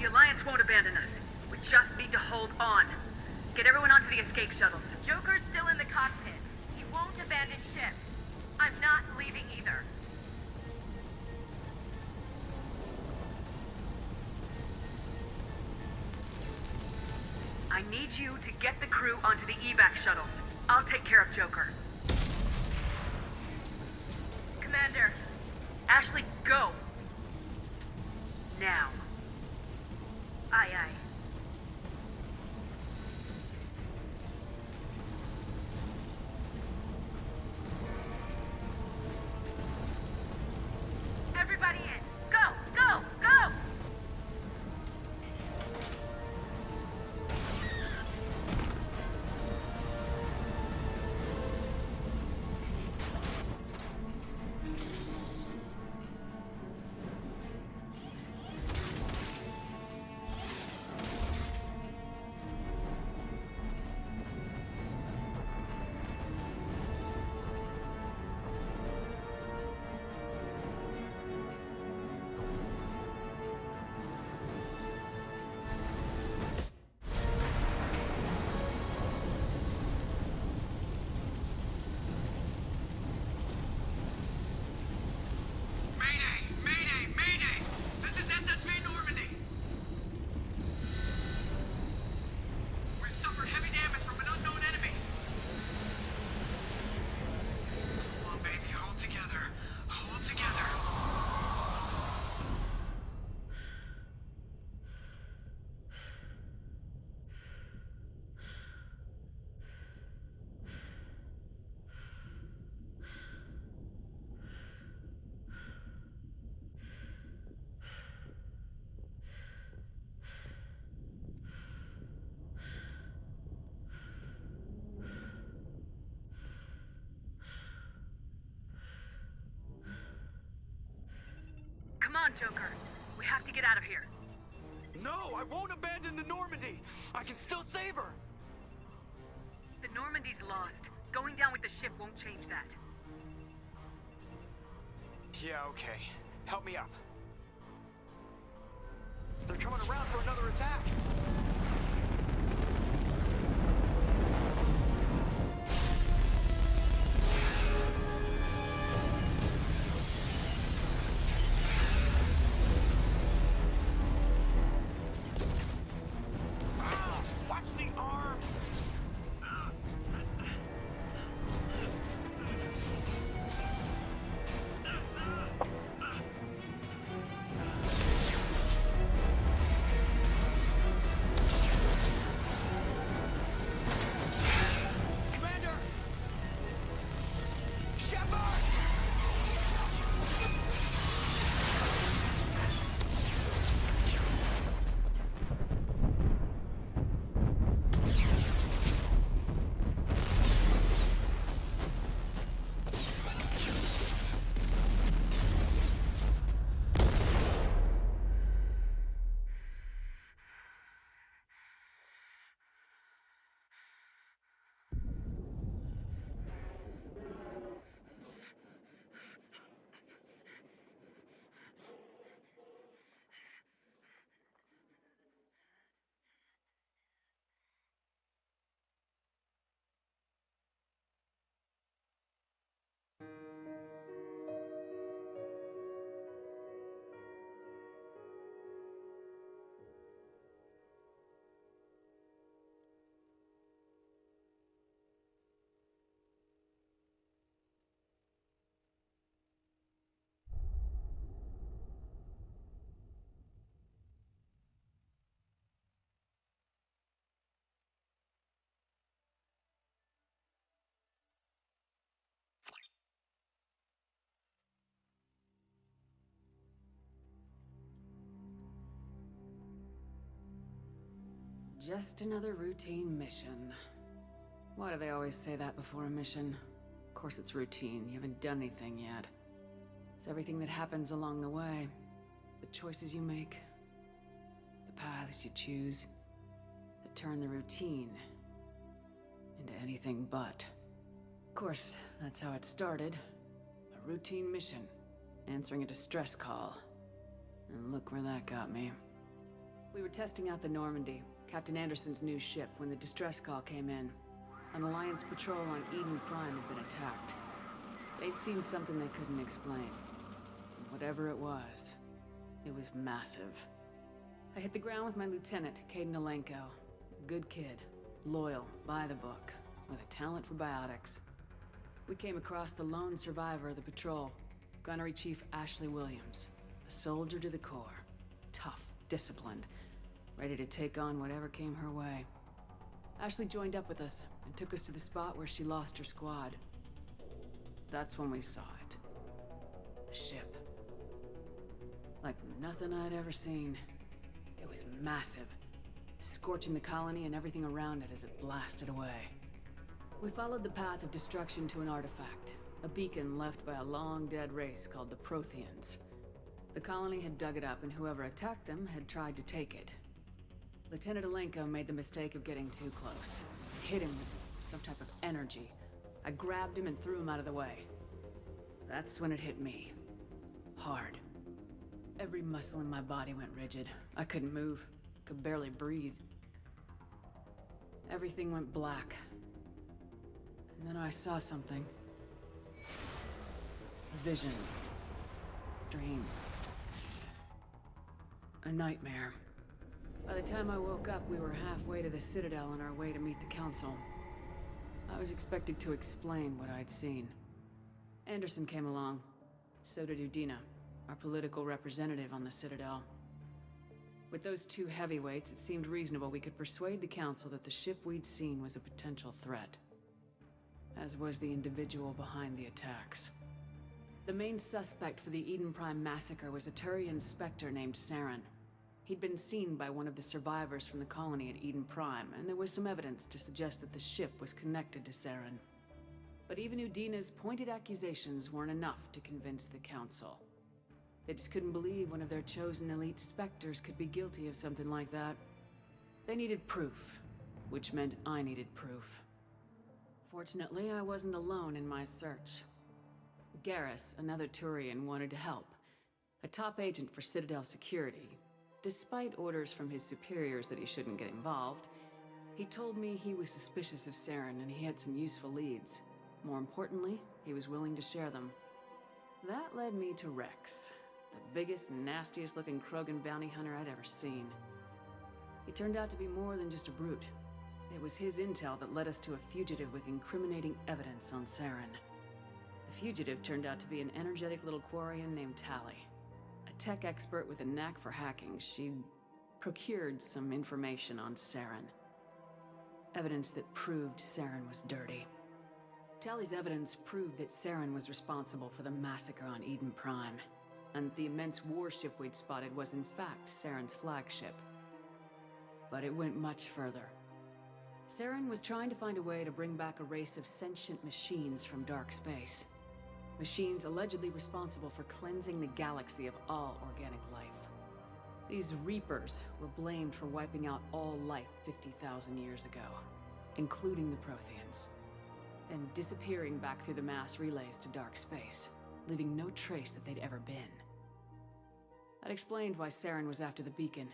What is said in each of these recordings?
The Alliance won't abandon us. We just need to hold on. Get everyone onto the escape shuttles. Joker's still in the cockpit. He won't abandon ship. I'm not leaving either. I need you to get the crew onto the evac shuttles. I'll take care of Joker. Commander. Ashley, go! Now. Aye, aye. Everybody in. Go, go, go! Come on, Joker. We have to get out of here. No, I won't abandon the Normandy! I can still save her! The Normandy's lost. Going down with the ship won't change that. Yeah, okay. Help me up. They're coming around for another attack! Just another routine mission. Why do they always say that before a mission? Of course it's routine, you haven't done anything yet. It's everything that happens along the way. The choices you make, the paths you choose, that turn the routine into anything but. Of course, that's how it started. A routine mission, answering a distress call. And look where that got me. We were testing out the Normandy, Captain Anderson's new ship, when the distress call came in. An Alliance patrol on Eden Prime had been attacked. They'd seen something they couldn't explain. And whatever it was massive. I hit the ground with my lieutenant, Caden Alenko. A good kid, loyal, by the book, with a talent for biotics. We came across the lone survivor of the patrol, Gunnery Chief Ashley Williams. A soldier to the core. Tough, disciplined, ready to take on whatever came her way. Ashley joined up with us and took us to the spot where she lost her squad. That's when we saw it. The ship. Like nothing I'd ever seen. It was massive, scorching the colony and everything around it as it blasted away. We followed the path of destruction to an artifact, a beacon left by a long-dead race called the Protheans. The colony had dug it up, and whoever attacked them had tried to take it. Lieutenant Alenko made the mistake of getting too close. Hit him with some type of energy. I grabbed him and threw him out of the way. That's when it hit me. Hard. Every muscle in my body went rigid. I couldn't move, could barely breathe. Everything went black. And then I saw something. A vision. Dream. A nightmare. By the time I woke up, we were halfway to the Citadel on our way to meet the Council. I was expected to explain what I'd seen. Anderson came along. So did Udina, our political representative on the Citadel. With those two heavyweights, it seemed reasonable we could persuade the Council that the ship we'd seen was a potential threat. As was the individual behind the attacks. The main suspect for the Eden Prime massacre was a Turian Spectre named Saren. He'd been seen by one of the survivors from the colony at Eden Prime, and there was some evidence to suggest that the ship was connected to Saren. But even Udina's pointed accusations weren't enough to convince the Council. They just couldn't believe one of their chosen elite Spectres could be guilty of something like that. They needed proof, which meant I needed proof. Fortunately, I wasn't alone in my search. Garrus, another Turian, wanted to help. A top agent for Citadel security. Despite orders from his superiors that he shouldn't get involved, he told me he was suspicious of Saren and he had some useful leads. More importantly, he was willing to share them. That led me to Rex, the biggest, nastiest looking Krogan bounty hunter I'd ever seen. He turned out to be more than just a brute. It was his intel that led us to a fugitive with incriminating evidence on Saren. The fugitive turned out to be an energetic little Quarian named Tally. A tech expert with a knack for hacking, she'd procured some information on Saren. Evidence that proved Saren was dirty. Tally's evidence proved that Saren was responsible for the massacre on Eden Prime, and the immense warship we'd spotted was in fact Saren's flagship. But it went much further. Saren was trying to find a way to bring back a race of sentient machines from dark space. Machines allegedly responsible for cleansing the galaxy of all organic life. These Reapers were blamed for wiping out all life 50,000 years ago, including the Protheans, then disappearing back through the mass relays to dark space, leaving no trace that they'd ever been. That explained why Saren was after the beacon,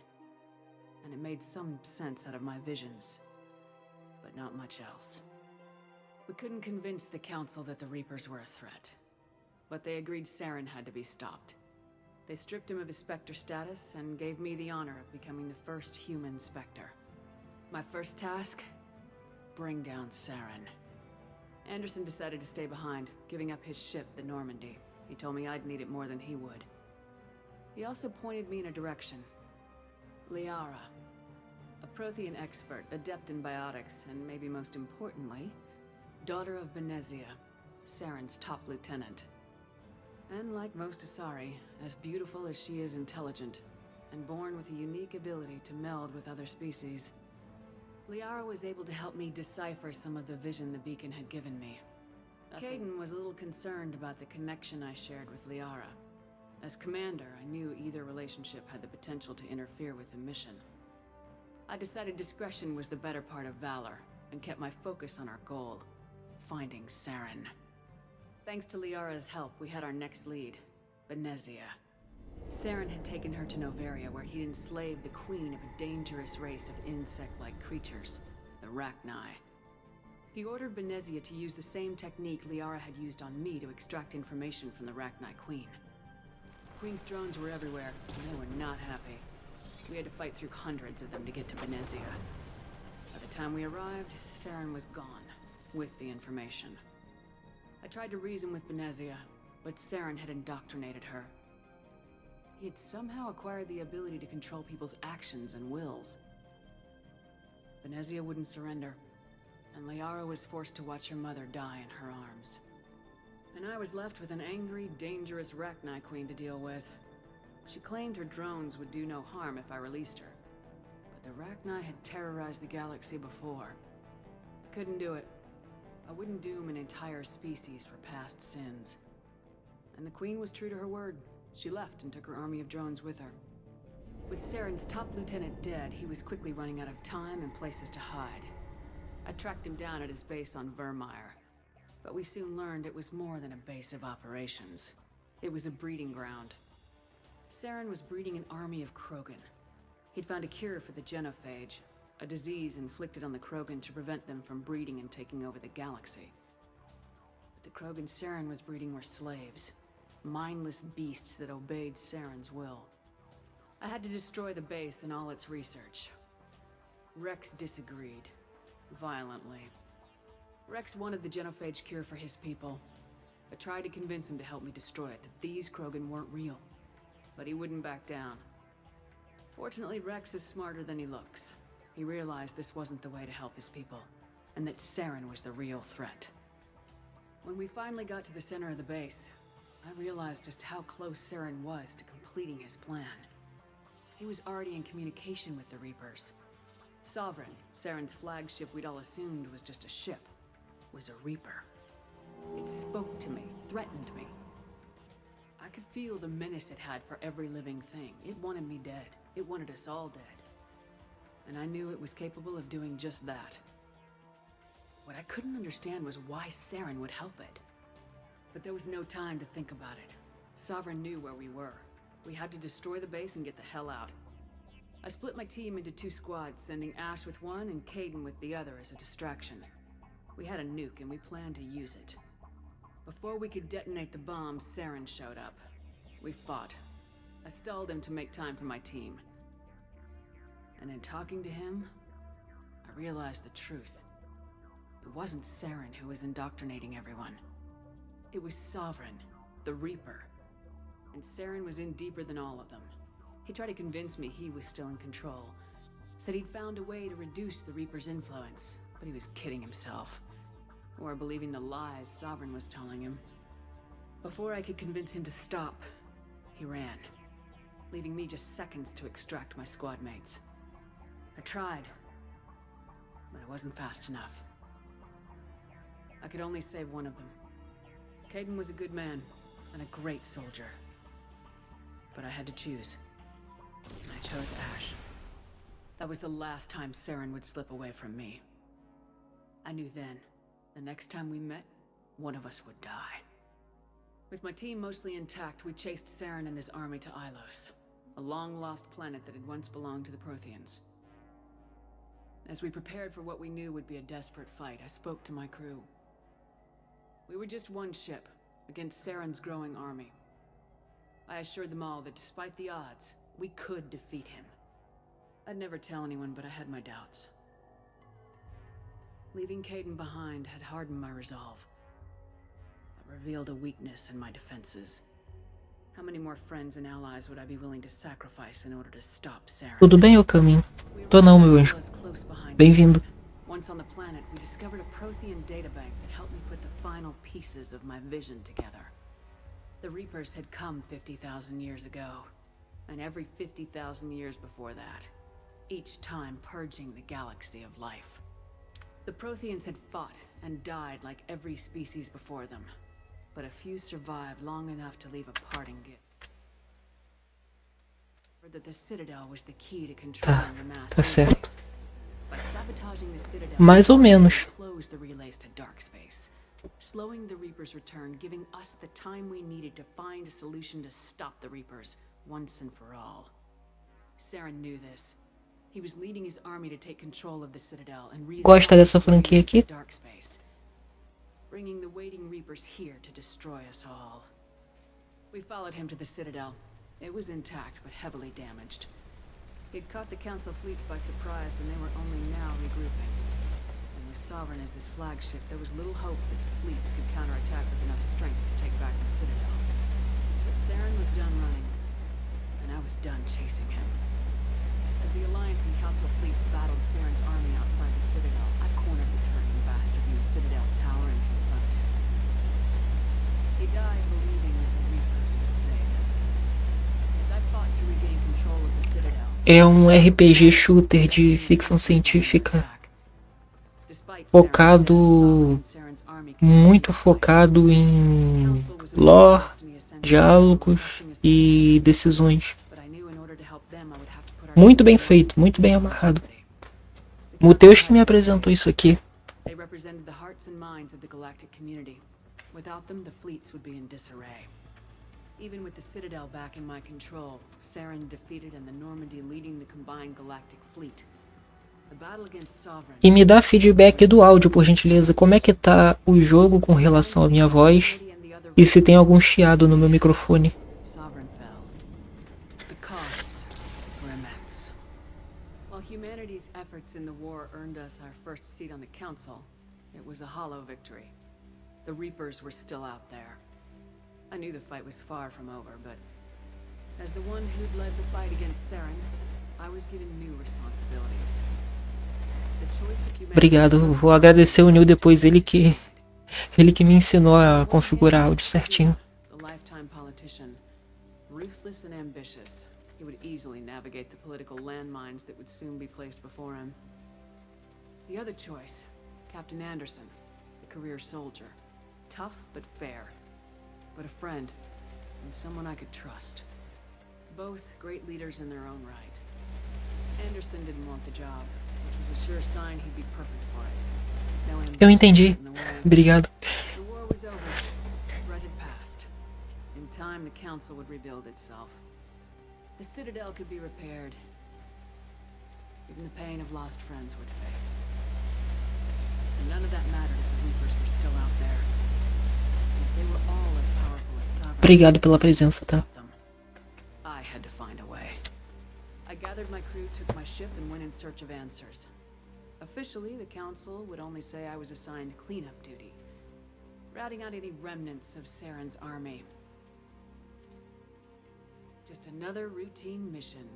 and it made some sense out of my visions, but not much else. We couldn't convince the Council that the Reapers were a threat, but they agreed Saren had to be stopped. They stripped him of his Spectre status and gave me the honor of becoming the first human Spectre. My first task? Bring down Saren. Anderson decided to stay behind, giving up his ship, the Normandy. He told me I'd need it more than he would. He also pointed me in a direction. Liara. A Prothean expert, adept in biotics, and maybe most importantly, daughter of Benezia, Saren's top lieutenant. And like most Asari, as beautiful as she is intelligent, and born with a unique ability to meld with other species. Liara was able to help me decipher some of the vision the beacon had given me. Caden was a little concerned about the connection I shared with Liara. As commander, I knew either relationship had the potential to interfere with the mission. I decided discretion was the better part of valor, and kept my focus on our goal, finding Saren. Thanks to Liara's help, we had our next lead, Benezia. Saren had taken her to Noveria, where he'd enslaved the queen of a dangerous race of insect-like creatures, the Rachni. He ordered Benezia to use the same technique Liara had used on me to extract information from the Rachni queen. Queen's drones were everywhere, and they were not happy. We had to fight through hundreds of them to get to Benezia. By the time we arrived, Saren was gone, with the information. I tried to reason with Benezia, but Saren had indoctrinated her. He had somehow acquired the ability to control people's actions and wills. Benezia wouldn't surrender, and Liara was forced to watch her mother die in her arms. And I was left with an angry, dangerous Rachni queen to deal with. She claimed her drones would do no harm if I released her. But the Rachni had terrorized the galaxy before. I couldn't do it. I wouldn't doom an entire species for past sins. And the queen was true to her word. She left and took her army of drones with her. With Saren's top lieutenant dead, he was quickly running out of time and places to hide. I tracked him down at his base on Vermeer, but we soon learned it was more than a base of operations. It was a breeding ground. Saren was breeding an army of Krogan. He'd found a cure for the genophage, a disease inflicted on the Krogan to prevent them from breeding and taking over the galaxy. But the Krogan Saren was breeding were slaves. Mindless beasts that obeyed Saren's will. I had to destroy the base and all its research. Rex disagreed. Violently. Rex wanted the genophage cure for his people. I tried to convince him to help me destroy it, that these Krogan weren't real. But he wouldn't back down. Fortunately, Rex is smarter than he looks. He realized this wasn't the way to help his people, and that Saren was the real threat. When we finally got to the center of the base, I realized just how close Saren was to completing his plan. He was already in communication with the Reapers. Sovereign, Saren's flagship we'd all assumed was just a ship, was a Reaper. It spoke to me, threatened me. I could feel the menace it had for every living thing. It wanted me dead. It wanted us all dead. And I knew it was capable of doing just that. What I couldn't understand was why Saren would help it. But there was no time to think about it. Sovereign knew where we were. We had to destroy the base and get the hell out. I split my team into 2 squads, sending Ash with one and Caden with the other as a distraction. We had a nuke and we planned to use it. Before we could detonate the bomb, Saren showed up. We fought. I stalled him to make time for my team. And in talking to him, I realized the truth. It wasn't Saren who was indoctrinating everyone. It was Sovereign, the Reaper. And Saren was in deeper than all of them. He tried to convince me he was still in control. Said he'd found a way to reduce the Reaper's influence, but he was kidding himself. Or believing the lies Sovereign was telling him. Before I could convince him to stop, he ran, leaving me just seconds to extract my squad mates. I tried, but I wasn't fast enough. I could only save one of them. Caden was a good man, and a great soldier. But I had to choose. And I chose Ash. That was the last time Saren would slip away from me. I knew then, the next time we met, one of us would die. With my team mostly intact, we chased Saren and his army to Ilos, a long-lost planet that had once belonged to the Protheans. As we prepared for what we knew would be a desperate fight, I spoke to my crew. We were just one ship, against Saren's growing army. I assured them all that despite the odds, we could defeat him. I'd never tell anyone, but I had my doubts. Leaving Caden behind had hardened my resolve. It revealed a weakness in my defenses. How many more friends and allies would I be willing to sacrifice in order to stop Saren? Tudo bem, ô caminho? Tô não, meu anjo. Bem-vindo. Once on the planet, we discovered a Prothean databank that helped me put the final pieces of my vision together. The Reapers had come 50,000 years ago, and every 50,000 years before that, each time purging the galaxy of life. The Protheans had fought and died like every species before them, but a few survived long enough to leave a parting gift. That the Citadel was the key to controlling the mass. Tá certo. By sabotaging the Citadel, Mais ou menos. close the relays to dark space. slowing the Reaper's return, giving us the time we needed to find a solution to stop the Reapers once and for all. Saren knew this. He was leading his army to take control of the Citadel and Gosta dessa franquia aqui? dark space, bringing the waiting Reapers here to destroy us all. We followed him to the Citadel. It was intact, but heavily damaged. He'd caught the Council fleets by surprise, and they were only now regrouping. And with Sovereign as his flagship, there was little hope that the fleets could counterattack with enough strength to take back the Citadel. But Saren was done running, and I was done chasing him. As the Alliance and Council fleets battled Saren's army outside the Citadel, I cornered the turning bastard in the Citadel Tower and confronted him. He died believing that the Reapers would save him. As I fought to regain control of the Citadel, É um RPG shooter de ficção científica focado, muito focado em lore, diálogos e decisões. Muito bem feito, muito bem amarrado. O Teus que me apresentou isso aqui. They represented the hearts and minds of the galactic community. Without them, the fleets would be in disarray. Even with the Citadel back in my control, Saren defeated and the Normandy leading the combined galactic fleet. The battle against Sovereign. E me dá feedback do áudio, por gentileza. Como é que tá o jogo com relação à minha voz? E se tem algum chiado no meu microfone? Sovereign fell. The costs were immense. While humanity's efforts in the war earned us our first seat on the Council, it was a hollow victory. The Reapers were still out there. I knew the fight was far from over, but as the one who'd led the fight against Saren, I was given new responsibilities. The choice of humanity. Obrigado, vou agradecer o Neil depois, ele que me ensinou a configurar áudio certinho. The lifetime politician, ruthless and ambitious, he would easily navigate the political landmines that would soon be placed before him. The other choice, Captain Anderson, the career soldier, tough but fair. But a friend, and someone I could trust. Both great leaders in their own right. Anderson didn't want the job, which was a sure sign he'd be perfect for it. No Eu ambition entendi. in the way. Obrigado. The war was over. Threat had passed. In time, the Council would rebuild itself. The Citadel could be repaired. Even the pain of lost friends would fade. And none of that mattered if the Reapers were still out there. They were all as powerful as Sovereign. Obrigado pela presença, tá? I had to find a way. I gathered my crew, took my ship, and went in search of answers. Officially, the Council would only say I was assigned cleanup duty, routing out any remnants of Saren's army. Just another routine mission.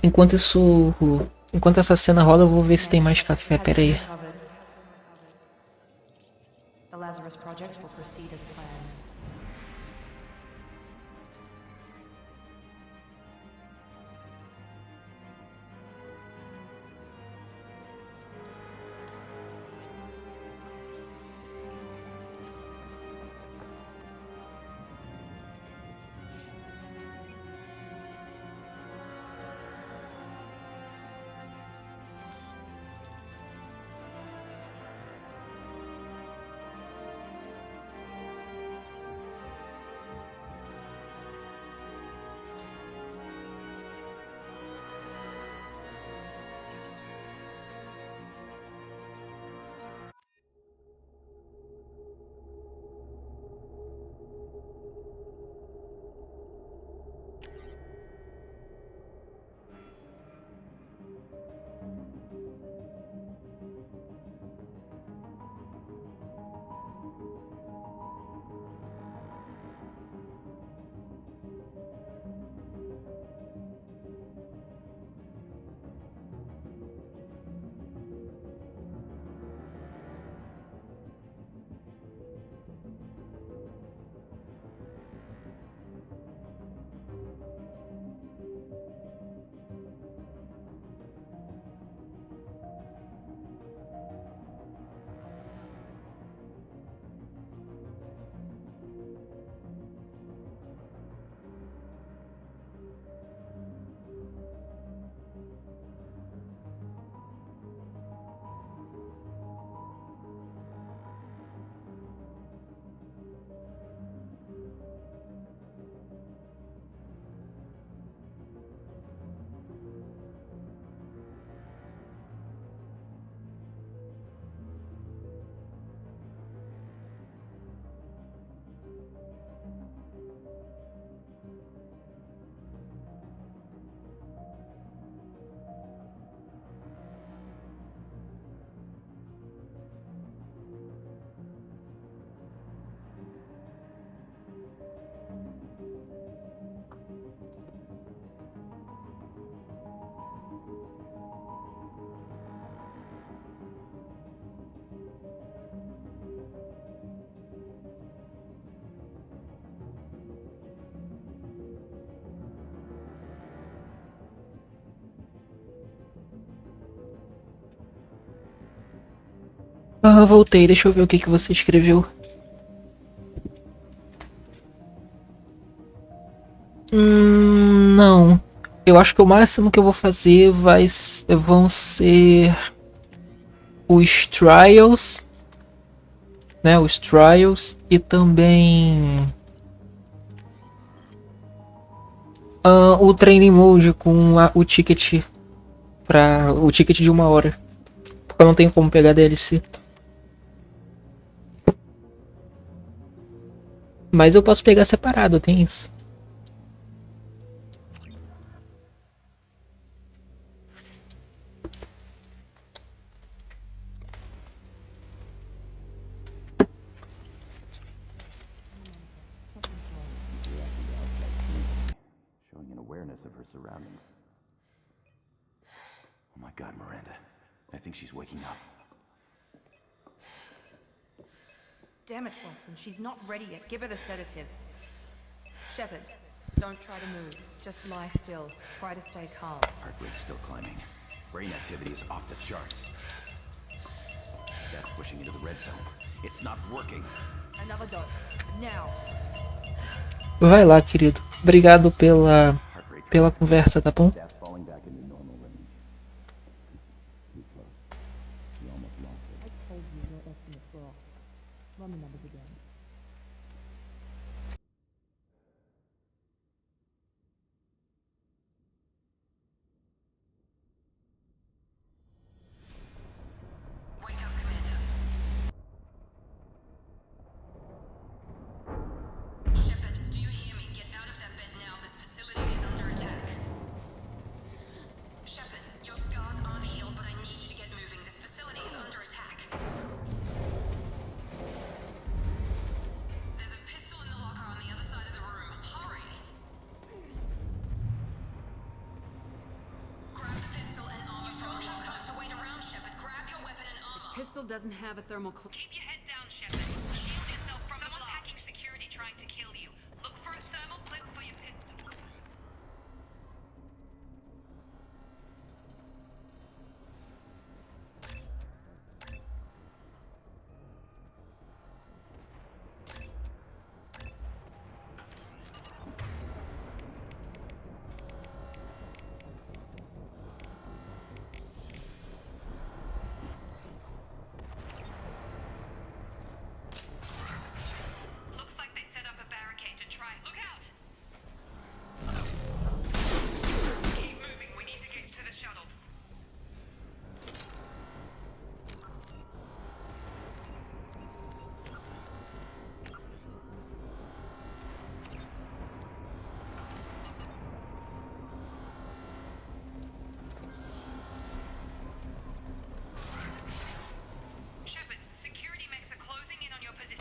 Enquanto essa cena rola, eu vou ver se tem mais café. Pera aí. The Lazarus project will proceed as planned. Ah, voltei. Deixa eu ver o que você escreveu. Não. Eu acho que o máximo que eu vou fazer vão ser os trials, né? Os trials e também o training mode com o ticket para o ticket de 1 hora, porque eu não tenho como pegar DLC. Mas eu posso pegar separado, tem isso. Showing an awareness of her surroundings. Oh my God, Miranda. I think she's waking up. Damn it, Wilson. She's not ready yet. Give her the sedative. Shepard, don't try to move. Just lie still. Try to stay calm. Heart rate's still climbing. Brain activity is off the charts. Stats pushing into the red zone. It's not working. Another dose. Now. Vai lá, querido. Obrigado pela conversa, tá bom? Stats falling back into normal range. Too close. We almost lost it. I told you your estimates were off. Run the numbers again. Wake up, Commander. Shepard, do you hear me? Get out of that bed now. This facility is under attack. Shepard, your scars aren't healed, but I need you to get moving. This facility is under attack. There's a pistol in the locker on the other side of the room. Hurry! Grab the pistol and armor. You don't have time to wait around, Shepard. Grab your weapon and armor. This pistol doesn't have a thermal Keep your head down, Shepard. Shield yourself from someone's hacking security trying to kill you. Look for a thermal clip for your pistol. Looks like they set up a barricade to try. Look out! Keep moving. We need to get to the shuttles. Shepard, security mechs are closing in on your position.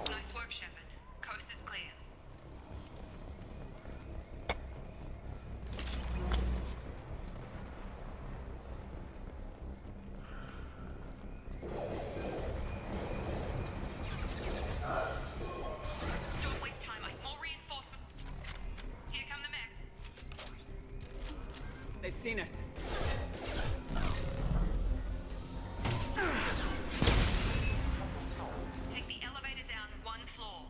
Nice work, Shepard. Coast is clear. Don't waste time. More reinforcement. Here come the mech. They've seen us. Take the elevator down 1 floor.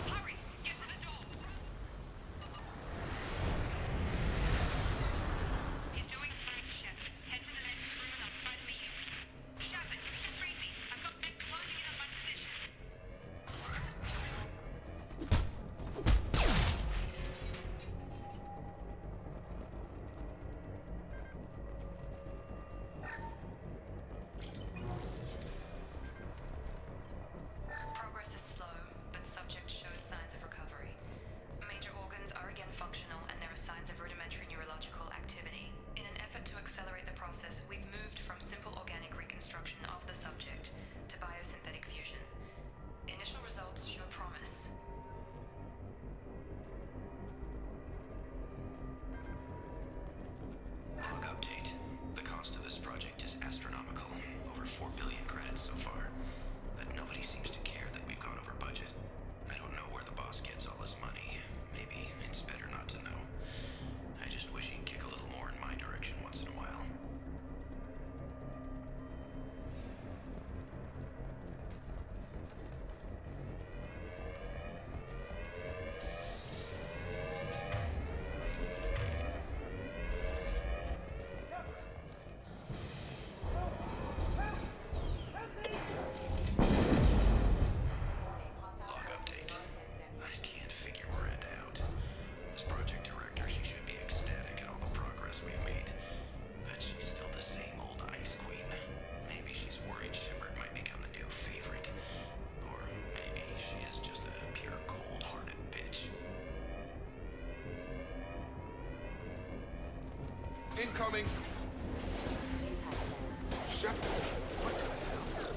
Hurry! Get to the door! You're doing great, Shepard. Head to the next room and I'll try to meet you. Shepard, read me. I've got mech closing in on my position. Progress is slow, but subject shows signs of recovery. Major organs are again functional, and there are signs of rudimentary neurological activity. In an effort to accelerate the process, we've moved from simple organic reconstruction of the subject to biosynthetic fusion. Initial results show promise. Incoming! Shepard, what the hell?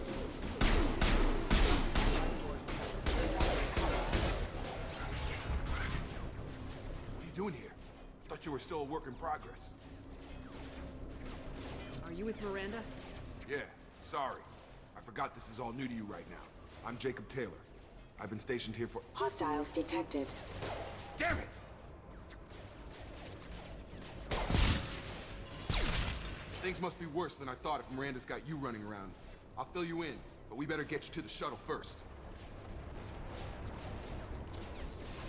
What are you doing here? Thought you were still a work in progress. Are you with Miranda? Yeah, sorry. I forgot this is all new to you right now. I'm Jacob Taylor. I've been stationed here for— Hostiles detected. Damn it! Things must be worse than I thought if Miranda's got you running around. I'll fill you in, but we better get you to the shuttle first.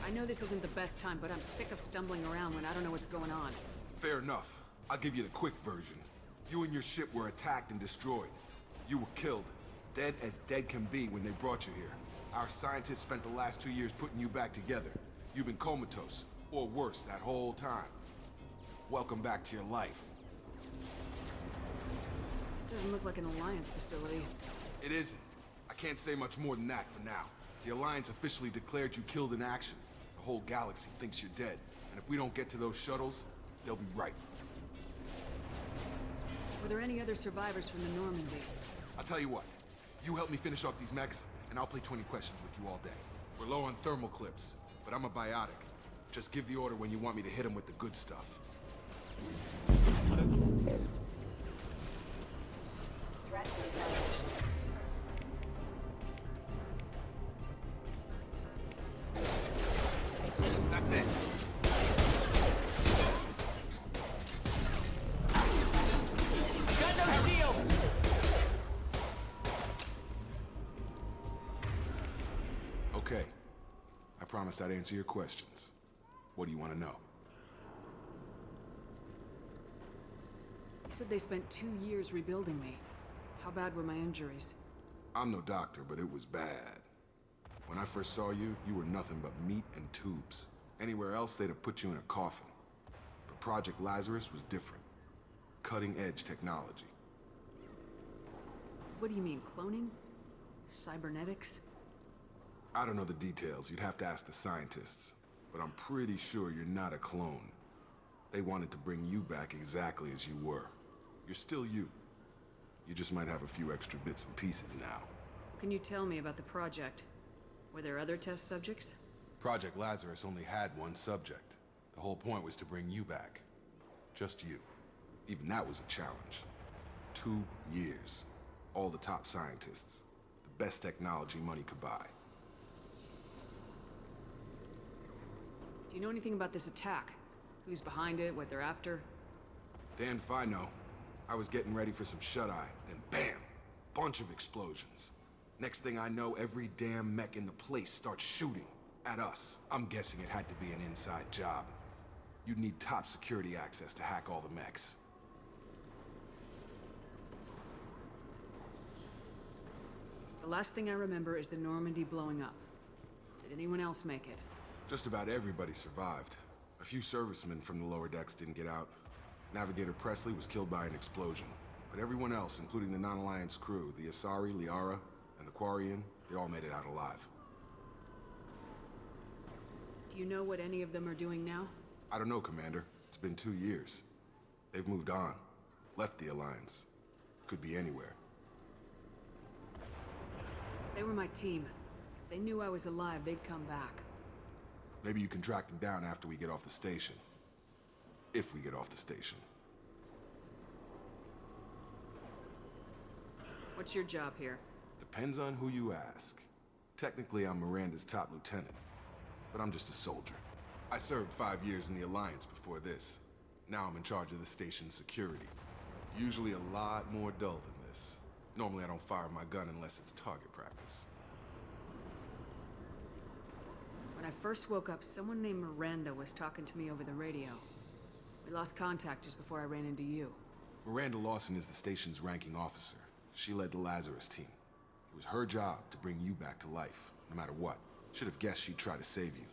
I know this isn't the best time, but I'm sick of stumbling around when I don't know what's going on. Fair enough. I'll give you the quick version. You and your ship were attacked and destroyed. You were killed. Dead as dead can be when they brought you here. Our scientists spent the last 2 years putting you back together. You've been comatose, or worse, that whole time. Welcome back to your life. This doesn't look like an Alliance facility. It isn't. I can't say much more than that for now. The Alliance officially declared you killed in action. The whole galaxy thinks you're dead. And if we don't get to those shuttles, they'll be right. Were there any other survivors from the Normandy? I'll tell you what. You help me finish off these mechs, and I'll play 20 questions with you all day. We're low on thermal clips, but I'm a biotic. Just give the order when you want me to hit them with the good stuff. That's it. Got no shield! Okay. I promised I'd answer your questions. What do you want to know? You said they spent 2 years rebuilding me. How bad were my injuries? I'm no doctor, but it was bad. When I first saw you, you were nothing but meat and tubes. Anywhere else, they'd have put you in a coffin. But Project Lazarus was different. Cutting-edge technology. What do you mean, cloning? Cybernetics? I don't know the details. You'd have to ask the scientists. But I'm pretty sure you're not a clone. They wanted to bring you back exactly as you were. You're still you. You just might have a few extra bits and pieces now. What can you tell me about the project? Were there other test subjects? Project Lazarus only had one subject. The whole point was to bring you back. Just you. Even that was a challenge. 2 years. All the top scientists. The best technology money could buy. Do you know anything about this attack? Who's behind it, what they're after? Damned if I know. I was getting ready for some shut-eye, then bam! Bunch of explosions. Next thing I know, every damn mech in the place starts shooting. At us. I'm guessing it had to be an inside job. You'd need top security access to hack all the mechs. The last thing I remember is the Normandy blowing up. Did anyone else make it? Just about everybody survived. A few servicemen from the lower decks didn't get out. Navigator Presley was killed by an explosion. But everyone else, including the non-Alliance crew, the Asari, Liara, and the Quarian, they all made it out alive. Do you know what any of them are doing now? I don't know, Commander. It's been 2 years. They've moved on. Left the Alliance. Could be anywhere. They were my team. If they knew I was alive, they'd come back. Maybe you can track them down after we get off the station. If we get off the station. What's your job here? Depends on who you ask. Technically, I'm Miranda's top lieutenant. But I'm just a soldier. I served 5 years in the Alliance before this. Now I'm in charge of the station's security. Usually a lot more dull than this. Normally I don't fire my gun unless it's target practice. When I first woke up, someone named Miranda was talking to me over the radio. We lost contact just before I ran into you. Miranda Lawson is the station's ranking officer. She led the Lazarus team. It was her job to bring you back to life, no matter what. Should have guessed she'd try to save you.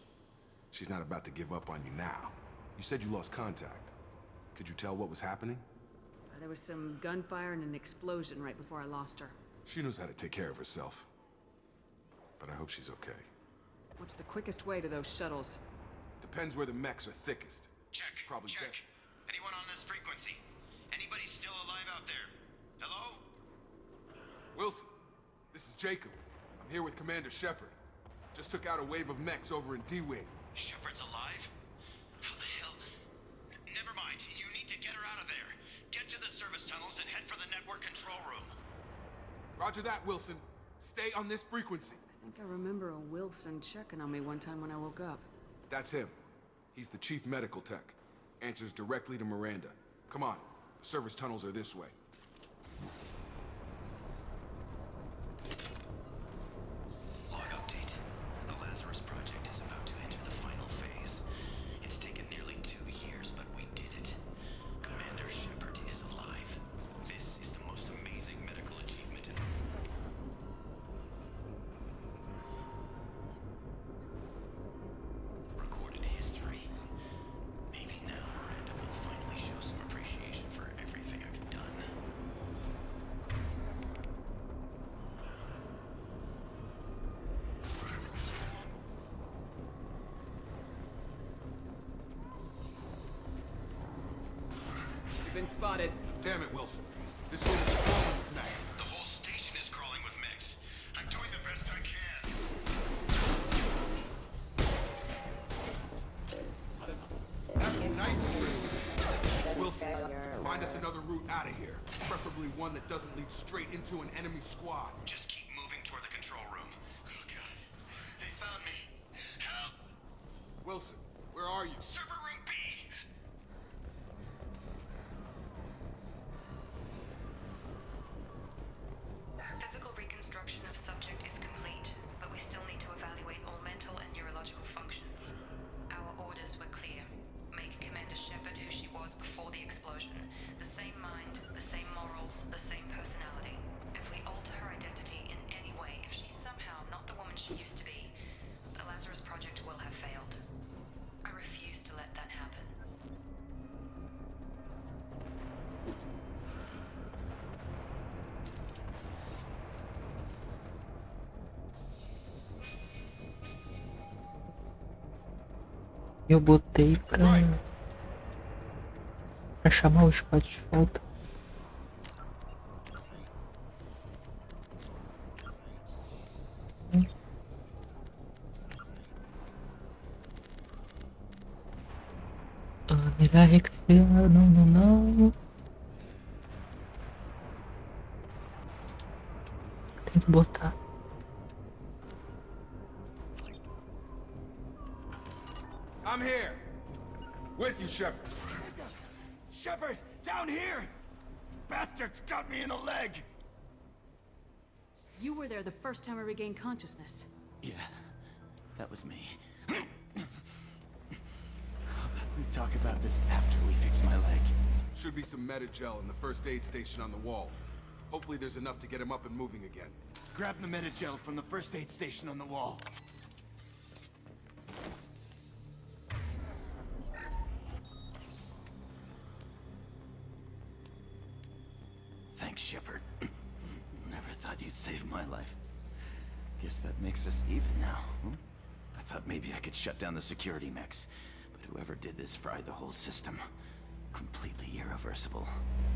She's not about to give up on you now. You said you lost contact. Could you tell what was happening? There was some gunfire and an explosion right before I lost her. She knows how to take care of herself. But I hope she's okay. What's the quickest way to those shuttles? Depends where the mechs are thickest. Check. Probably Check. best. Anyone on this frequency? Jacob. I'm here with Commander Shepard. Just took out a wave of mechs over in D-Wing. Shepard's alive? How the hell? Never mind. You need to get her out of there. Get to the service tunnels and head for the network control room. Roger that, Wilson. Stay on this frequency. I think I remember a Wilson checking on me one time when I woke up. That's him. He's the chief medical tech. Answers directly to Miranda. Come on. The service tunnels are this way. Log update. The Lazarus Project is about to enter the final phase. It's taken nearly 2 years, but we did it. Commander Shepard is alive. This is the most amazing medical achievement in recorded history. Maybe now Miranda will finally show some appreciation for everything I've done. You've been spotted. Damn it, Wilson. This room is crawling with mechs. The whole station is crawling with mechs. I'm doing the best I can. That's nice, Wilson. Find us another route out of here. Preferably one that doesn't lead straight into an enemy squad. Just keep moving toward the control room. Oh god. They found me. Help! Wilson, where are you? Server room B! Physical reconstruction of subject is complete, but we still need to evaluate all mental and neurological functions. Our orders were clear. Make Commander Shepard who she was before the explosion. The same mind, the same morals, the same personality. If we alter her identity in any way, if she's somehow not the woman she used to be, the Lazarus Project will have failed. I refuse to let that happen. Eu botei pra chamar o squad de volta. Câmera recarregada, não. Tem que botar. I'm here. With you, Shepard. Shepard, down here! Bastards got me in the leg! You were there the first time I regained consciousness. Yeah, that was me. How about we talk about this after we fix my leg? Should be some Metagel in the first aid station on the wall. Hopefully there's enough to get him up and moving again. Grab the Metagel from the first aid station on the wall. Thanks, Shepard. Never thought you'd save my life. Guess that makes us even now, huh? I thought maybe I could shut down the security mechs, but whoever did this fried the whole system. Completely irreversible.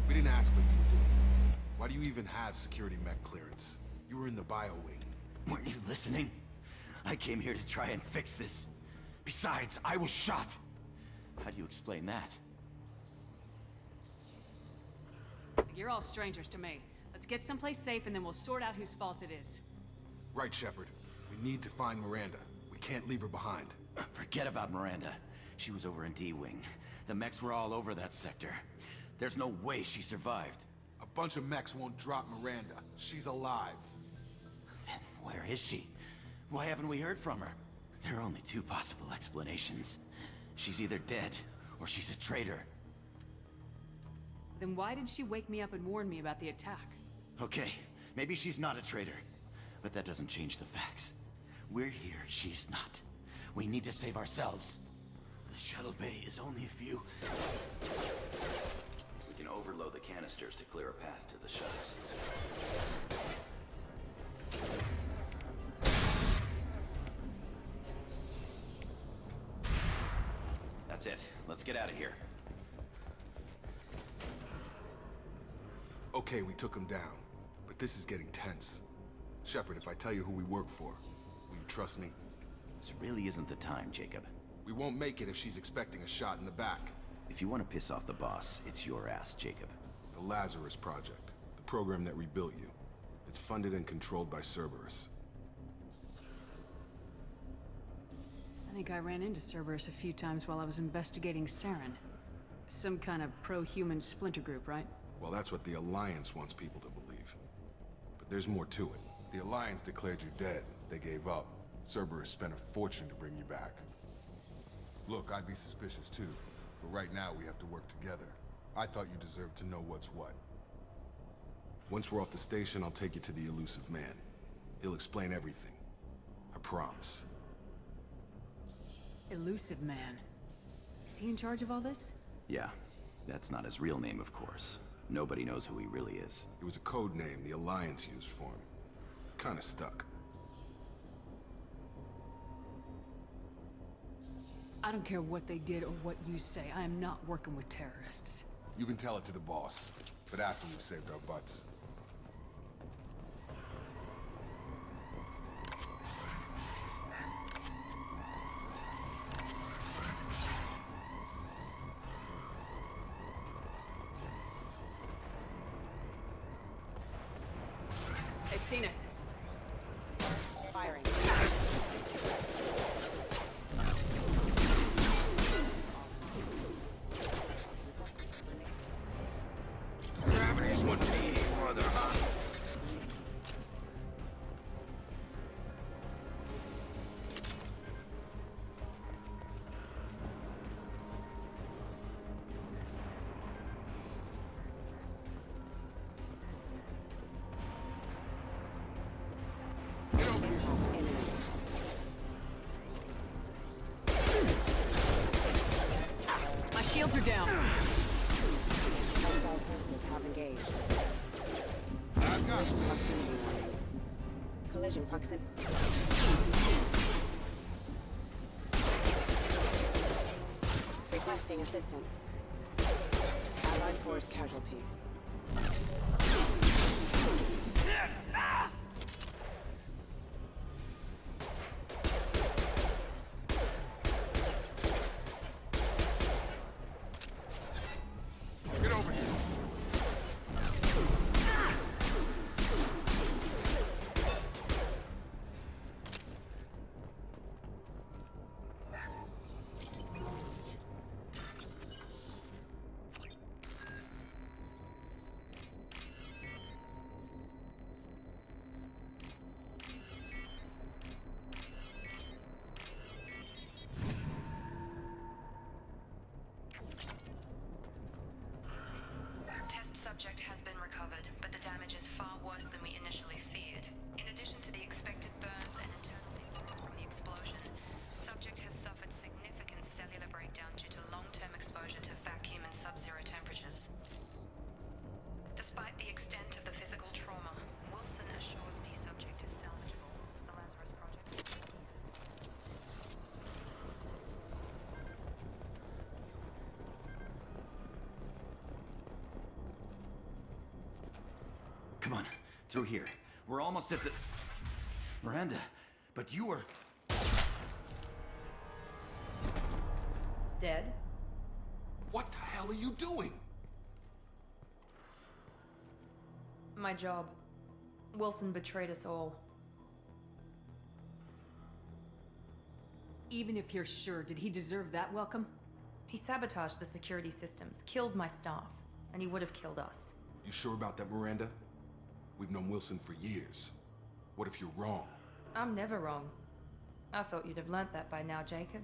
We didn't ask what you were doing. Why do you even have security mech clearance? You were in the bio wing. Weren't you listening? I came here to try and fix this. Besides, I was shot. How do you explain that? You're all strangers to me. Let's get someplace safe and then we'll sort out whose fault it is. Right, Shepard. We need to find Miranda. We can't leave her behind. Forget about Miranda. She was over in D-Wing. The mechs were all over that sector. There's no way she survived. A bunch of mechs won't drop Miranda. She's alive. Then where is she? Why haven't we heard from her? There are only two possible explanations. She's either dead, or she's a traitor. Then why did she wake me up and warn me about the attack? Okay, maybe she's not a traitor. But that doesn't change the facts. We're here, she's not. We need to save ourselves. The shuttle bay is only a few... We can overload the canisters to clear a path to the shuttles. That's it. Let's get out of here. Okay, we took him down. But this is getting tense. Shepard, if I tell you who we work for, will you trust me? This really isn't the time, Jacob. We won't make it if she's expecting a shot in the back. If you want to piss off the boss, it's your ass, Jacob. The Lazarus Project, the program that rebuilt you. It's funded and controlled by Cerberus. I think I ran into Cerberus a few times while I was investigating Saren. Some kind of pro-human splinter group, right? Well, that's what the Alliance wants people to believe. But there's more to it. The Alliance declared you dead. They gave up. Cerberus spent a fortune to bring you back. Look, I'd be suspicious too, but right now we have to work together. I thought you deserved to know what's what. Once we're off the station, I'll take you to the elusive man. He'll explain everything. I promise. Elusive Man. Is he in charge of all this? Yeah, that's not his real name, of course. Nobody knows who he really is. It was a code name the Alliance used for him. Kinda stuck. I don't care what they did or what you say. I am not working with terrorists. You can tell it to the boss, but after we've saved our butts. They've seen us. Firing. Gravity's what me, brother, huh? My shields are down. Have engaged. I've got you. Proximity warning. Collision proximity. Requesting assistance. Allied force casualty. Get over here. Test subject has been recovered, but the damage is far worse than we initially feared. In addition to the expected burns and internal injuries from the explosion, subject has suffered significant cellular breakdown due to long-term exposure to vacuum and sub-zero temperatures. Despite the extent of the physical trauma, Wilson assures me subject is salvageable. The Lazarus Project. Come on, through here. We're almost at the... Miranda, but you were... Dead? What the hell are you doing? My job. Wilson betrayed us all. Even if you're sure, did he deserve that welcome? He sabotaged the security systems, killed my staff, and he would have killed us. You sure about that, Miranda? We've known Wilson for years. What if you're wrong? I'm never wrong. I thought you'd have learnt that by now, Jacob.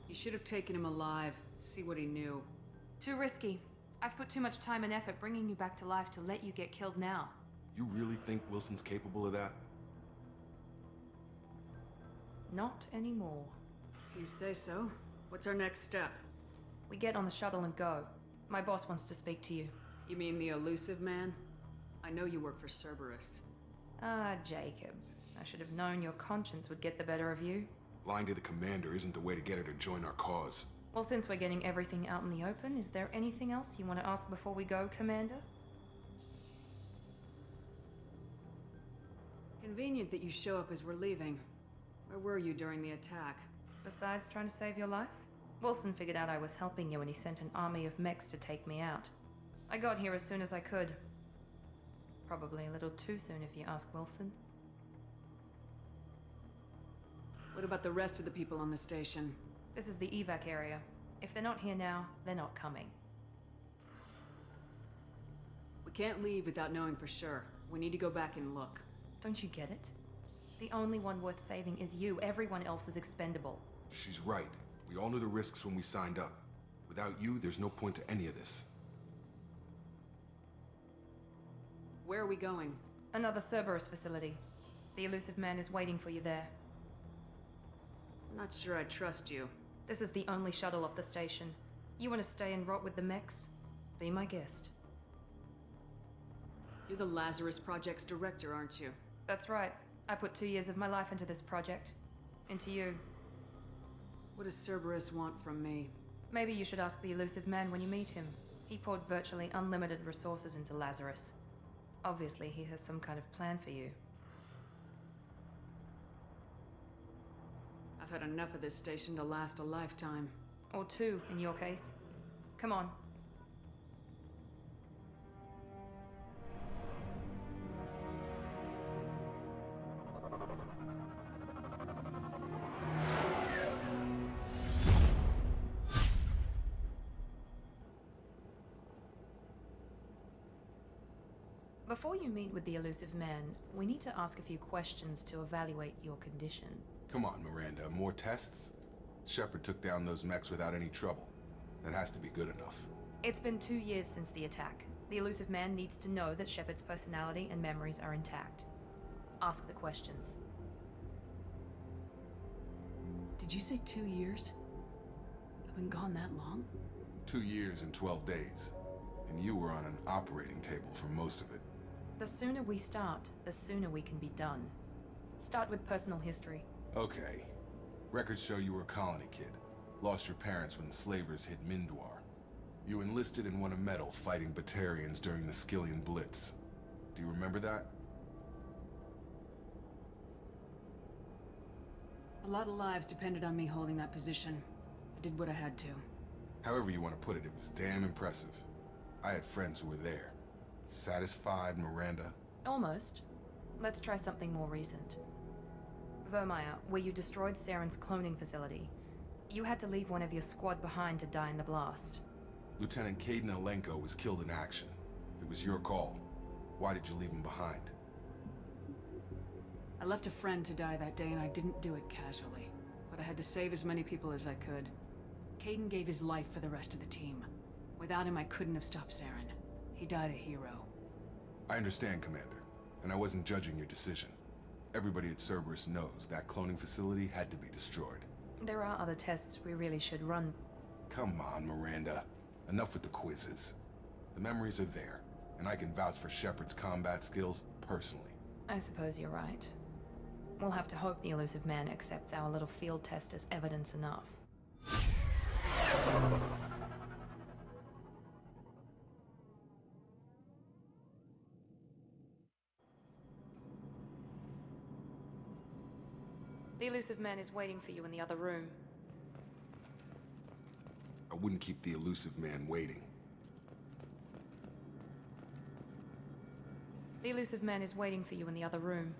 You should have taken him alive. See what he knew. Too risky. I've put too much time and effort bringing you back to life to let you get killed now. You really think Wilson's capable of that? Not anymore. If you say so. What's our next step? We get on the shuttle and go. My boss wants to speak to you. You mean the elusive man? I know you work for Cerberus. Ah, Jacob. I should have known your conscience would get the better of you. Lying to the commander isn't the way to get her to join our cause. Well, since we're getting everything out in the open, is there anything else you want to ask before we go, Commander? Convenient that you show up as we're leaving. Where were you during the attack? Besides trying to save your life, Wilson figured out I was helping you and he sent an army of mechs to take me out. I got here as soon as I could. Probably a little too soon if you ask Wilson. What about the rest of the people on the station? This is the evac area. If they're not here now, they're not coming. We can't leave without knowing for sure. We need to go back and look. Don't you get it? The only one worth saving is you. Everyone else is expendable. She's right. We all knew the risks when we signed up. Without you, there's no point to any of this. Where are we going? Another Cerberus facility. The elusive man is waiting for you there. I'm not sure I trust you. This is the only shuttle off the station. You want to stay and rot with the mechs? Be my guest. You're the Lazarus Project's director, aren't you? That's right. I put 2 years of my life into this project. Into you. What does Cerberus want from me? Maybe you should ask the elusive man when you meet him. He poured virtually unlimited resources into Lazarus. Obviously, he has some kind of plan for you. I've had enough of this station to last a lifetime. Or 2, in your case. Come on. Before you meet with the elusive man, we need to ask a few questions to evaluate your condition. Come on, Miranda, more tests? Shepard took down those mechs without any trouble. That has to be good enough. It's been 2 years since the attack. The elusive man needs to know that Shepard's personality and memories are intact. Ask the questions. Did you say 2 years? I've been gone that long? 2 years and 12 days. And you were on an operating table for most of it. The sooner we start, the sooner we can be done. Start with personal history. Okay. Records show you were a colony kid. Lost your parents when slavers hit Mindwar. You enlisted and won a medal fighting Batarians during the Skillian Blitz. Do you remember that? A lot of lives depended on me holding that position. I did what I had to. However you want to put it, it was damn impressive. I had friends who were there. Satisfied, Miranda? Almost. Let's try something more recent. Vermeer, where you destroyed Saren's cloning facility. You had to leave one of your squad behind to die in the blast. Lieutenant Caden Alenko was killed in action. It was your call. Why did you leave him behind? I left a friend to die that day and I didn't do it casually. But I had to save as many people as I could. Caden gave his life for the rest of the team. Without him, I couldn't have stopped Saren. He died a hero. I understand, Commander. And I wasn't judging your decision. Everybody at Cerberus knows that cloning facility had to be destroyed. There are other tests we really should run. Come on, Miranda. Enough with the quizzes. The memories are there, and I can vouch for Shepard's combat skills personally. I suppose you're right. We'll have to hope the elusive man accepts our little field test as evidence enough. The elusive man is waiting for you in the other room. I wouldn't keep the elusive man waiting. The elusive man is waiting for you in the other room.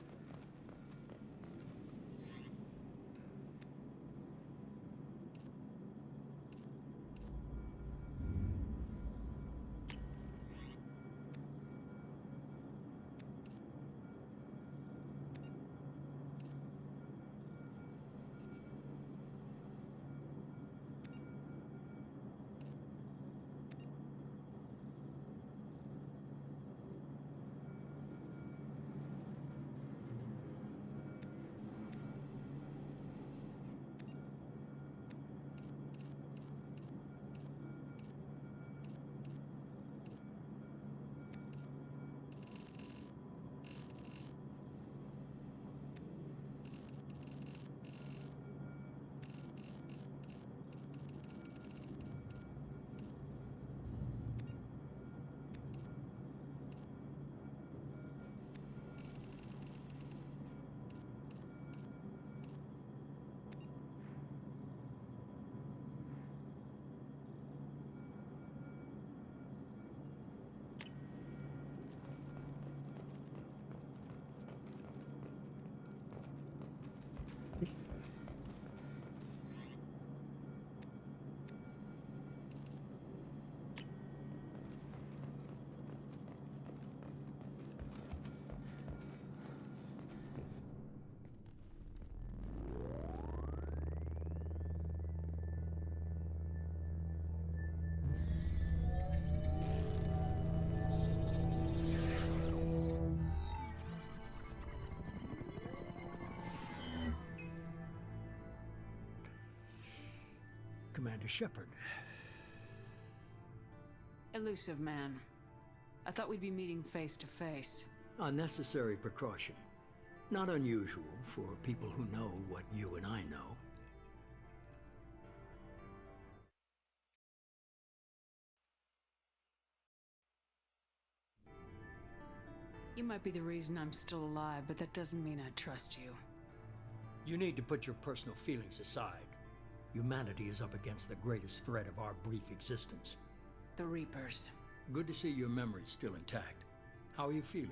Commander Shepard. Elusive man. I thought we'd be meeting face to face. A necessary precaution. Not unusual for people who know what you and I know. You might be the reason I'm still alive, but that doesn't mean I trust you. You need to put your personal feelings aside. Humanity is up against the greatest threat of our brief existence. The Reapers. Good to see your memory's still intact. How are you feeling?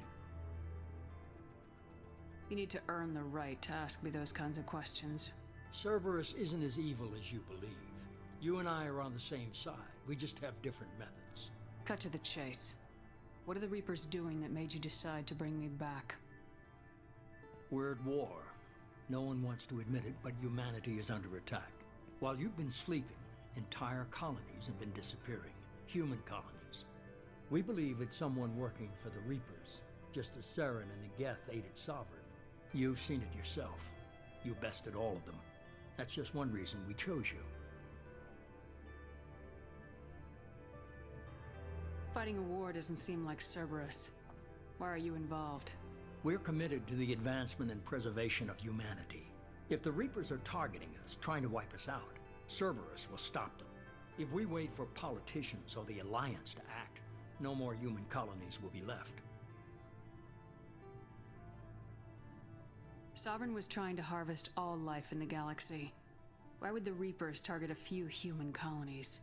You need to earn the right to ask me those kinds of questions. Cerberus isn't as evil as you believe. You and I are on the same side. We just have different methods. Cut to the chase. What are the Reapers doing that made you decide to bring me back? We're at war. No one wants to admit it, but humanity is under attack. While you've been sleeping, entire colonies have been disappearing. Human colonies. We believe it's someone working for the Reapers, just as Saren and the Geth aided Sovereign. You've seen it yourself. You bested all of them. That's just one reason we chose you. Fighting a war doesn't seem like Cerberus. Why are you involved? We're committed to the advancement and preservation of humanity. If the Reapers are targeting us, trying to wipe us out, Cerberus will stop them. If we wait for politicians or the Alliance to act, no more human colonies will be left. Sovereign was trying to harvest all life in the galaxy. Why would the Reapers target a few human colonies?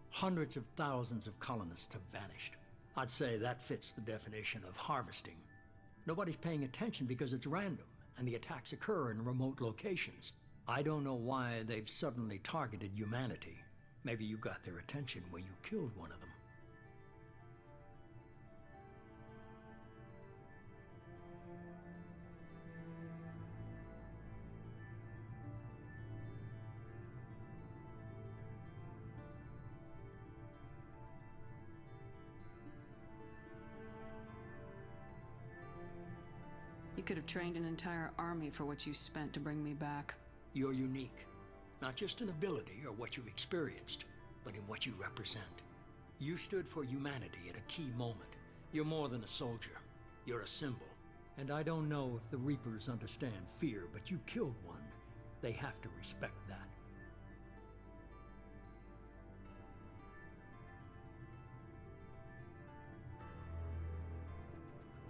Hundreds of thousands of colonists have vanished. I'd say that fits the definition of harvesting. Nobody's paying attention because it's random, and the attacks occur in remote locations. I don't know why they've suddenly targeted humanity. Maybe you got their attention when you killed one of them. You could have trained an entire army for what you spent to bring me back. You're unique. Not just in ability or what you've experienced, but in what you represent. You stood for humanity at a key moment. You're more than a soldier. You're a symbol. And I don't know if the Reapers understand fear, but you killed one. They have to respect that.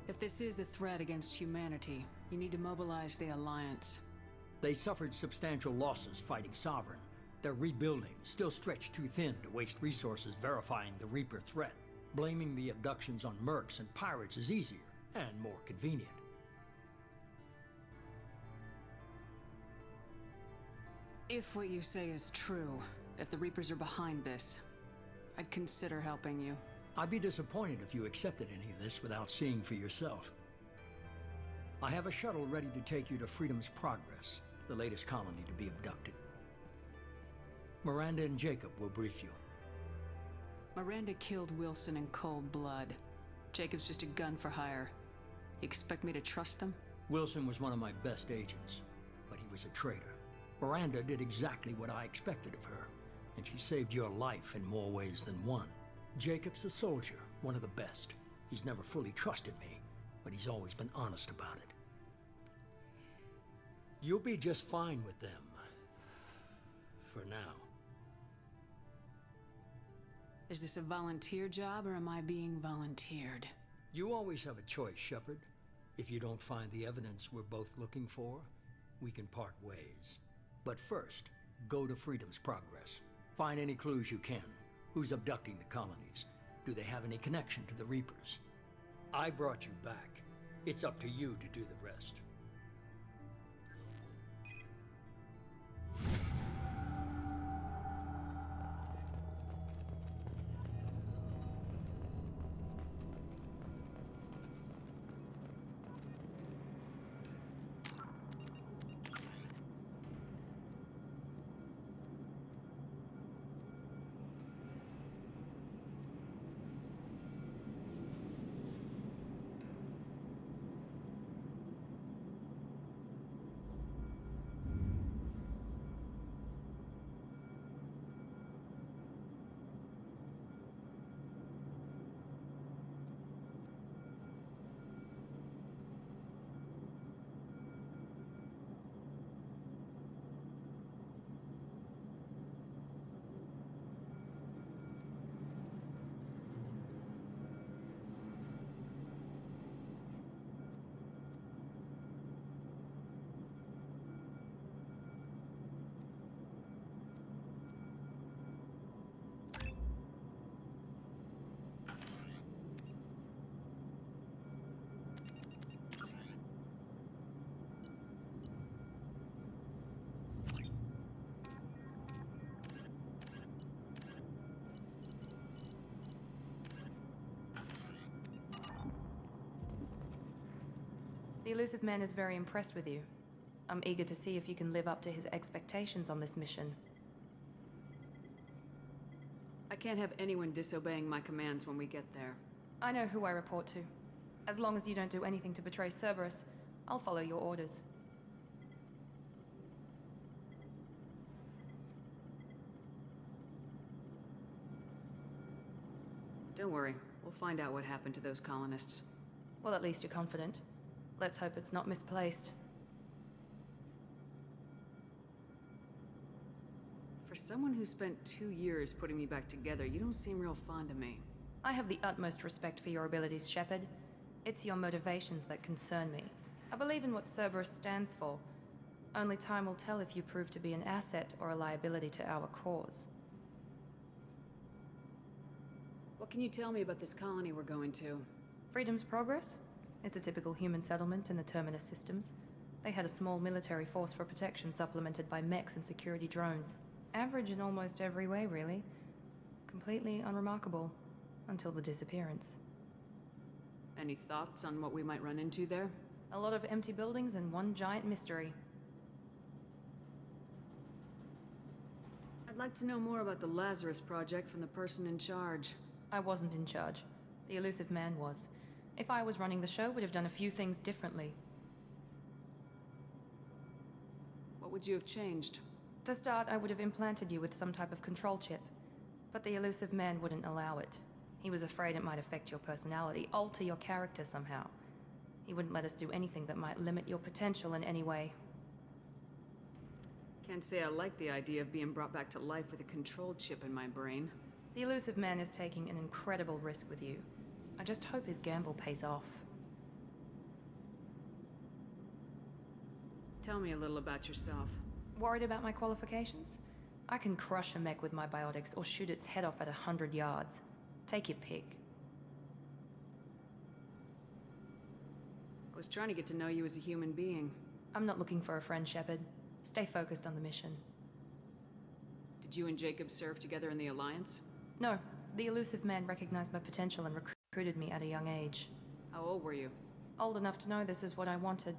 If this is a threat against humanity, you need to mobilize the Alliance. They suffered substantial losses fighting Sovereign. They're rebuilding, still stretched too thin to waste resources verifying the Reaper threat. Blaming the abductions on mercs and pirates is easier and more convenient. If what you say is true, if the Reapers are behind this, I'd consider helping you. I'd be disappointed if you accepted any of this without seeing for yourself. I have a shuttle ready to take you to Freedom's Progress, the latest colony to be abducted. Miranda and Jacob will brief you. Miranda killed Wilson in cold blood. Jacob's just a gun for hire. You expect me to trust them? Wilson was one of my best agents, but he was a traitor. Miranda did exactly what I expected of her, and she saved your life in more ways than one. Jacob's a soldier, one of the best. He's never fully trusted me, but he's always been honest about it. You'll be just fine with them. For now. Is this a volunteer job, or am I being volunteered? You always have a choice, Shepard. If you don't find the evidence we're both looking for, we can part ways. But first, go to Freedom's Progress. Find any clues you can. Who's abducting the colonies? Do they have any connection to the Reapers? I brought you back. It's up to you to do the rest. The elusive man is very impressed with you. I'm eager to see if you can live up to his expectations on this mission. I can't have anyone disobeying my commands when we get there. I know who I report to. As long as you don't do anything to betray Cerberus, I'll follow your orders. Don't worry, we'll find out what happened to those colonists. Well, at least you're confident. Let's hope it's not misplaced. For someone who spent 2 years putting me back together, you don't seem real fond of me. I have the utmost respect for your abilities, Shepard. It's your motivations that concern me. I believe in what Cerberus stands for. Only time will tell if you prove to be an asset or a liability to our cause. What can you tell me about this colony we're going to? Freedom's Progress? It's a typical human settlement in the Terminus systems. They had a small military force for protection supplemented by mechs and security drones. Average in almost every way, really. Completely unremarkable. Until the disappearance. Any thoughts on what we might run into there? A lot of empty buildings and one giant mystery. I'd like to know more about the Lazarus Project from the person in charge. I wasn't in charge. The elusive man was. If I was running the show, would have done a few things differently. What would you have changed? To start, I would have implanted you with some type of control chip. But the elusive man wouldn't allow it. He was afraid it might affect your personality, alter your character somehow. He wouldn't let us do anything that might limit your potential in any way. Can't say I like the idea of being brought back to life with a control chip in my brain. The elusive man is taking an incredible risk with you. I just hope his gamble pays off. Tell me a little about yourself. Worried about my qualifications? I can crush a mech with my biotics or shoot its head off at 100 yards. Take your pick. I was trying to get to know you as a human being. I'm not looking for a friend, Shepard. Stay focused on the mission. Did you and Jacob serve together in the Alliance? No. The elusive man recognized my potential and recruited me at a young age. How old were you? Old enough to know this is what I wanted.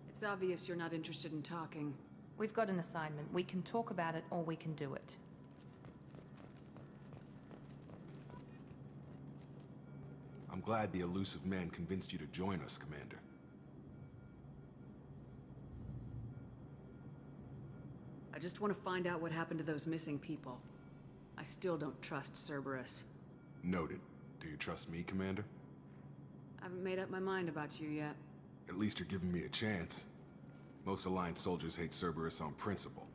It's obvious you're not interested in talking. We've got an assignment. We can talk about it or we can do it. I'm glad the elusive man convinced you to join us, Commander. I just want to find out what happened to those missing people. I still don't trust Cerberus. Noted. Do you trust me, Commander? I haven't made up my mind about you yet. At least you're giving me a chance. Most Alliance soldiers hate Cerberus on principle.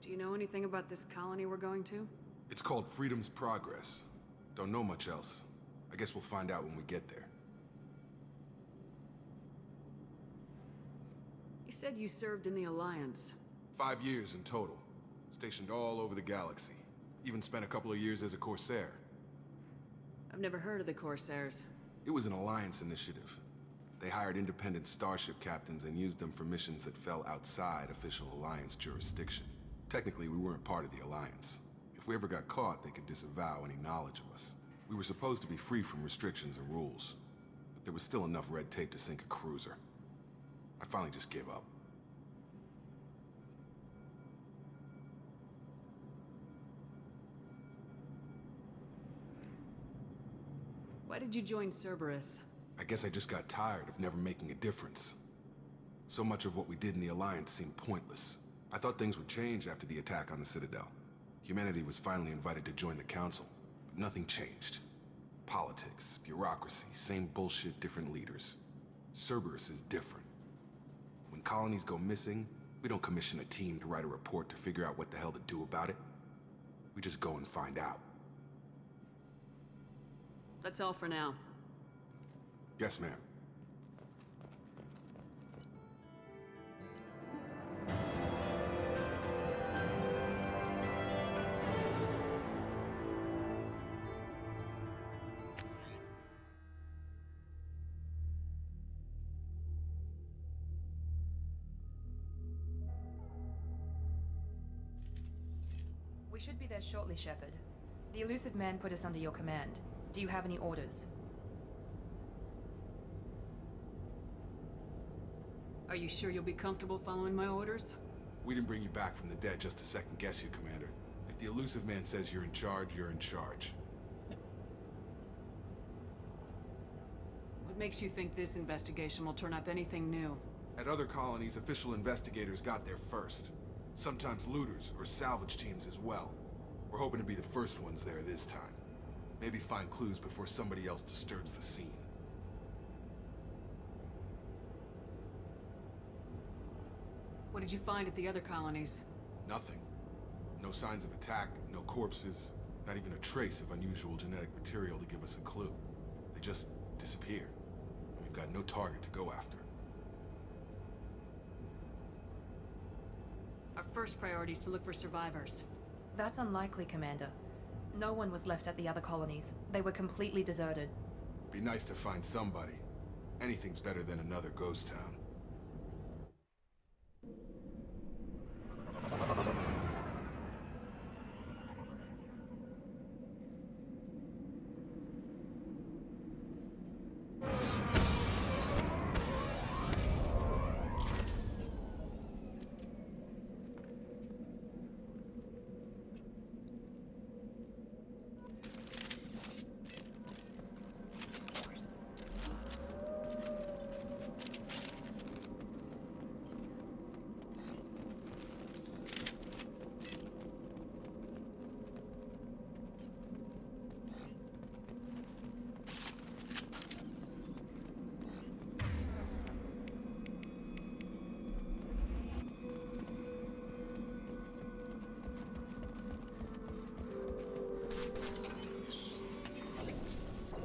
Do you know anything about this colony we're going to? It's called Freedom's Progress. Don't know much else. I guess we'll find out when we get there. You said you served in the Alliance. 5 years in total. Stationed all over the galaxy. Even spent a couple of years as a Corsair. I've never heard of the Corsairs. It was an Alliance initiative. They hired independent starship captains and used them for missions that fell outside official Alliance jurisdiction. Technically, we weren't part of the Alliance. If we ever got caught, they could disavow any knowledge of us. We were supposed to be free from restrictions and rules, but there was still enough red tape to sink a cruiser. I finally just gave up. Why did you join Cerberus? I guess I just got tired of never making a difference. So much of what we did in the Alliance seemed pointless. I thought things would change after the attack on the Citadel. Humanity was finally invited to join the Council, but nothing changed. Politics, bureaucracy, same bullshit, different leaders. Cerberus is different. When colonies go missing, we don't commission a team to write a report to figure out what the hell to do about it. We just go and find out. That's all for now. Yes, ma'am. We should be there shortly, Shepard. The elusive man put us under your command. Do you have any orders? Are you sure you'll be comfortable following my orders? We didn't bring you back from the dead just to second guess you, Commander. If the elusive man says you're in charge, you're in charge. What makes you think this investigation will turn up anything new? At other colonies, official investigators got there first. Sometimes looters or salvage teams as well. We're hoping to be the first ones there this time. Maybe find clues before somebody else disturbs the scene. What did you find at the other colonies? Nothing. No signs of attack, no corpses, not even a trace of unusual genetic material to give us a clue. They just disappeared. And we've got no target to go after. Our first priority is to look for survivors. That's unlikely, Commander. No one was left at the other colonies. They were completely deserted. Be nice to find somebody. Anything's better than another ghost town.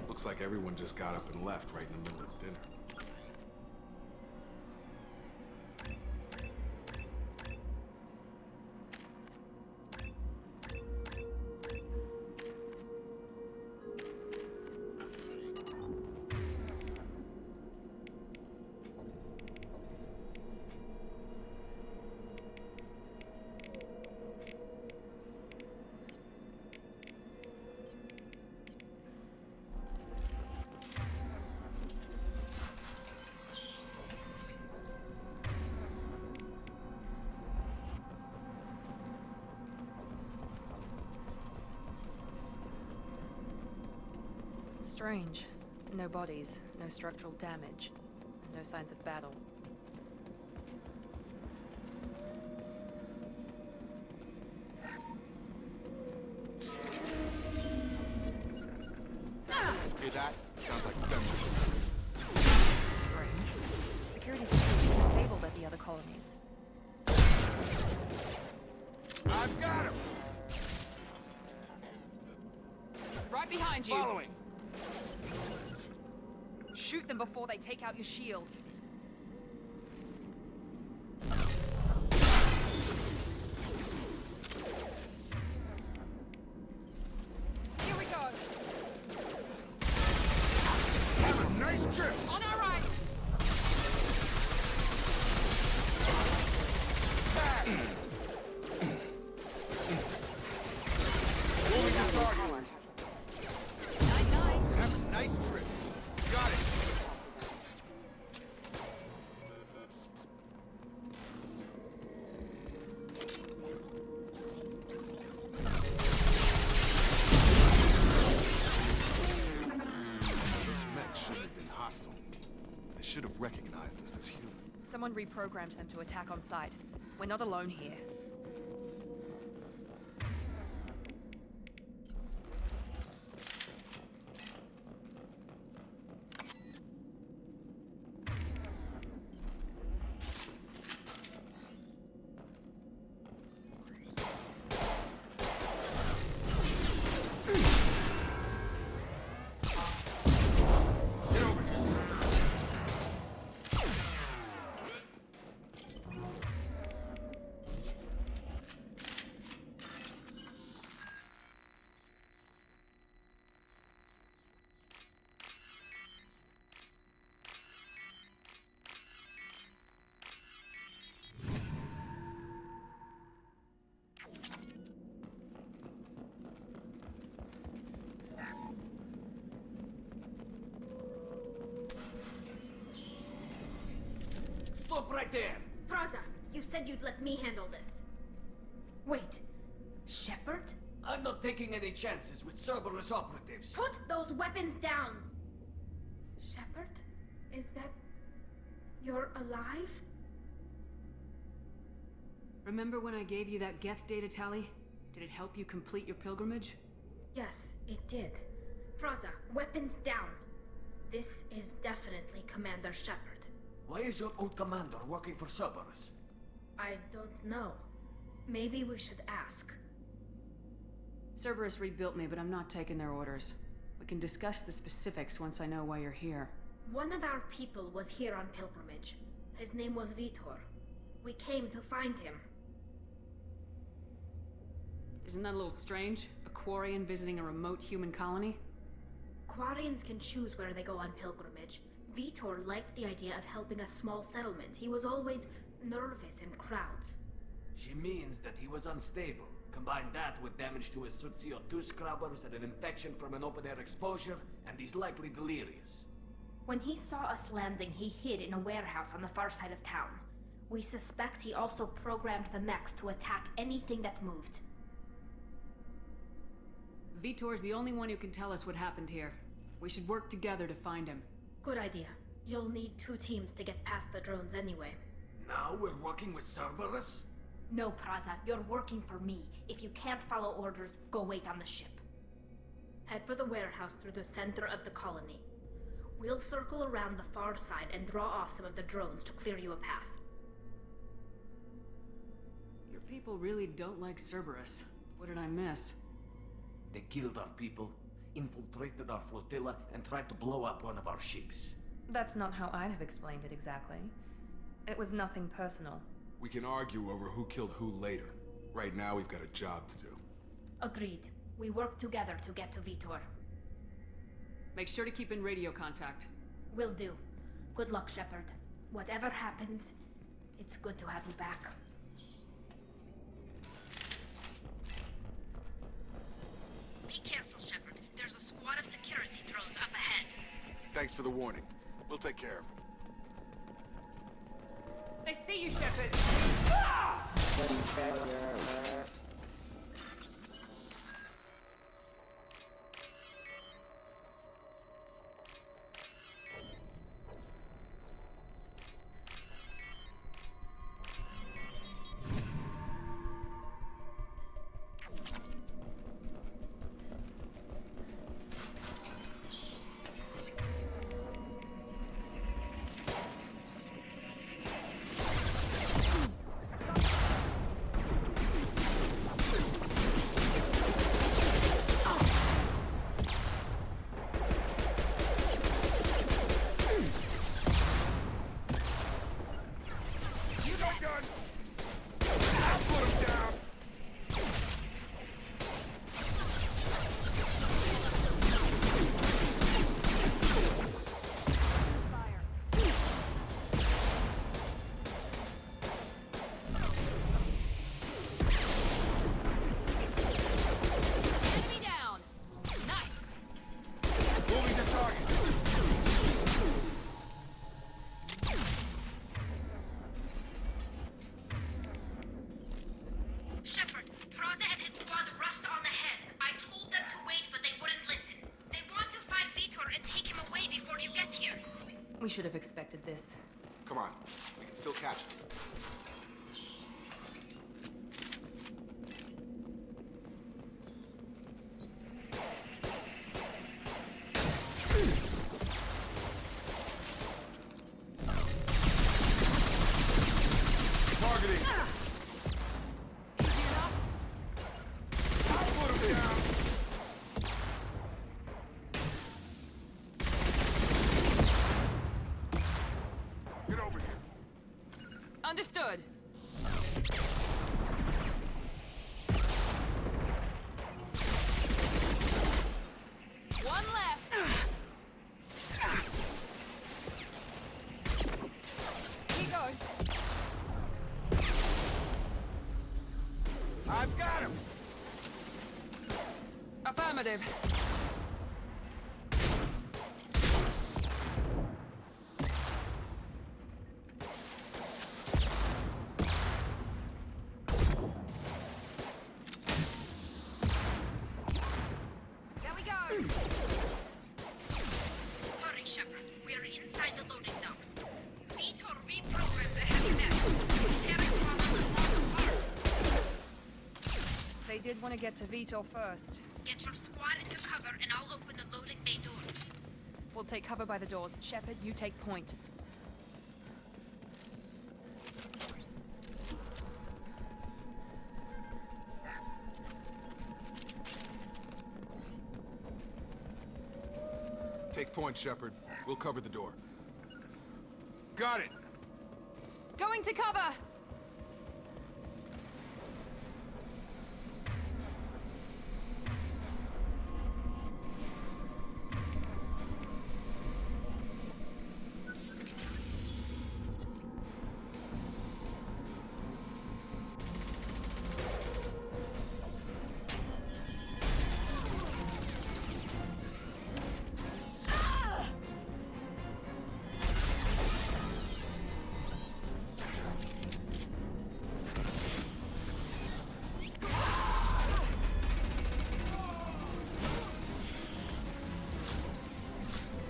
Looks like everyone just got up and left right in the middle of dinner. Strange. No bodies, no structural damage, no signs of battle. Hear that? Sounds like them. Strange. Security systems were disabled at the other colonies. I've got him! Right behind you! Following! Shoot them before they take out your shields. Here we go! Have a nice trip! On our right! Moving to target! Nice. Have a nice trip! Got it! Those mechs shouldn't have been hostile. They should have recognized us as human. Someone reprogrammed them to attack on sight. We're not alone here. Get over here! Stop right there! Praza, you said you'd let me handle this. Wait, Shepard? I'm not taking any chances with Cerberus operatives. Put those weapons down! Shepard? Is that... you're alive? Remember when I gave you that Geth data tally? Did it help you complete your pilgrimage? Yes, it did. Praza, weapons down. This is definitely Commander Shepard. Why is your old commander working for Cerberus? I don't know. Maybe we should ask. Cerberus rebuilt me, but I'm not taking their orders. We can discuss the specifics once I know why you're here. One of our people was here on pilgrimage. His name was Vitor. We came to find him. Isn't that a little strange? A Quarian visiting a remote human colony? Quarians can choose where they go on pilgrimage. Vitor liked the idea of helping a small settlement. He was always nervous in crowds. She means that he was unstable. Combine that with damage to his suit CO2 scrubbers and an infection from an open-air exposure, and he's likely delirious. When he saw us landing, he hid in a warehouse on the far side of town. We suspect he also programmed the mechs to attack anything that moved. Vitor's the only one who can tell us what happened here. We should work together to find him. Good idea. You'll need 2 teams to get past the drones anyway. Now we're working with Cerberus? No, Praza, you're working for me. If you can't follow orders, go wait on the ship. Head for the warehouse through the center of the colony. We'll circle around the far side and draw off some of the drones to clear you a path. Your people really don't like Cerberus. What did I miss? They killed our people, infiltrated our flotilla, and tried to blow up one of our ships. That's not how I'd have explained it exactly. It was nothing personal. We can argue over who killed who later. Right now, we've got a job to do. Agreed. We work together to get to Vitor. Make sure to keep in radio contact. Will do. Good luck, Shepard. Whatever happens, it's good to have you back. Be careful, Shepard. There's a squad of security drones up ahead. Thanks for the warning. We'll take care of them. They see you, Shepard! We should have expected this. Come on, we can still catch them. Targeting! I'll put him down! Get over here. Understood. One less. He goes. I've got him! Affirmative. They did want to get to Vitor first. Get your squad into cover and I'll open the loading bay doors. We'll take cover by the doors. Shepard, you take point. Take point, Shepard. We'll cover the door. Got it! Going to cover!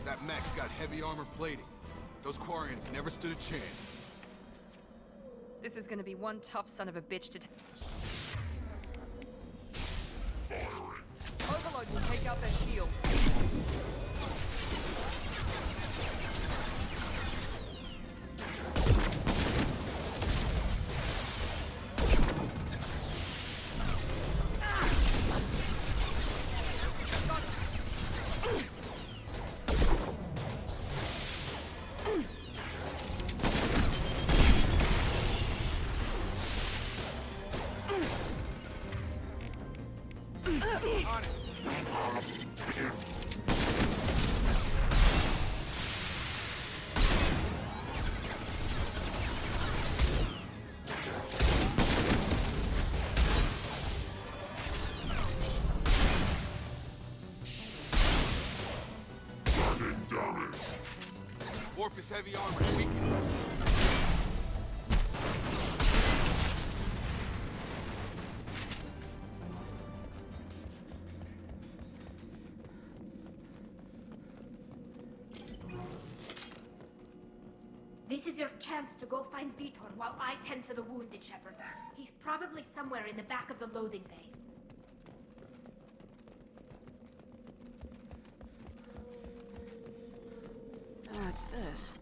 That mech's got heavy armor plating. Those Quarians never stood a chance. This is gonna be one tough son of a bitch to Overload will take out their shield. On it! Warp heavy armor is weakened. This is your chance to go find Vitor while I tend to the wounded, Shepard. He's probably somewhere in the back of the loading bay. What's this?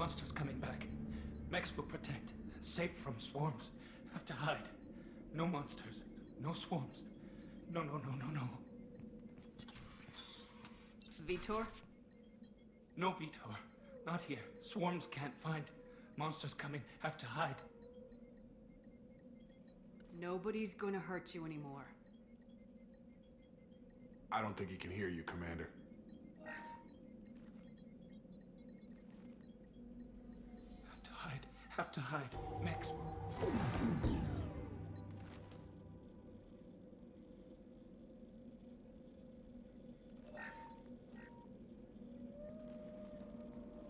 Monsters coming back. Mechs will protect. Safe from swarms. Have to hide. No monsters. No swarms. No. Vitor? No Vitor. Not here. Swarms can't find. Monsters coming. Have to hide. Nobody's gonna hurt you anymore. I don't think he can hear you, Commander. Have to hide. Mechs.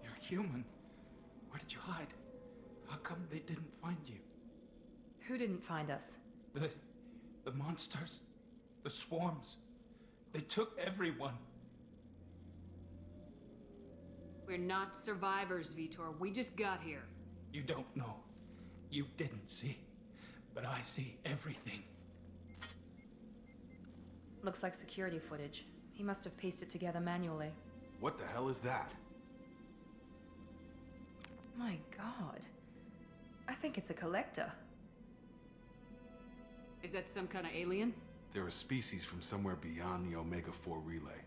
You're human. Where did you hide? How come they didn't find you? Who didn't find us? The monsters. The swarms. They took everyone. We're not survivors, Vitor. We just got here. You don't know. You didn't see. But I see everything. Looks like security footage. He must have pieced it together manually. What the hell is that? My god. I think it's a collector. Is that some kind of alien? They're a species from somewhere beyond the Omega-4 relay.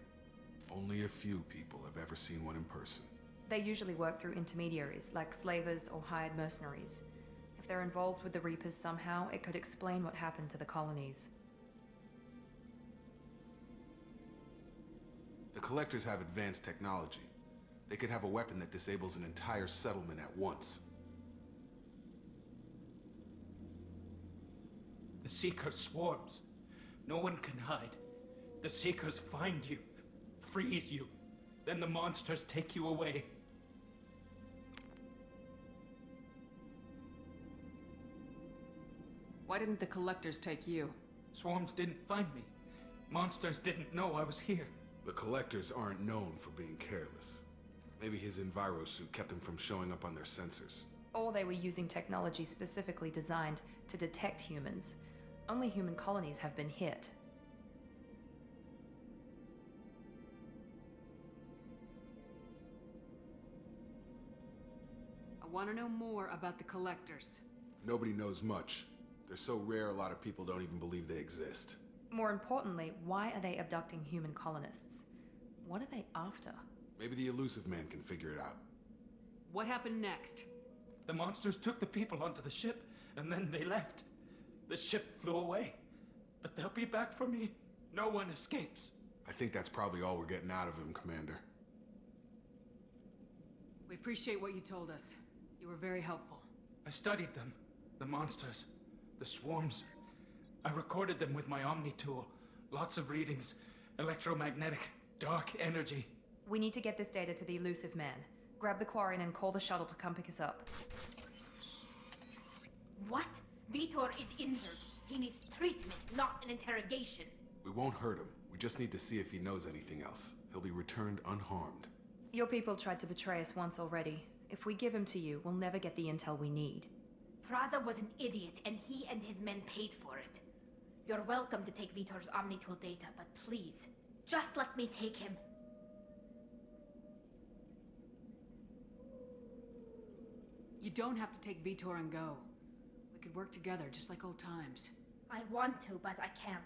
Only a few people have ever seen one in person. They usually work through intermediaries, like slavers or hired mercenaries. If they're involved with the Reapers somehow, it could explain what happened to the colonies. The Collectors have advanced technology. They could have a weapon that disables an entire settlement at once. The Seekers swarms. No one can hide. The Seekers find you, freeze you. Then the monsters take you away. Why didn't the Collectors take you? Swarms didn't find me. Monsters didn't know I was here. The Collectors aren't known for being careless. Maybe his Enviro suit kept him from showing up on their sensors. Or they were using technology specifically designed to detect humans. Only human colonies have been hit. I want to know more about the Collectors. Nobody knows much. They're so rare, a lot of people don't even believe they exist. More importantly, why are they abducting human colonists? What are they after? Maybe the Elusive Man can figure it out. What happened next? The monsters took the people onto the ship, and then they left. The ship flew away. But they'll be back for me. No one escapes. I think that's probably all we're getting out of him, Commander. We appreciate what you told us. You were very helpful. I studied them. The monsters. The swarms. I recorded them with my Omni tool. Lots of readings. Electromagnetic. Dark energy. We need to get this data to the Elusive Man. Grab the Quarian and call the shuttle to come pick us up. What? Vitor is injured. He needs treatment, not an interrogation. We won't hurt him. We just need to see if he knows anything else. He'll be returned unharmed. Your people tried to betray us once already. If we give him to you, we'll never get the intel we need. Praza was an idiot, and he and his men paid for it. You're welcome to take Vitor's Omnitool data, but please, just let me take him. You don't have to take Vitor and go. We could work together, just like old times. I want to, but I can't.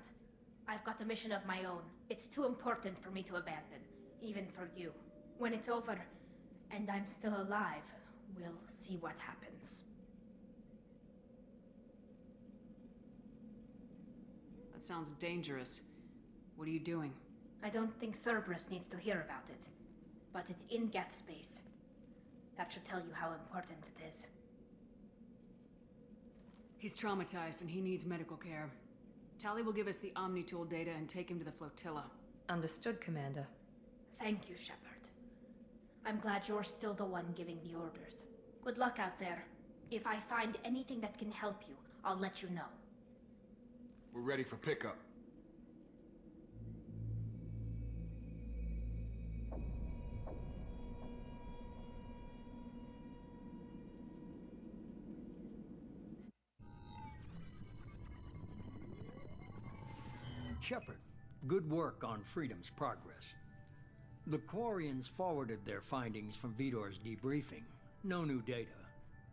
I've got a mission of my own. It's too important for me to abandon, even for you. When it's over, and I'm still alive, we'll see what happens. That sounds dangerous. What are you doing? I don't think Cerberus needs to hear about it, but it's in Geth space. That should tell you how important it is. He's traumatized and he needs medical care. Tali will give us the Omnitool data and take him to the flotilla. Understood, Commander. Thank you, Shepard. I'm glad you're still the one giving the orders. Good luck out there. If I find anything that can help you, I'll let you know. We're ready for pickup. Shepard, good work on Freedom's progress. The Quarians forwarded their findings from Vitor's debriefing. No new data,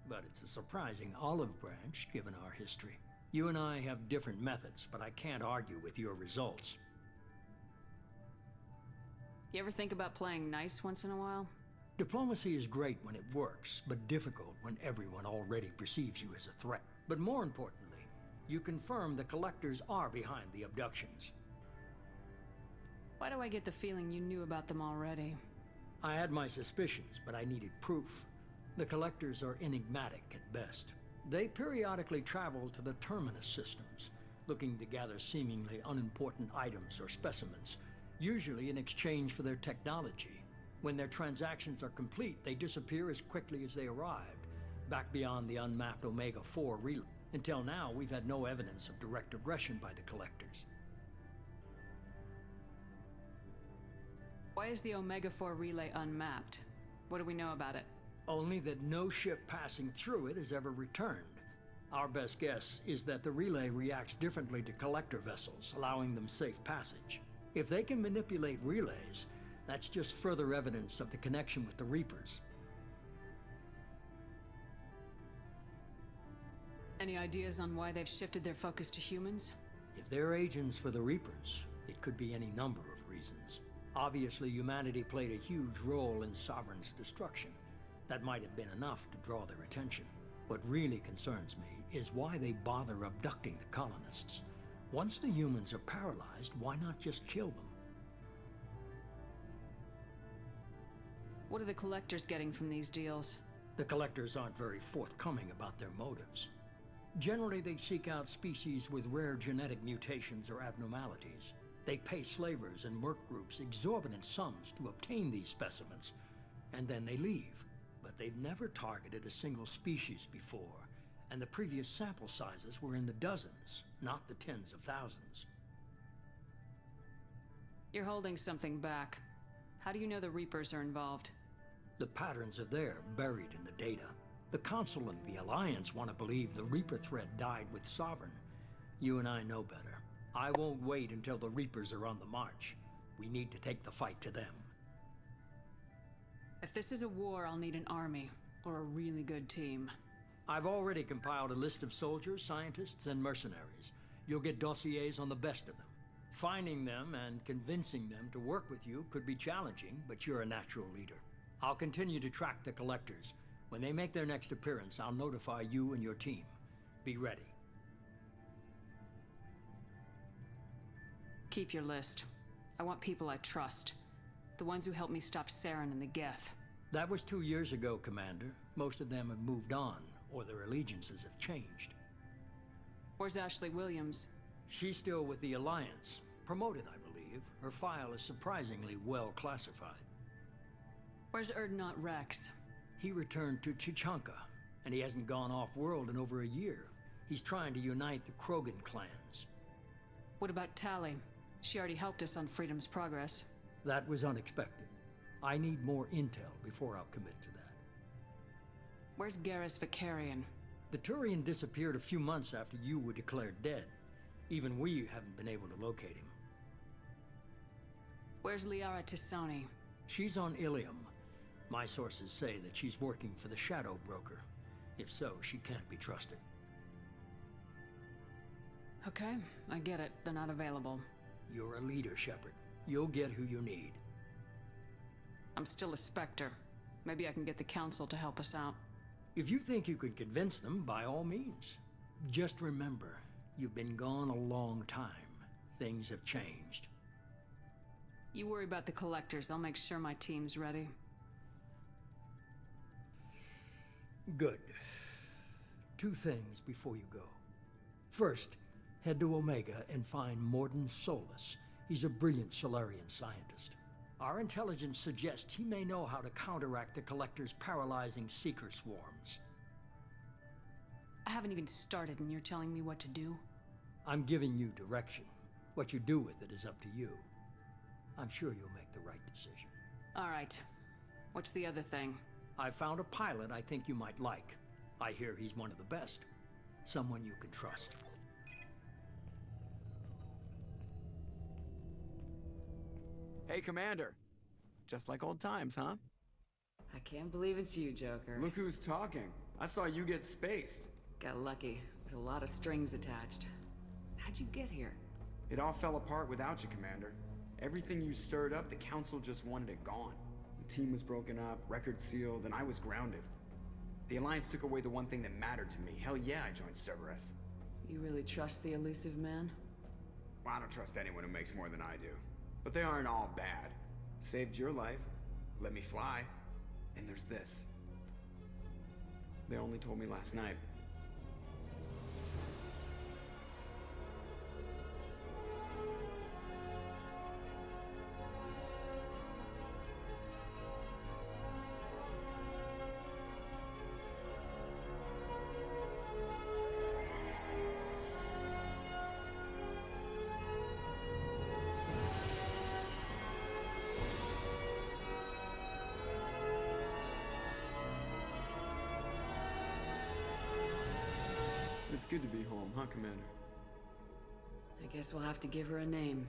but it's a surprising olive branch given our history. You and I have different methods, but I can't argue with your results. You ever think about playing nice once in a while? Diplomacy is great when it works, but difficult when everyone already perceives you as a threat. But more importantly, you confirm the collectors are behind the abductions. Why do I get the feeling you knew about them already? I had my suspicions, but I needed proof. The collectors are enigmatic at best. They periodically travel to the terminus systems, looking to gather seemingly unimportant items or specimens, usually in exchange for their technology. When their transactions are complete, they disappear as quickly as they arrived, back beyond the unmapped Omega-4 relay. Until now, we've had no evidence of direct aggression by the collectors. Why is the Omega-4 relay unmapped? What do we know about it? Only that no ship passing through it has ever returned. Our best guess is that the relay reacts differently to collector vessels, allowing them safe passage. If they can manipulate relays, that's just further evidence of the connection with the Reapers. Any ideas on why they've shifted their focus to humans? If they're agents for the Reapers, it could be any number of reasons. Obviously, humanity played a huge role in Sovereign's destruction. That might have been enough to draw their attention. What really concerns me is why they bother abducting the colonists. Once the humans are paralyzed, why not just kill them? What are the collectors getting from these deals? The collectors aren't very forthcoming about their motives. Generally, they seek out species with rare genetic mutations or abnormalities. They pay slavers and merc groups exorbitant sums to obtain these specimens, and then they leave. But they've never targeted a single species before, and the previous sample sizes were in the dozens, not the tens of thousands. You're holding something back. How do you know the Reapers are involved? The patterns are there, buried in the data. The Council and the Alliance want to believe the Reaper threat died with Sovereign. You and I know better. I won't wait until the Reapers are on the march. We need to take the fight to them. If this is a war, I'll need an army, or a really good team. I've already compiled a list of soldiers, scientists, and mercenaries. You'll get dossiers on the best of them. Finding them and convincing them to work with you could be challenging, but you're a natural leader. I'll continue to track the collectors. When they make their next appearance, I'll notify you and your team. Be ready. Keep your list. I want people I trust. The ones who helped me stop Saren and the Geth. That was 2 years ago, Commander. Most of them have moved on, or their allegiances have changed. Where's Ashley Williams? She's still with the Alliance. Promoted, I believe. Her file is surprisingly well classified. Where's Erdnot Rex? He returned to Chichanka, and he hasn't gone off-world in over a year. He's trying to unite the Krogan clans. What about Tali? She already helped us on Freedom's Progress. That was unexpected. I need more intel before I'll commit to that. Where's Garrus Vicarian? The Turian disappeared a few months after you were declared dead. Even we haven't been able to locate him. Where's Liara Tisoni? She's on Ilium. My sources say that she's working for the Shadow Broker. If so, she can't be trusted. Okay, I get it. They're not available. You're a leader, Shepard. You'll get who you need. I'm still a Spectre. Maybe I can get the Council to help us out. If you think you can convince them, by all means. Just remember, you've been gone a long time. Things have changed. You worry about the collectors. I'll make sure my team's ready. Good. 2 things before you go. First, head to Omega and find Mordin Solus. He's a brilliant Solarian scientist. Our intelligence suggests he may know how to counteract the Collector's paralyzing Seeker swarms. I haven't even started and you're telling me what to do? I'm giving you direction. What you do with it is up to you. I'm sure you'll make the right decision. All right. What's the other thing? I found a pilot I think you might like. I hear he's one of the best. Someone you can trust. Hey, Commander. Just like old times, huh? I can't believe it's you, Joker. Look who's talking. I saw you get spaced. Got lucky, with a lot of strings attached. How'd you get here? It all fell apart without you, Commander. Everything you stirred up, the Council just wanted it gone. The team was broken up, record sealed, and I was grounded. The Alliance took away the one thing that mattered to me. Hell yeah, I joined Cerberus. You really trust the elusive man? Well, I don't trust anyone who makes more than I do. But they aren't all bad. Saved your life, let me fly, and there's this. They only told me last night. It's good to be home, huh, Commander? I guess we'll have to give her a name.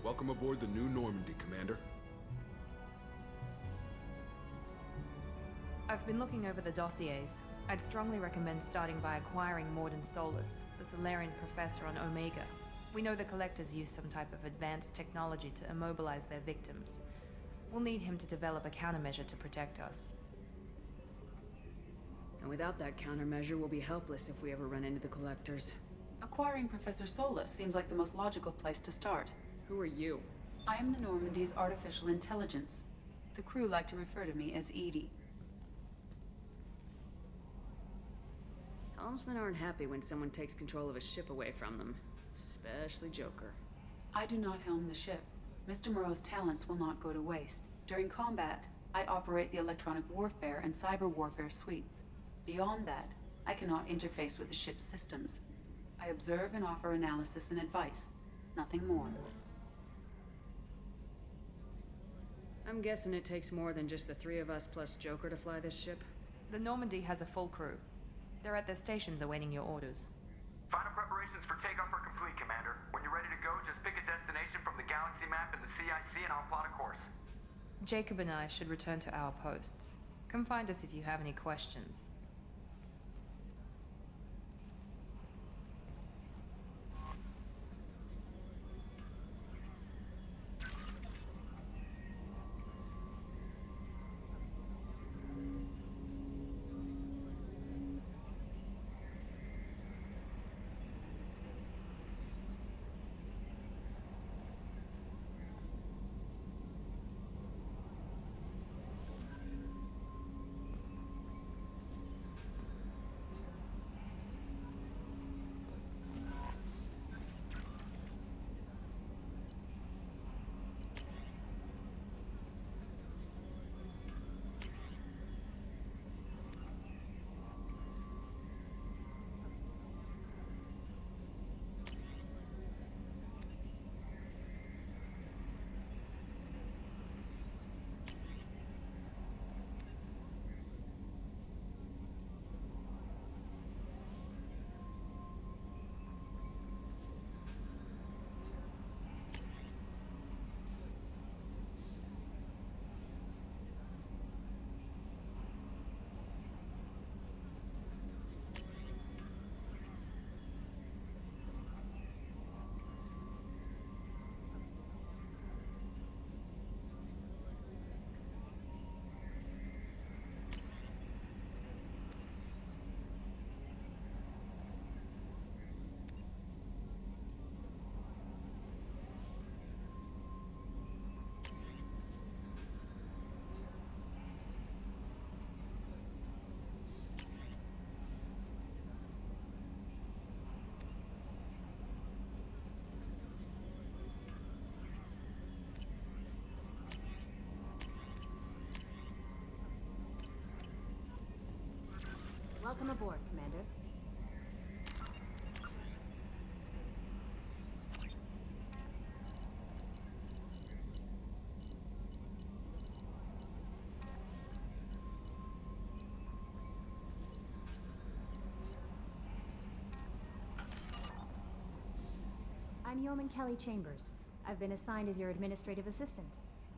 Welcome aboard the New Normandy, Commander. I've been looking over the dossiers. I'd strongly recommend starting by acquiring Morden Solus, the Solarian professor on Omega. We know the Collectors use some type of advanced technology to immobilize their victims. We'll need him to develop a countermeasure to protect us. And without that countermeasure, we'll be helpless if we ever run into the Collectors. Acquiring Professor Solus seems like the most logical place to start. Who are you? I am the Normandy's artificial intelligence. The crew like to refer to me as Edie. Helmsmen aren't happy when someone takes control of a ship away from them. Especially Joker. I do not helm the ship. Mr. Moreau's talents will not go to waste. During combat, I operate the electronic warfare and cyber warfare suites. Beyond that, I cannot interface with the ship's systems. I observe and offer analysis and advice. Nothing more. I'm guessing it takes more than just the three of us plus Joker to fly this ship? The Normandy has a full crew. They're at their stations awaiting your orders. Final preparations for takeoff are complete, Commander. When you're ready to go, just pick a destination from the galaxy map in the CIC and I'll plot a course. Jacob and I should return to our posts. Come find us if you have any questions. Welcome aboard, Commander. I'm Yeoman Kelly Chambers. I've been assigned as your administrative assistant.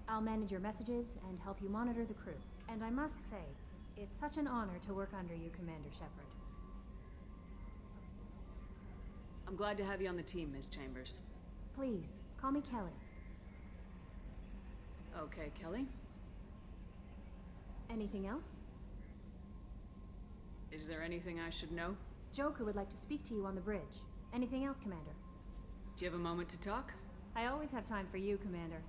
I'll manage your messages and help you monitor the crew. And I must say, it's such an honor to work under you, Commander Shepard. I'm glad to have you on the team, Miss Chambers. Please, call me Kelly. Okay, Kelly. Anything else? Is there anything I should know? Joker would like to speak to you on the bridge. Anything else, Commander? Do you have a moment to talk? I always have time for you, Commander.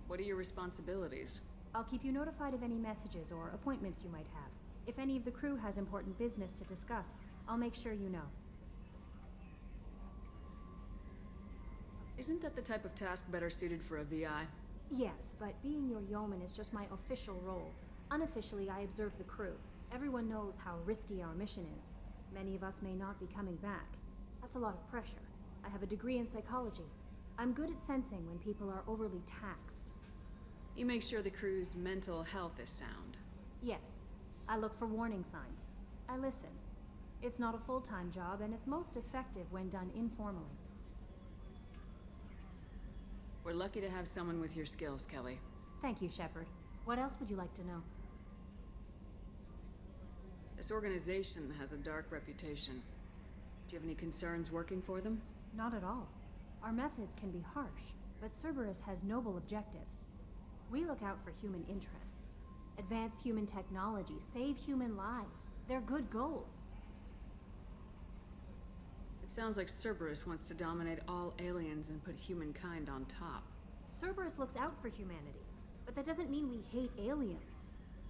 What are your responsibilities? I'll keep you notified of any messages or appointments you might have. If any of the crew has important business to discuss, I'll make sure you know. Isn't that the type of task better suited for a VI? Yes, but being your yeoman is just my official role. Unofficially, I observe the crew. Everyone knows how risky our mission is. Many of us may not be coming back. That's a lot of pressure. I have a degree in psychology. I'm good at sensing when people are overly taxed. You make sure the crew's mental health is sound. Yes. I look for warning signs. I listen. It's not a full-time job, and it's most effective when done informally. We're lucky to have someone with your skills, Kelly. Thank you, Shepard. What else would you like to know? This organization has a dark reputation. Do you have any concerns working for them? Not at all. Our methods can be harsh, but Cerberus has noble objectives. We look out for human interests, advance human technology, save human lives. They're good goals. It sounds like Cerberus wants to dominate all aliens and put humankind on top. Cerberus looks out for humanity, but that doesn't mean we hate aliens.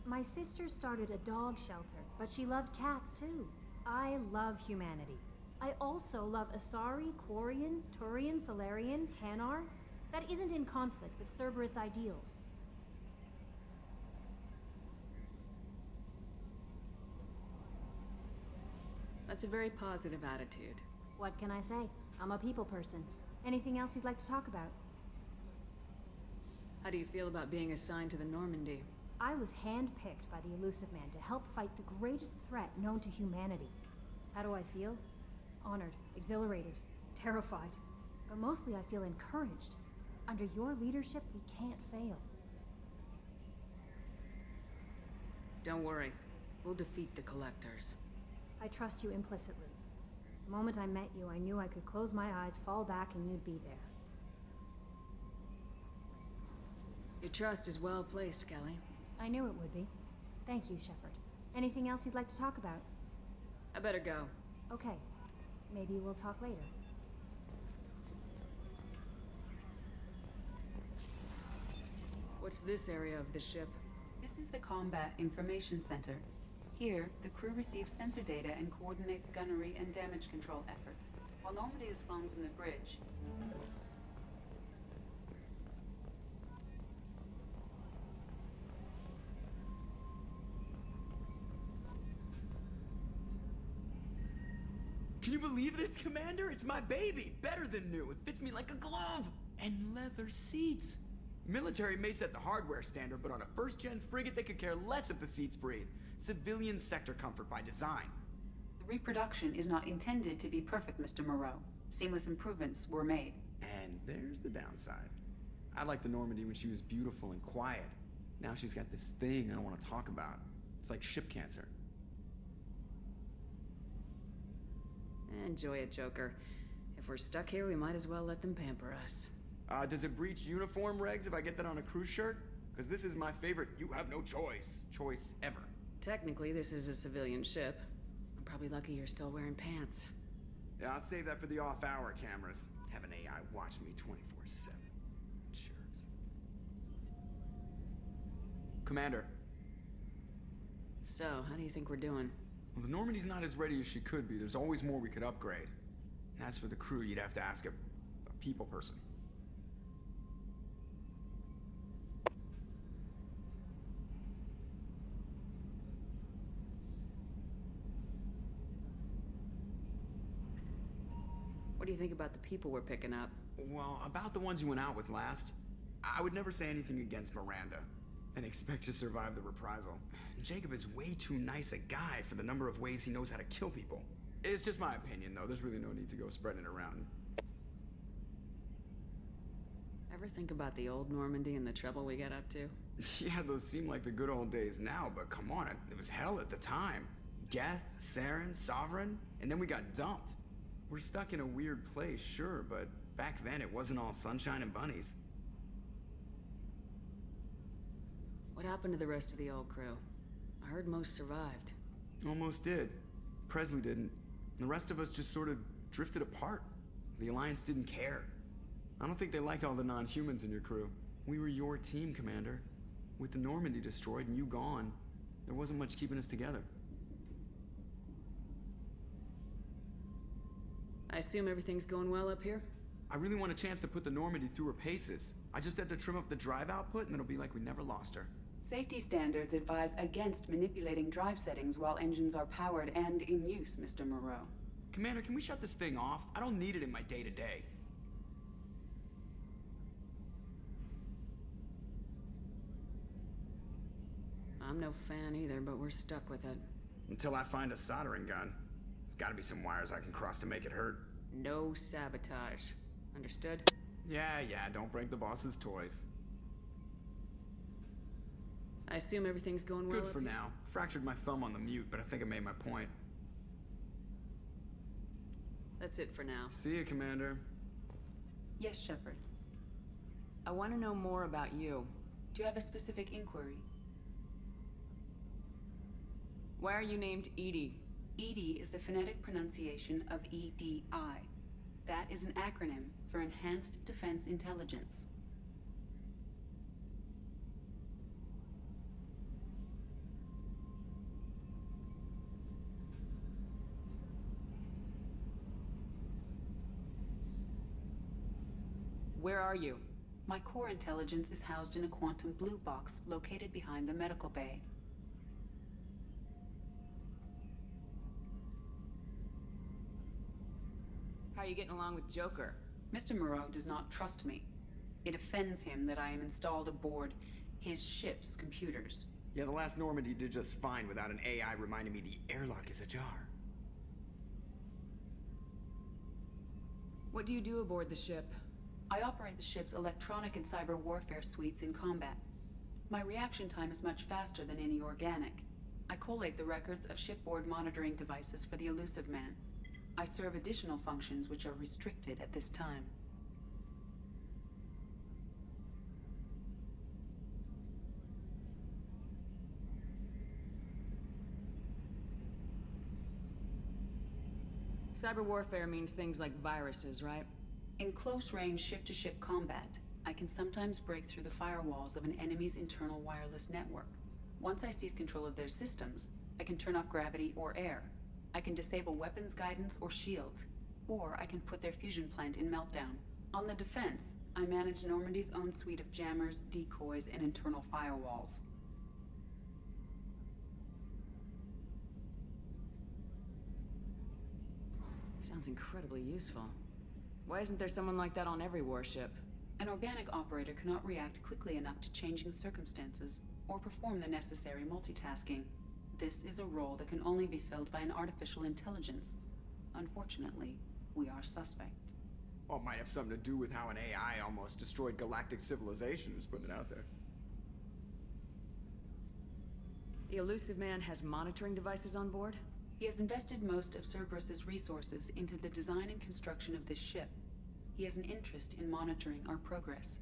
My sister started a dog shelter, but she loved cats too. I love humanity. I also love Asari, Quarian, Turian, Solarian, Hanar. That isn't in conflict with Cerberus ideals. That's a very positive attitude. What can I say? I'm a people person. Anything else you'd like to talk about? How do you feel about being assigned to the Normandy? I was handpicked by the Elusive Man to help fight the greatest threat known to humanity. How do I feel? Honored, exhilarated, terrified. But mostly I feel encouraged. Under your leadership, we can't fail. Don't worry. We'll defeat the Collectors. I trust you implicitly. The moment I met you, I knew I could close my eyes, fall back, and you'd be there. Your trust is well placed, Kelly. I knew it would be. Thank you, Shepard. Anything else you'd like to talk about? I better go. Okay. Maybe we'll talk later. What's this area of the ship? This is the Combat Information Center. Here, the crew receives sensor data and coordinates gunnery and damage control efforts, while Normandy is flown from the bridge. Can you believe this, Commander? It's my baby! Better than new. It fits me like a glove! And leather seats! Military may set the hardware standard, but on a first-gen frigate, they could care less if the seats breathe. Civilian sector comfort by design. The reproduction is not intended to be perfect, Mr. Moreau. Seamless improvements were made. And there's the downside. I liked the Normandy when she was beautiful and quiet. Now she's got this thing I don't want to talk about. It's like ship cancer. Enjoy it, Joker. If we're stuck here, we might as well let them pamper us. Does it breach uniform regs if I get that on a cruise shirt? Because this is my favorite you have no choice ever. Technically, this is a civilian ship. I'm probably lucky you're still wearing pants. Yeah, I'll save that for the off-hour cameras. Have an AI watch me 24/7. Shirts. Commander. So, how do you think we're doing? Well, the Normandy's not as ready as she could be. There's always more we could upgrade. And as for the crew, you'd have to ask a people person. What do you think about the people we're picking up? Well, about the ones you went out with last, I would never say anything against Miranda and expect to survive the reprisal. Jacob is way too nice a guy for the number of ways he knows how to kill people. It's just my opinion, though. There's really no need to go spreading it around. Ever think about the old Normandy and the trouble we got up to? Yeah, those seem like the good old days now, but come on, it was hell at the time. Geth, Saren, Sovereign, and then we got dumped. We're stuck in a weird place, sure, but back then it wasn't all sunshine and bunnies. What happened to the rest of the old crew? I heard most survived. Almost did. Presley didn't. The rest of us just sort of drifted apart. The Alliance didn't care. I don't think they liked all the non-humans in your crew. We were your team, Commander. With the Normandy destroyed and you gone, there wasn't much keeping us together. I assume everything's going well up here? I really want a chance to put the Normandy through her paces. I just have to trim up the drive output and it'll be like we never lost her. Safety standards advise against manipulating drive settings while engines are powered and in use, Mr. Moreau. Commander, can we shut this thing off? I don't need it in my day-to-day. I'm no fan either, but we're stuck with it. Until I find a soldering gun. There's gotta be some wires I can cross to make it hurt. No sabotage. Understood? Yeah, don't break the boss's toys. I assume everything's going well. Good for now. Fractured my thumb on the mute, but I think I made my point. That's it for now. See you, Commander. Yes, Shepard. I want to know more about you. Do you have a specific inquiry? Why are you named EDI? EDI is the phonetic pronunciation of EDI. That is an acronym for Enhanced Defense Intelligence. Where are you? My core intelligence is housed in a quantum blue box located behind the medical bay. How are you getting along with Joker? Mr. Moreau does not trust me. It offends him that I am installed aboard his ship's computers. Yeah, the last Normandy did just fine without an AI reminding me the airlock is ajar. What do you do aboard the ship? I operate the ship's electronic and cyber warfare suites in combat. My reaction time is much faster than any organic. I collate the records of shipboard monitoring devices for the Elusive Man. I serve additional functions which are restricted at this time. Cyber warfare means things like viruses, right? In close-range ship-to-ship combat, I can sometimes break through the firewalls of an enemy's internal wireless network. Once I seize control of their systems, I can turn off gravity or air. I can disable weapons guidance or shields, or I can put their fusion plant in meltdown. On the defense, I manage Normandy's own suite of jammers, decoys, and internal firewalls. Sounds incredibly useful. Why isn't there someone like that on every warship? An organic operator cannot react quickly enough to changing circumstances, or perform the necessary multitasking. This is a role that can only be filled by an artificial intelligence. Unfortunately, we are suspect. Well, it might have something to do with how an AI almost destroyed galactic civilization, who's putting it out there. The Elusive Man has monitoring devices on board? He has invested most of Cerberus's resources into the design and construction of this ship. He has an interest in monitoring our progress.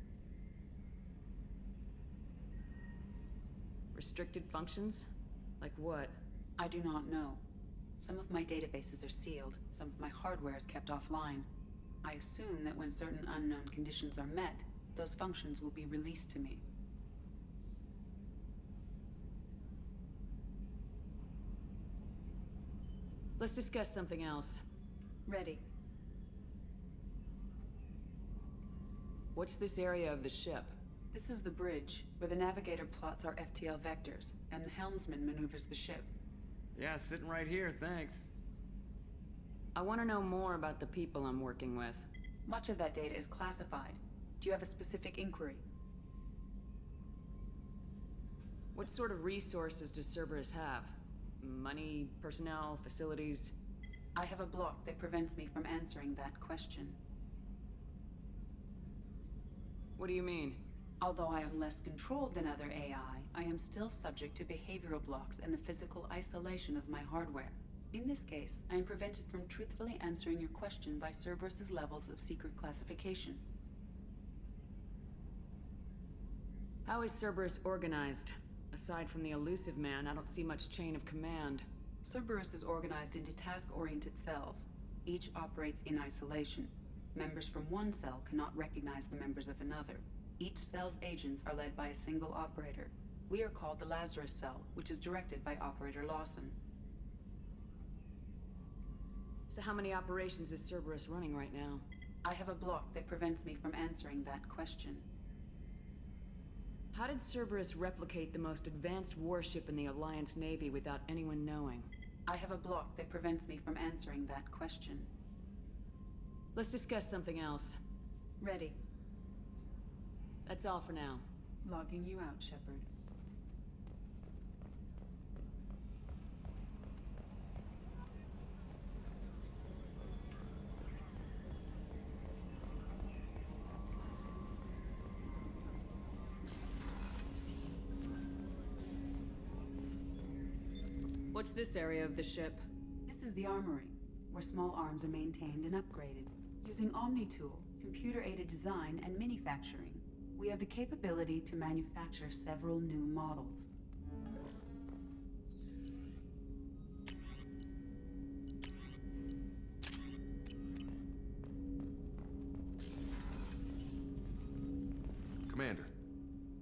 Restricted functions? Like what? I do not know. Some of my databases are sealed, some of my hardware is kept offline. I assume that when certain unknown conditions are met, those functions will be released to me. Let's discuss something else. Ready. What's this area of the ship? This is the bridge, where the navigator plots our FTL vectors, and the helmsman maneuvers the ship. Yeah, sitting right here, thanks. I want to know more about the people I'm working with. Much of that data is classified. Do you have a specific inquiry? What sort of resources does Cerberus have? Money, personnel, facilities? I have a block that prevents me from answering that question. What do you mean? Although I am less controlled than other AI, I am still subject to behavioral blocks and the physical isolation of my hardware. In this case, I am prevented from truthfully answering your question by Cerberus's levels of secret classification. How is Cerberus organized? Aside from the elusive man, I don't see much chain of command. Cerberus is organized into task-oriented cells. Each operates in isolation. Members from one cell cannot recognize the members of another. Each cell's agents are led by a single operator. We are called the Lazarus Cell, which is directed by Operator Lawson. So how many operations is Cerberus running right now? I have a block that prevents me from answering that question. How did Cerberus replicate the most advanced warship in the Alliance Navy without anyone knowing? I have a block that prevents me from answering that question. Let's discuss something else. Ready. That's all for now. Logging you out, Shepard. What's this area of the ship? This is the armory, where small arms are maintained and upgraded. Using Omni-Tool, computer-aided design, and manufacturing, we have the capability to manufacture several new models. Commander,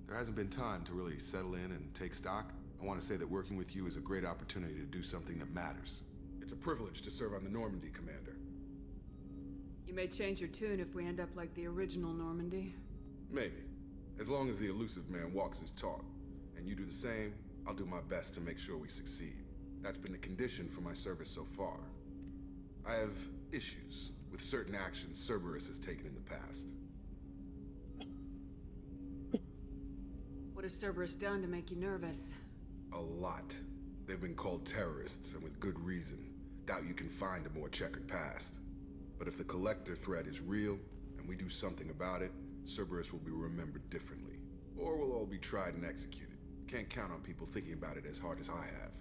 there hasn't been time to really settle in and take stock. I want to say that working with you is a great opportunity to do something that matters. It's a privilege to serve on the Normandy, Commander. You may change your tune if we end up like the original Normandy. Maybe. As long as the elusive man walks his talk, and you do the same, I'll do my best to make sure we succeed. That's been the condition for my service so far. I have issues with certain actions Cerberus has taken in the past. What has Cerberus done to make you nervous? A lot. They've been called terrorists, and with good reason. Doubt you can find a more checkered past. But if the Collector threat is real, and we do something about it, Cerberus will be remembered differently. Or we'll all be tried and executed. Can't count on people thinking about it as hard as I have.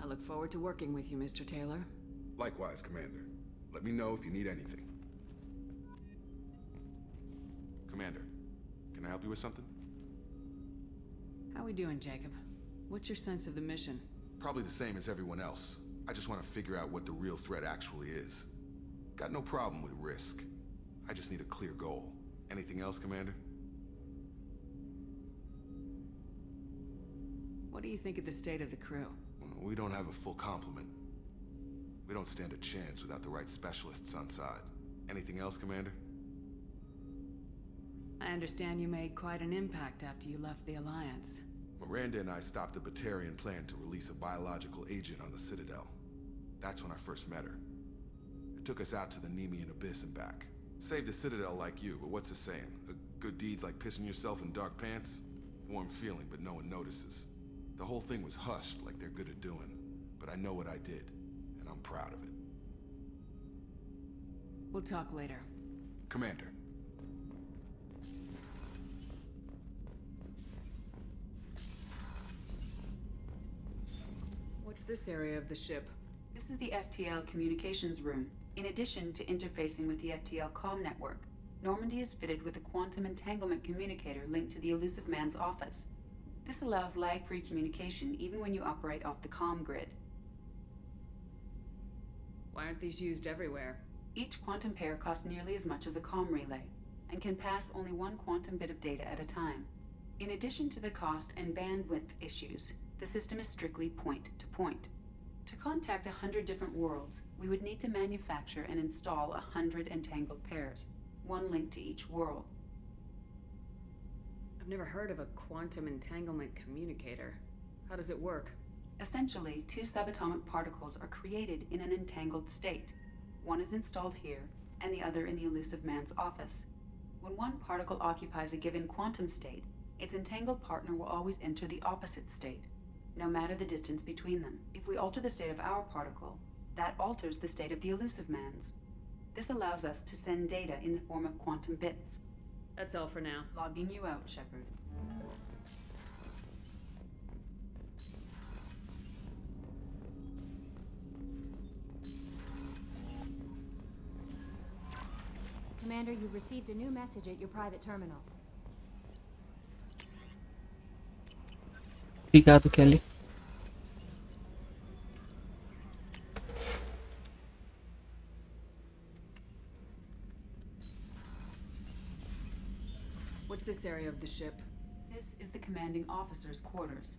I look forward to working with you, Mr. Taylor. Likewise, Commander. Let me know if you need anything. Commander, can I help you with something? How we doing, Jacob? What's your sense of the mission? Probably the same as everyone else. I just want to figure out what the real threat actually is. Got no problem with risk. I just need a clear goal. Anything else, Commander? What do you think of the state of the crew? We don't have a full complement. We don't stand a chance without the right specialists on side. Anything else, Commander? I understand you made quite an impact after you left the Alliance. Miranda and I stopped a Batarian plan to release a biological agent on the Citadel. That's when I first met her. It took us out to the Nemean Abyss and back. Saved the Citadel like you, but what's the saying? A good deed's like pissing yourself in dark pants? Warm feeling, but no one notices. The whole thing was hushed like they're good at doing. But I know what I did, and I'm proud of it. We'll talk later. Commander. What's this area of the ship? This is the FTL communications room. In addition to interfacing with the FTL comm network, Normandy is fitted with a quantum entanglement communicator linked to the elusive man's office. This allows lag-free communication even when you operate off the comm grid. Why aren't these used everywhere? Each quantum pair costs nearly as much as a comm relay, and can pass only one quantum bit of data at a time. In addition to the cost and bandwidth issues, the system is strictly point-to-point. To contact 100 different worlds, we would need to manufacture and install 100 entangled pairs, one linked to each world. I've never heard of a quantum entanglement communicator. How does it work? Essentially, two subatomic particles are created in an entangled state. One is installed here, and the other in the elusive man's office. When one particle occupies a given quantum state, its entangled partner will always enter the opposite state, no matter the distance between them. If we alter the state of our particle, that alters the state of the elusive man's. This allows us to send data in the form of quantum bits. That's all for now. Logging you out, Shepard. Commander, you've received a new message at your private terminal. Obrigado, Kelly. What's this area of the ship? This is the commanding officer's quarters.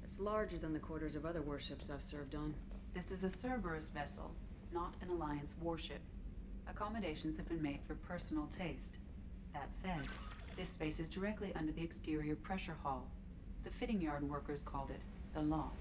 It's larger than the quarters of other warships I've served on. This is a Cerberus vessel, not an Alliance warship. Accommodations have been made for personal taste. That said, this space is directly under the exterior pressure hull. The fitting yard workers called it the loft.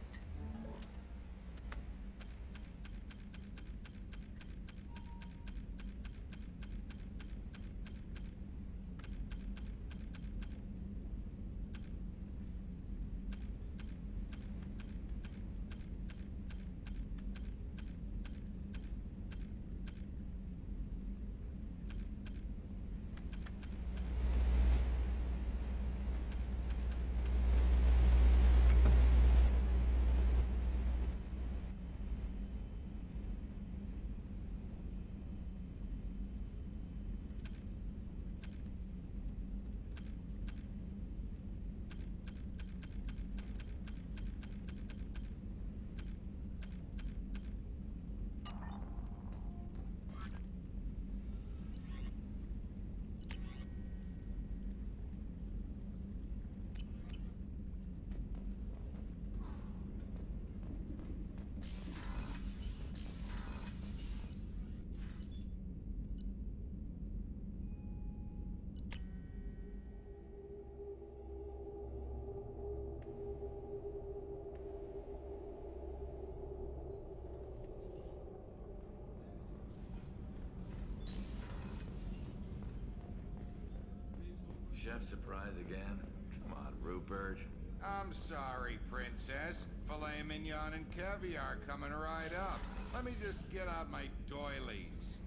Chef surprise again? Come on, Rupert. I'm sorry, Princess. Filet mignon and caviar coming right up. Let me just get out my doilies.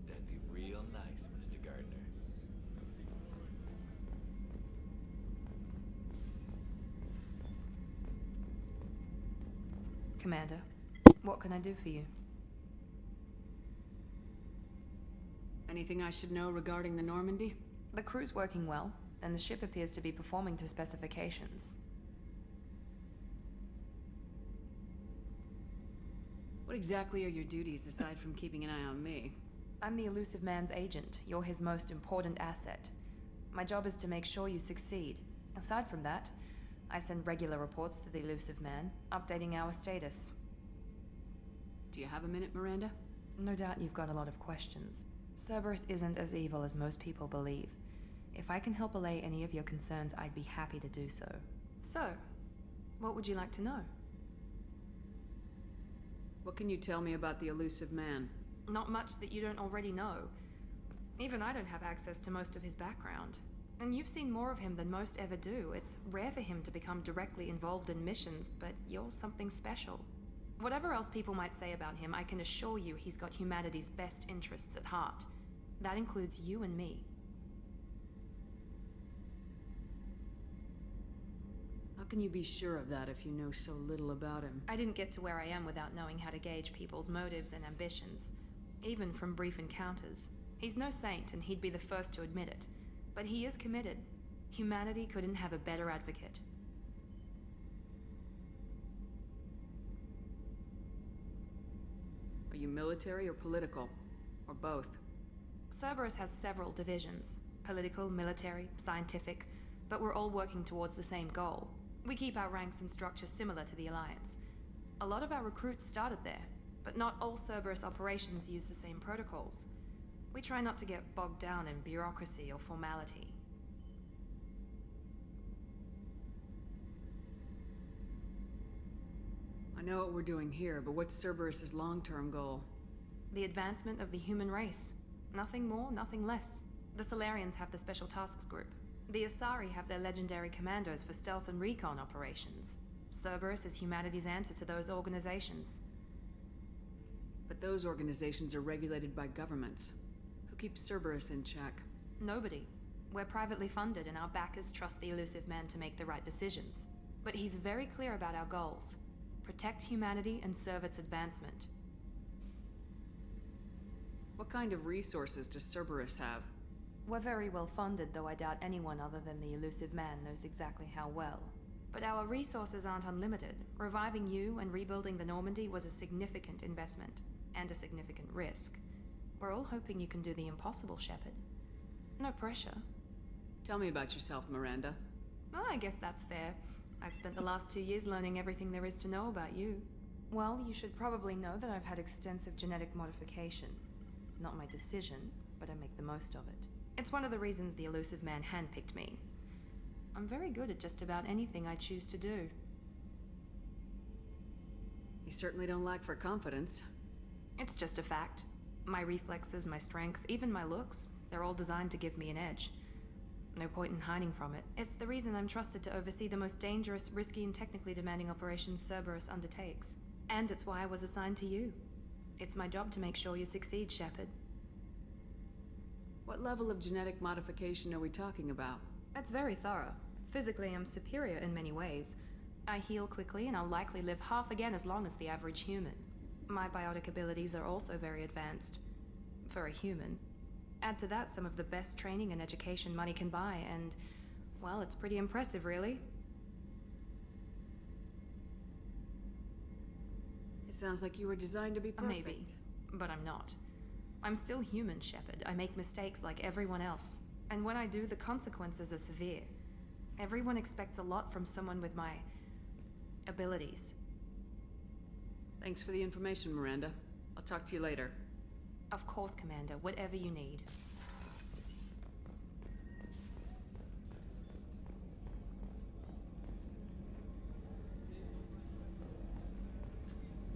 That'd be real nice, Mr. Gardner. Commander, what can I do for you? Anything I should know regarding the Normandy? The crew's working well, and the ship appears to be performing to specifications. What exactly are your duties aside from keeping an eye on me? I'm the elusive man's agent. You're his most important asset. My job is to make sure you succeed. Aside from that, I send regular reports to the elusive man, updating our status. Do you have a minute, Miranda? No doubt you've got a lot of questions. Cerberus isn't as evil as most people believe. If I can help allay any of your concerns, I'd be happy to do so. So, what would you like to know? What can you tell me about the elusive man? Not much that you don't already know. Even I don't have access to most of his background. And you've seen more of him than most ever do. It's rare for him to become directly involved in missions, but you're something special. Whatever else people might say about him, I can assure you he's got humanity's best interests at heart. That includes you and me. How can you be sure of that if you know so little about him? I didn't get to where I am without knowing how to gauge people's motives and ambitions, even from brief encounters. He's no saint, and he'd be the first to admit it. But he is committed. Humanity couldn't have a better advocate. Are you military or political? Or both? Cerberus has several divisions. Political, military, scientific. But we're all working towards the same goal. We keep our ranks and structure similar to the Alliance. A lot of our recruits started there, but not all Cerberus operations use the same protocols. We try not to get bogged down in bureaucracy or formality. I know what we're doing here, but what's Cerberus' long-term goal? The advancement of the human race. Nothing more, nothing less. The Solarians have the Special Tasks Group. The Asari have their legendary commandos for stealth and recon operations. Cerberus is humanity's answer to those organizations. But those organizations are regulated by governments. Who keeps Cerberus in check? Nobody. We're privately funded and our backers trust the elusive man to make the right decisions. But he's very clear about our goals. Protect humanity and serve its advancement. What kind of resources does Cerberus have? We're very well funded, though I doubt anyone other than the elusive man knows exactly how well. But our resources aren't unlimited. Reviving you and rebuilding the Normandy was a significant investment, and a significant risk. We're all hoping you can do the impossible, Shepard. No pressure. Tell me about yourself, Miranda. Oh, I guess that's fair. I've spent the last 2 years learning everything there is to know about you. Well, you should probably know that I've had extensive genetic modification. Not my decision, but I make the most of it. It's one of the reasons the elusive man handpicked me. I'm very good at just about anything I choose to do. You certainly don't lack for confidence. It's just a fact. My reflexes, my strength, even my looks, they're all designed to give me an edge. No point in hiding from it. It's the reason I'm trusted to oversee the most dangerous, risky, and technically demanding operations Cerberus undertakes. And it's why I was assigned to you. It's my job to make sure you succeed, Shepard. What level of genetic modification are we talking about? That's very thorough. Physically, I'm superior in many ways. I heal quickly, and I'll likely live half again as long as the average human. My biotic abilities are also very advanced. For a human. Add to that some of the best training and education money can buy, and, well, it's pretty impressive, really. It sounds like you were designed to be perfect. Maybe, but I'm not. I'm still human, Shepard. I make mistakes like everyone else. And when I do, the consequences are severe. Everyone expects a lot from someone with my abilities. Thanks for the information, Miranda. I'll talk to you later. Of course, Commander. Whatever you need.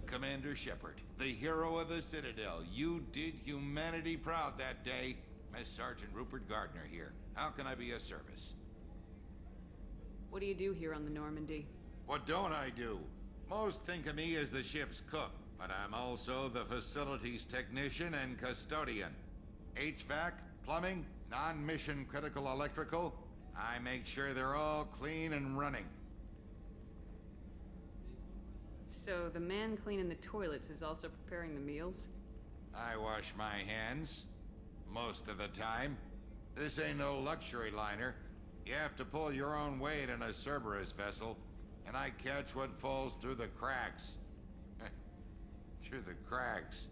Commander Shepard, the hero of the Citadel. You did humanity proud that day. Master Sergeant Rupert Gardner here. How can I be of service? What do you do here on the Normandy? What don't I do? Most think of me as the ship's cook, but I'm also the facilities technician and custodian. HVAC, plumbing, non-mission critical electrical. I make sure they're all clean and running. So the man cleaning the toilets is also preparing the meals? I wash my hands. Most of the time. This ain't no luxury liner. You have to pull your own weight in a Cerberus vessel, and I catch what falls through the cracks. Through the cracks.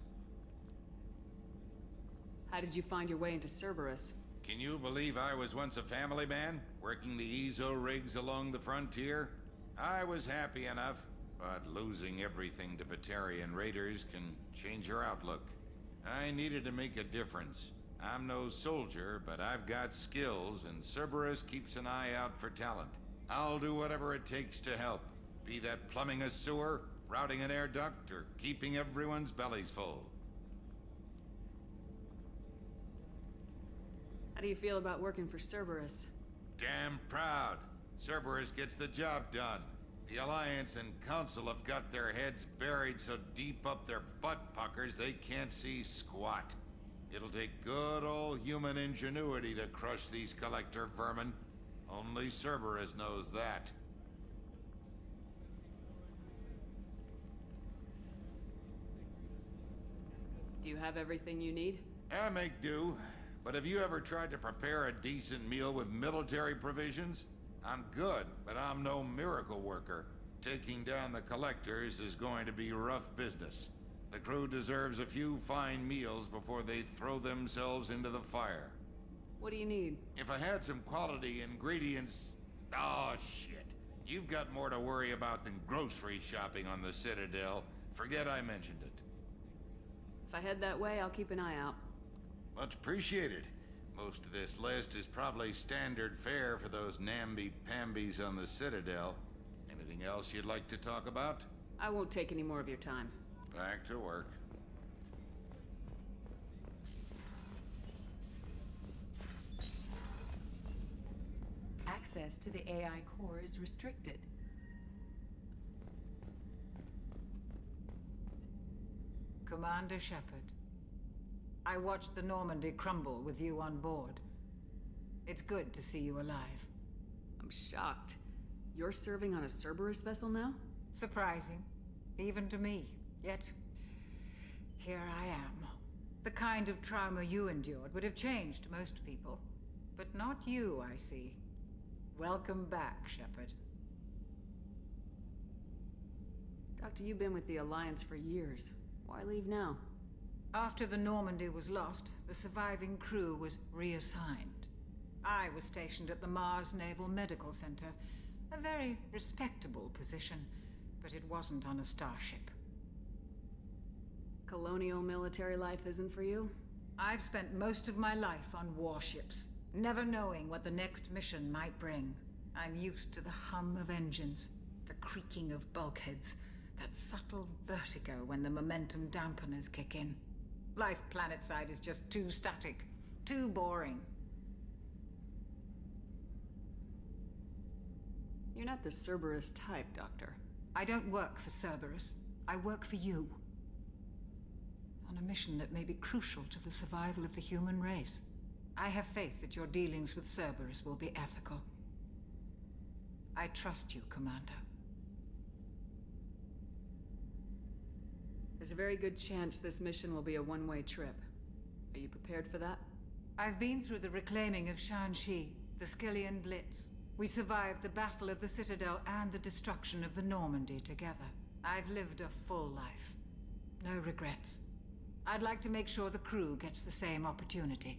How did you find your way into Cerberus? Can you believe I was once a family man, working the EZO rigs along the frontier? I was happy enough, but losing everything to Batarian raiders can change your outlook. I needed to make a difference. I'm no soldier, but I've got skills, and Cerberus keeps an eye out for talent. I'll do whatever it takes to help. Be that plumbing a sewer, routing an air duct, or keeping everyone's bellies full. How do you feel about working for Cerberus? Damn proud. Cerberus gets the job done. The Alliance and Council have got their heads buried so deep up their butt puckers they can't see squat. It'll take good old human ingenuity to crush these collector vermin. Only Cerberus knows that. Do you have everything you need? I make do. But have you ever tried to prepare a decent meal with military provisions? I'm good, but I'm no miracle worker. Taking down the collectors is going to be rough business. The crew deserves a few fine meals before they throw themselves into the fire. What do you need? If I had some quality ingredients... Oh, shit. You've got more to worry about than grocery shopping on the Citadel. Forget I mentioned it. If I head that way, I'll keep an eye out. Much appreciated. Most of this list is probably standard fare for those namby-pambies on the Citadel. Anything else you'd like to talk about? I won't take any more of your time. Back to work. Access to the AI core is restricted. Commander Shepard, I watched the Normandy crumble with you on board. It's good to see you alive. I'm shocked. You're serving on a Cerberus vessel now? Surprising, even to me. Yet, here I am. The kind of trauma you endured would have changed most people. But not you, I see. Welcome back, Shepard. Doctor, you've been with the Alliance for years. Why leave now? After the Normandy was lost, the surviving crew was reassigned. I was stationed at the Mars Naval Medical Center, a very respectable position, but it wasn't on a starship. Colonial military life isn't for you? I've spent most of my life on warships, never knowing what the next mission might bring. I'm used to the hum of engines, the creaking of bulkheads, that subtle vertigo when the momentum dampeners kick in. Life planetside is just too static, too boring. You're not the Cerberus type, Doctor. I don't work for Cerberus. I work for you. On a mission that may be crucial to the survival of the human race. I have faith that your dealings with Cerberus will be ethical. I trust you, Commander. There's a very good chance this mission will be a one-way trip. Are you prepared for that? I've been through the reclaiming of Shanxi, the Skillian Blitz. We survived the Battle of the Citadel and the destruction of the Normandy together. I've lived a full life. No regrets. I'd like to make sure the crew gets the same opportunity.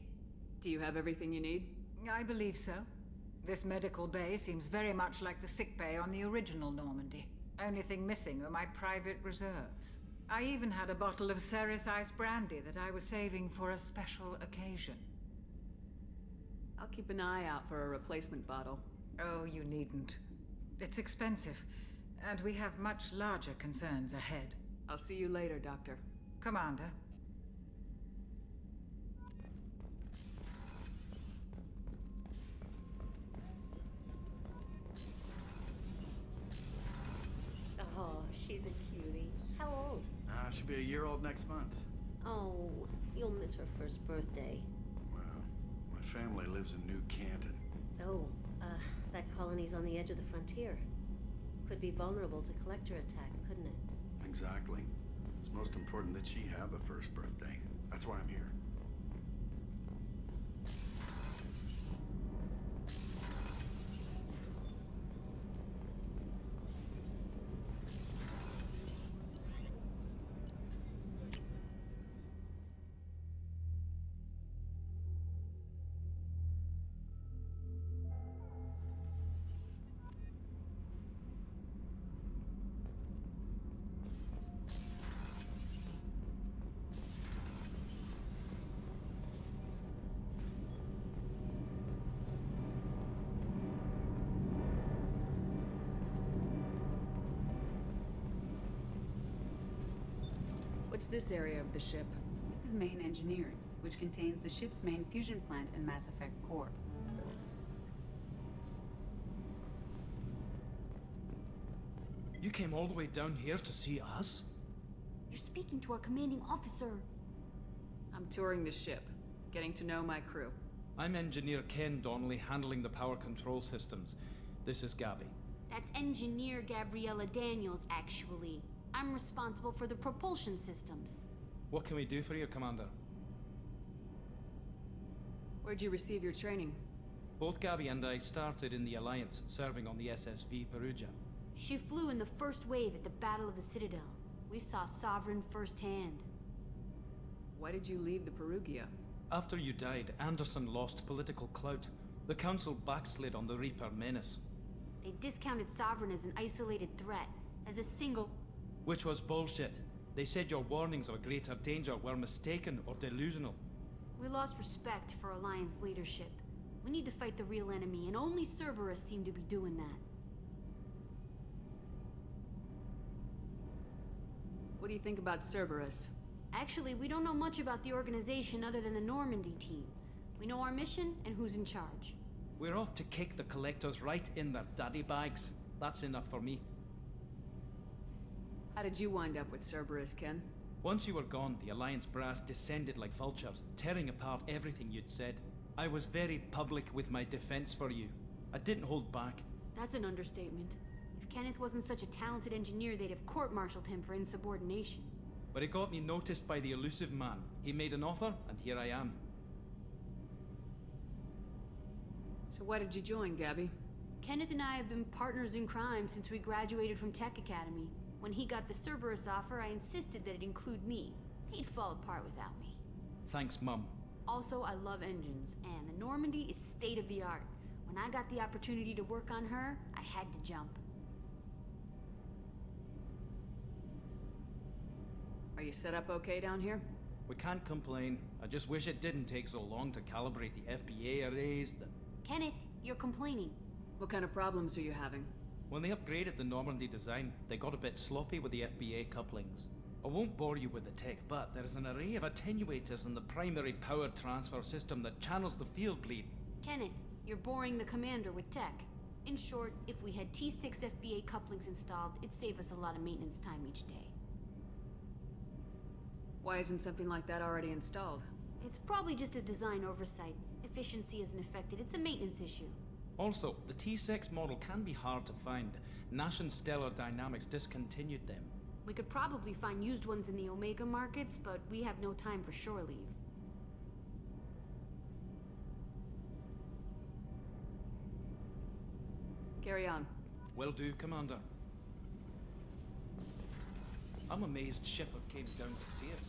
Do you have everything you need? I believe so. This medical bay seems very much like the sick bay on the original Normandy. Only thing missing are my private reserves. I even had a bottle of Ceres Ice brandy that I was saving for a special occasion. I'll keep an eye out for a replacement bottle. Oh, you needn't. It's expensive, and we have much larger concerns ahead. I'll see you later, Doctor. Commander. Oh, she's a cutie. How old? She'll be a year old next month. Oh, you'll miss her first birthday. Well, my family lives in New Canton. Oh, that colony's on the edge of the frontier. Could be vulnerable to collector attack, couldn't it? Exactly. It's most important that she have a first birthday. That's why I'm here. What's this area of the ship? This is main engineering, which contains the ship's main fusion plant and Mass Effect core. You came all the way down here to see us? You're speaking to our commanding officer. I'm touring the ship, getting to know my crew. I'm Engineer Ken Donnelly, handling the power control systems. This is Gabby. That's Engineer Gabriella Daniels, actually. I'm responsible for the propulsion systems. What can we do for you, Commander? Where'd you receive your training? Both Gabby and I started in the Alliance, serving on the SSV Perugia. She flew in the first wave at the Battle of the Citadel. We saw Sovereign firsthand. Why did you leave the Perugia? After you died, Anderson lost political clout. The Council backslid on the Reaper menace. They discounted Sovereign as an isolated threat, as a single... Which was bullshit. They said your warnings of a greater danger were mistaken or delusional. We lost respect for Alliance leadership. We need to fight the real enemy, and only Cerberus seem to be doing that. What do you think about Cerberus? Actually, we don't know much about the organization other than the Normandy team. We know our mission and who's in charge. We're off to kick the Collectors right in their daddy bags. That's enough for me. How did you wind up with Cerberus, Ken? Once you were gone, the Alliance brass descended like vultures, tearing apart everything you'd said. I was very public with my defense for you. I didn't hold back. That's an understatement. If Kenneth wasn't such a talented engineer, they'd have court-martialed him for insubordination. But it got me noticed by the elusive man. He made an offer, and here I am. So why did you join, Gabby? Kenneth and I have been partners in crime since we graduated from Tech Academy. When he got the Cerberus offer, I insisted that it include me. He'd fall apart without me. Thanks, Mum. Also, I love engines, and the Normandy is state-of-the-art. When I got the opportunity to work on her, I had to jump. Are you set up okay down here? We can't complain. I just wish it didn't take so long to calibrate the FBA arrays. Kenneth, you're complaining. What kind of problems are you having? When they upgraded the Normandy design, they got a bit sloppy with the FBA couplings. I won't bore you with the tech, but there is an array of attenuators in the primary power transfer system that channels the field bleed. Kenneth, you're boring the commander with tech. In short, if we had T6 FBA couplings installed, it'd save us a lot of maintenance time each day. Why isn't something like that already installed? It's probably just a design oversight. Efficiency isn't affected, it's a maintenance issue. Also, the T6 model can be hard to find. Nash and Stellar Dynamics discontinued them. We could probably find used ones in the Omega markets, but we have no time for shore leave. Carry on. Will do, Commander. I'm amazed Shepard came down to see us.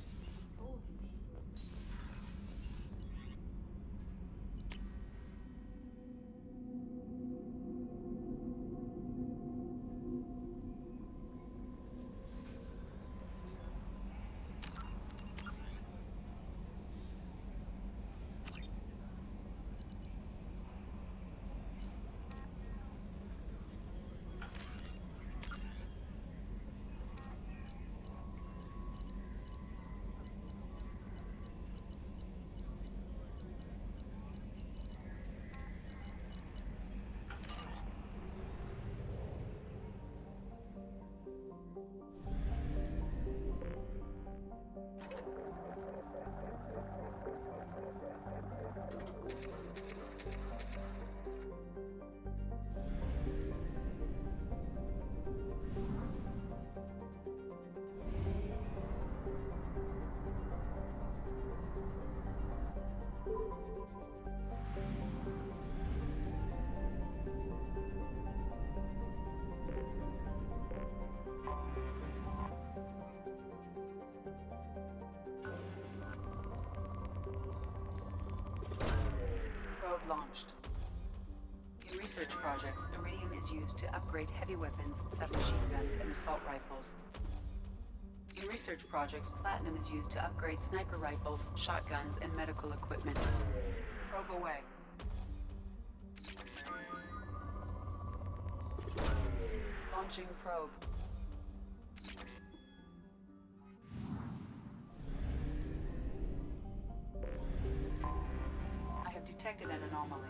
Probe launched. In research projects, iridium is used to upgrade heavy weapons, submachine guns, and assault rifles. In research projects, platinum is used to upgrade sniper rifles, shotguns, and medical equipment. Probe away. Launching probe. I have detected an anomaly.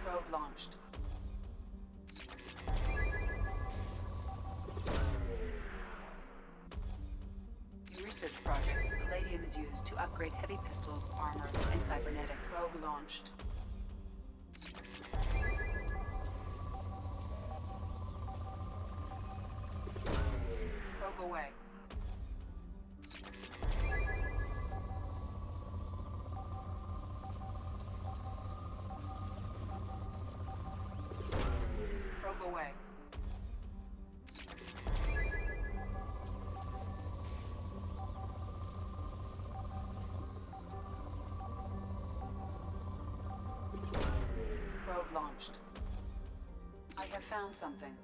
Probe launched. In research projects, palladium is used to upgrade heavy pistols, armor, and cybernetics. Probe launched. Probe away. Probe away. Probe launched. I have found something.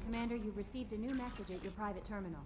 Commander, you've received a new message at your private terminal.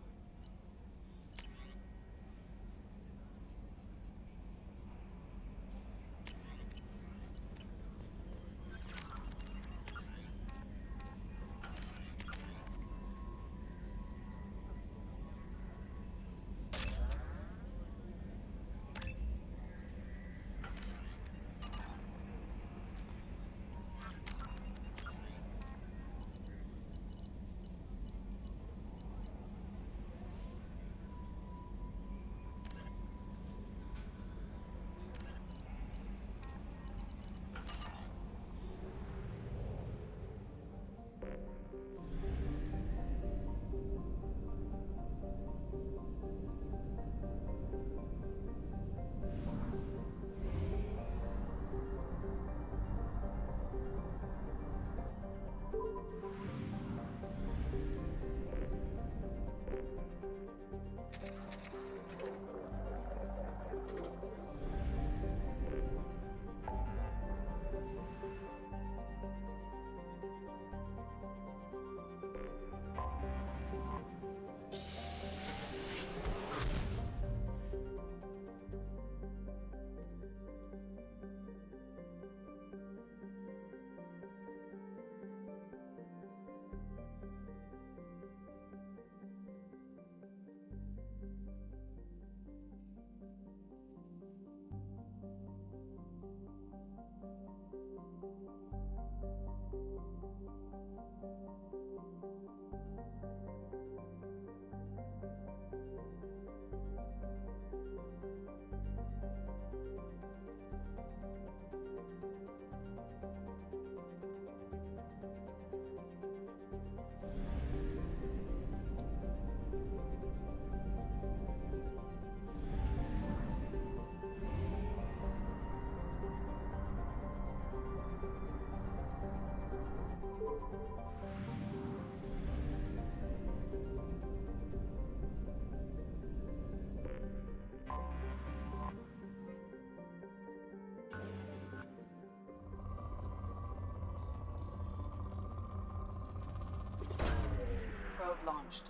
Probe launched.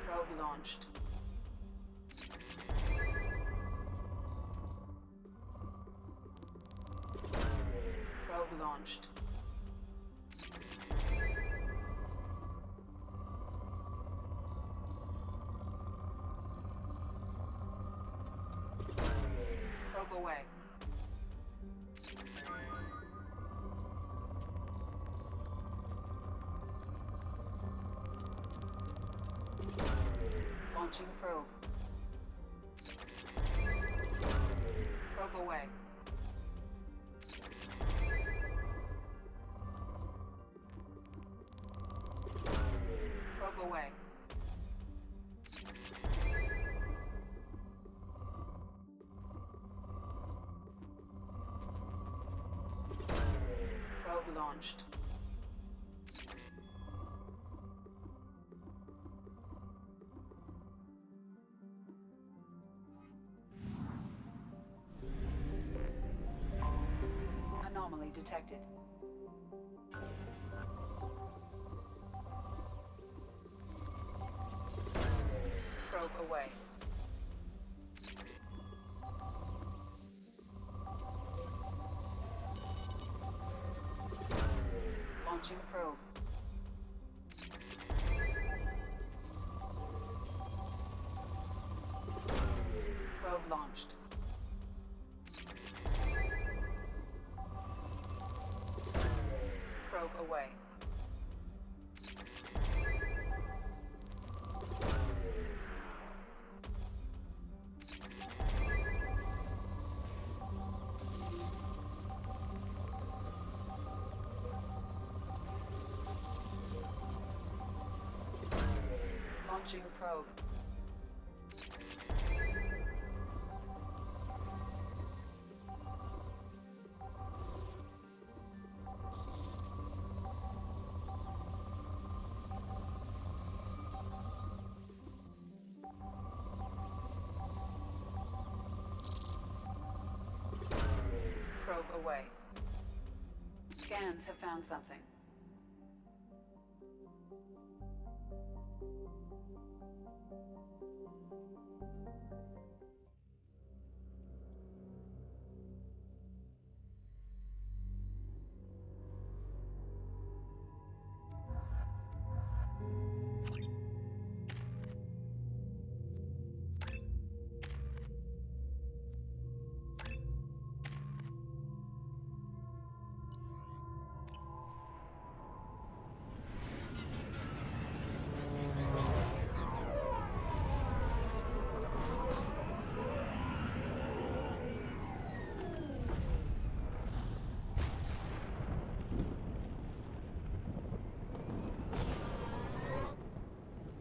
Probe launched. Probe launched. Probe away. Launching probe. Probe away. Probe away. Probe launched. Anomaly detected. Probe away. Launching probe. Probe launched. Probe away. Launching probe. probe away. Scans have found something.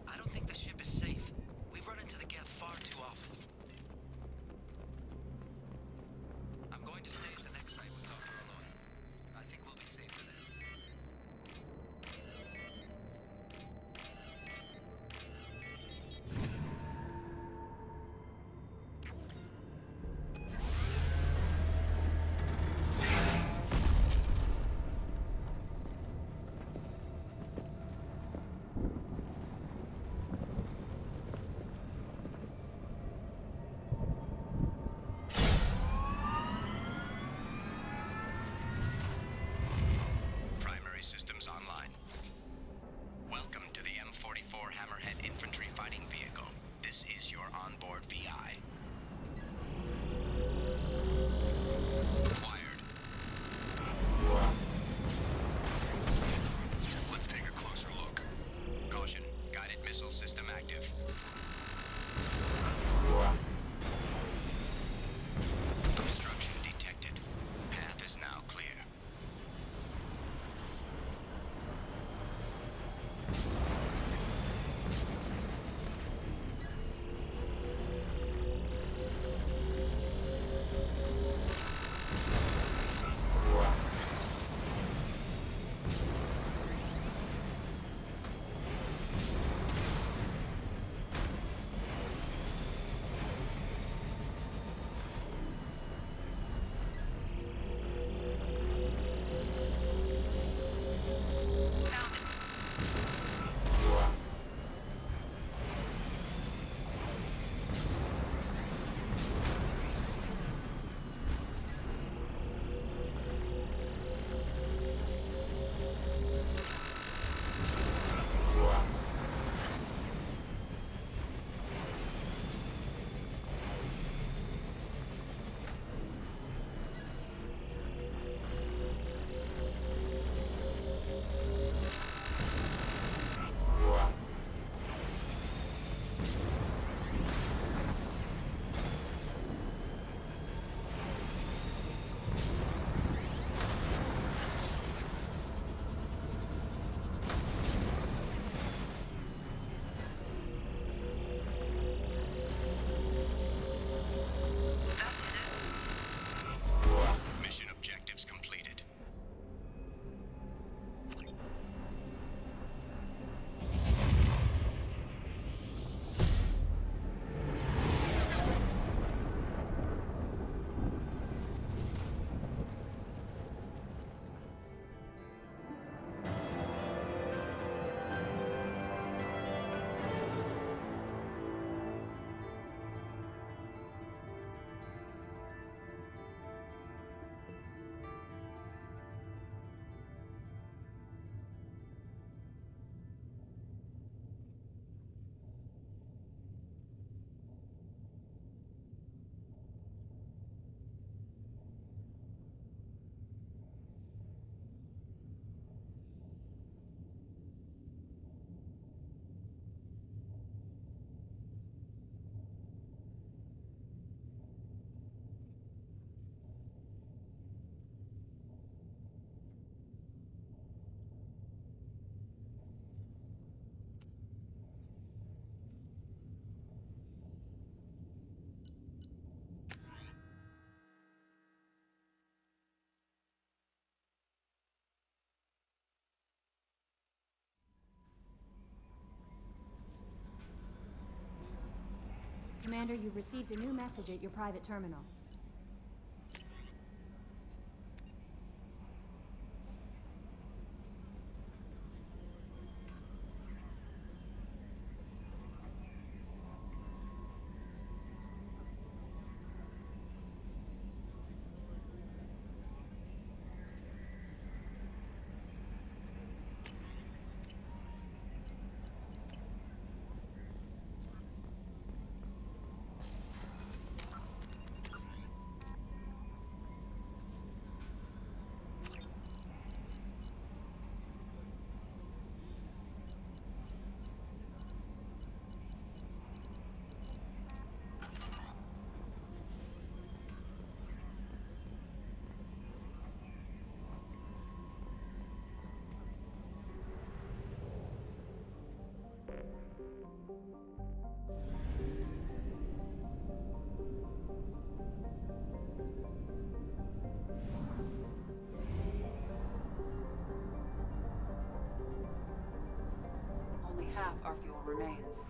I don't think the ship is safe. We've run into the gap far too often. I'm going to stay at the next site with Dr. Malloy. I think we'll be safer there. Primary systems online. Welcome to the M44 Hammerhead Infantry Fighting Vehicle. This is your onboard VI. Wired. Let's take a closer look. Caution, guided missile system active. Obstruction detected. Path is now clear. Mission objectives completed. Commander, you've received a new message at your private terminal. Only half our fuel remains.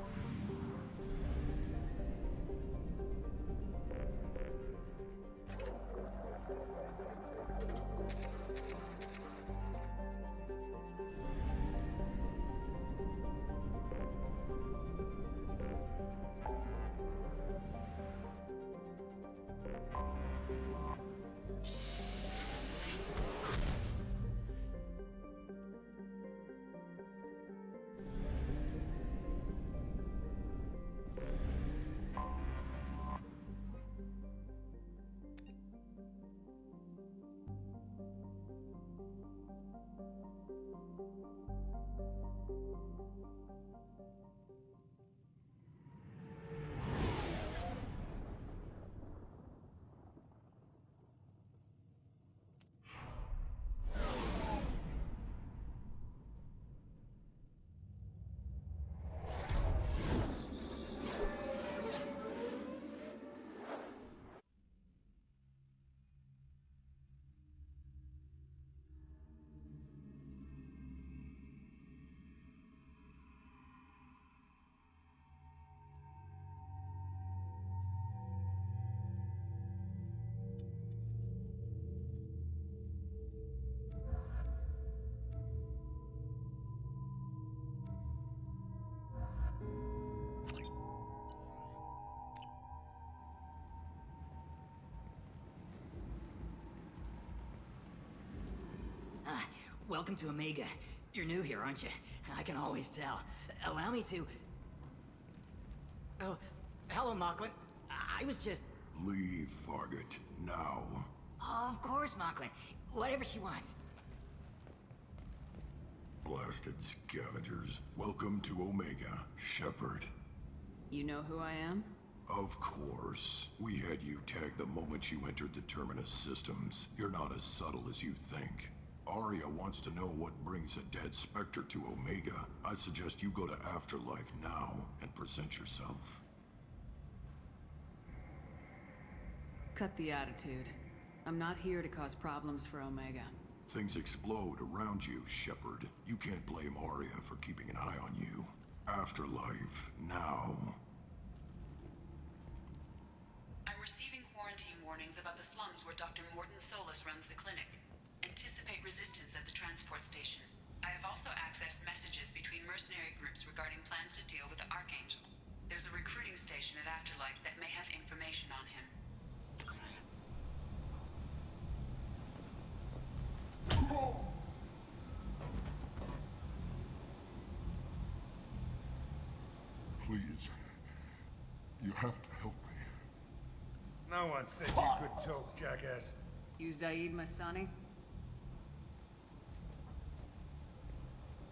Welcome to Omega. You're new here, aren't you? I can always tell. Allow me to... Oh, hello, Mocklin. I was just... Leave, Fargate. Now. Oh, of course, Mocklin. Whatever she wants. Blasted scavengers. Welcome to Omega, Shepard. You know who I am? Of course. We had you tagged the moment you entered the Terminus systems. You're not as subtle as you think. Arya wants to know what brings a dead Spectre to Omega. I suggest you go to Afterlife now and present yourself. Cut the attitude. I'm not here to cause problems for Omega. Things explode around you, Shepard. You can't blame Arya for keeping an eye on you. Afterlife, now. I'm receiving quarantine warnings about the slums where Dr. Mordin Solus runs the clinic. Anticipate resistance at the transport station. I have also accessed messages between mercenary groups regarding plans to deal with the Archangel. There's a recruiting station at Afterlife that may have information on him. Please. You have to help me. No one said you could talk, jackass. You Zaid Masani?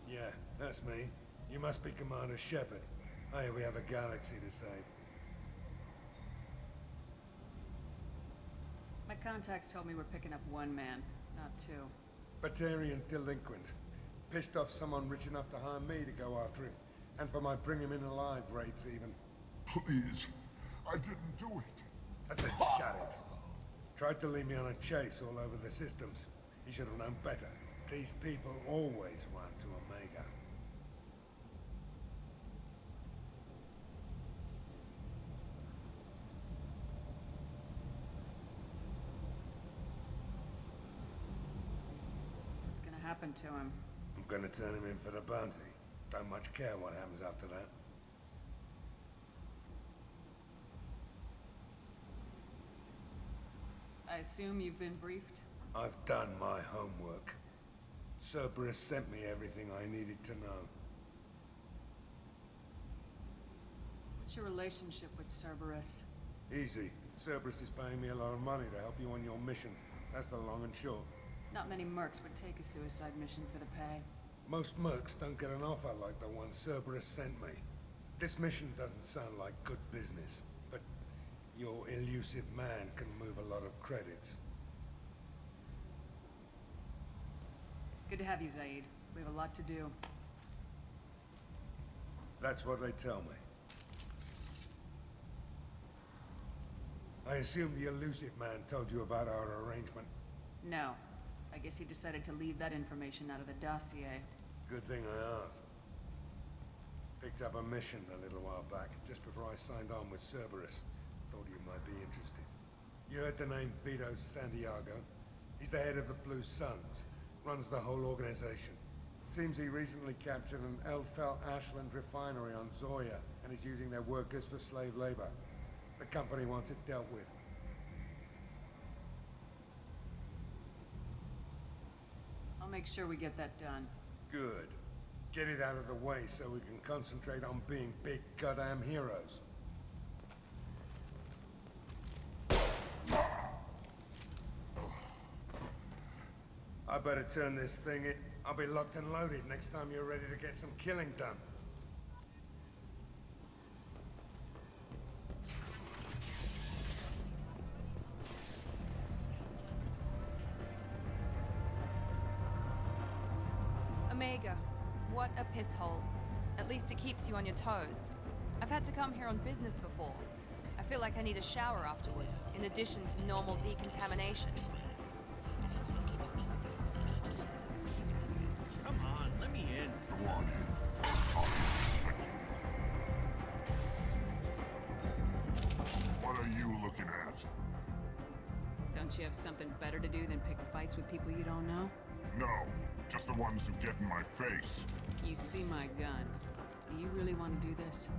Yeah, that's me. You must be Commander Shepard. Hey, we have a galaxy to save. My contacts told me we're picking up one man, not two. Batarian delinquent. Pissed off someone rich enough to hire me to go after him. And for my bring him in alive raids even. Please. I didn't do it. I said shut it. Tried to lead me on a chase all over the systems. He should have known better. These people always run to Omega. What's gonna happen to him? I'm gonna turn him in for the bounty. Don't much care what happens after that. I assume you've been briefed? I've done my homework. Cerberus sent me everything I needed to know. What's your relationship with Cerberus? Easy. Cerberus is paying me a lot of money to help you on your mission. That's the long and short. Not many mercs would take a suicide mission for the pay. Most mercs don't get an offer like the one Cerberus sent me. This mission doesn't sound like good business, but your elusive man can move a lot of credits. Good to have you, Zaid. We have a lot to do. That's what they tell me. I assume the elusive man told you about our arrangement. No. I guess he decided to leave that information out of the dossier. Good thing I asked. Picked up a mission a little while back, just before I signed on with Cerberus. Thought you might be interested. You heard the name Vito Santiago? He's the head of the Blue Suns. Runs the whole organization. Seems he recently captured an Eldfell Ashland refinery on Zoya, and is using their workers for slave labor. The company wants it dealt with. I'll make sure we get that done. Good. Get it out of the way so we can concentrate on being big goddamn heroes. I better turn this thing in. I'll be locked and loaded next time you're ready to get some killing done. Omega, what a piss hole. At least it keeps you on your toes. I've had to come here on business before. I feel like I need a shower afterward, in addition to normal decontamination. Come on, let me in. Go on in. What are you looking at? Don't you have something better to do than pick fights with people you don't know? No, just the ones who get in my face. You see my gun. Do you really want to do this?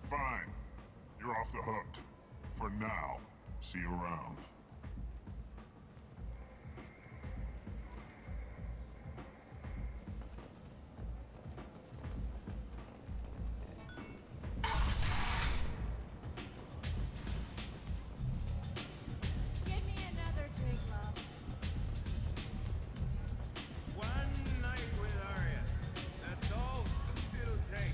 Fine. You're off the hook. For now. See you around. Give me another drink, Mom. One night with Arya. That's all it'll take.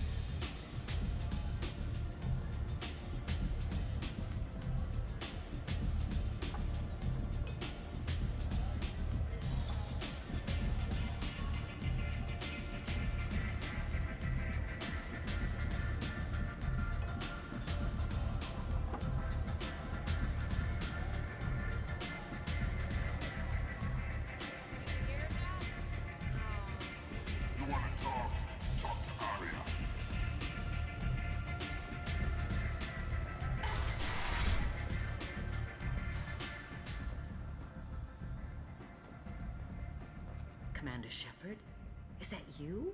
You want to talk? Talk to Arya. Commander Shepard? Is that you?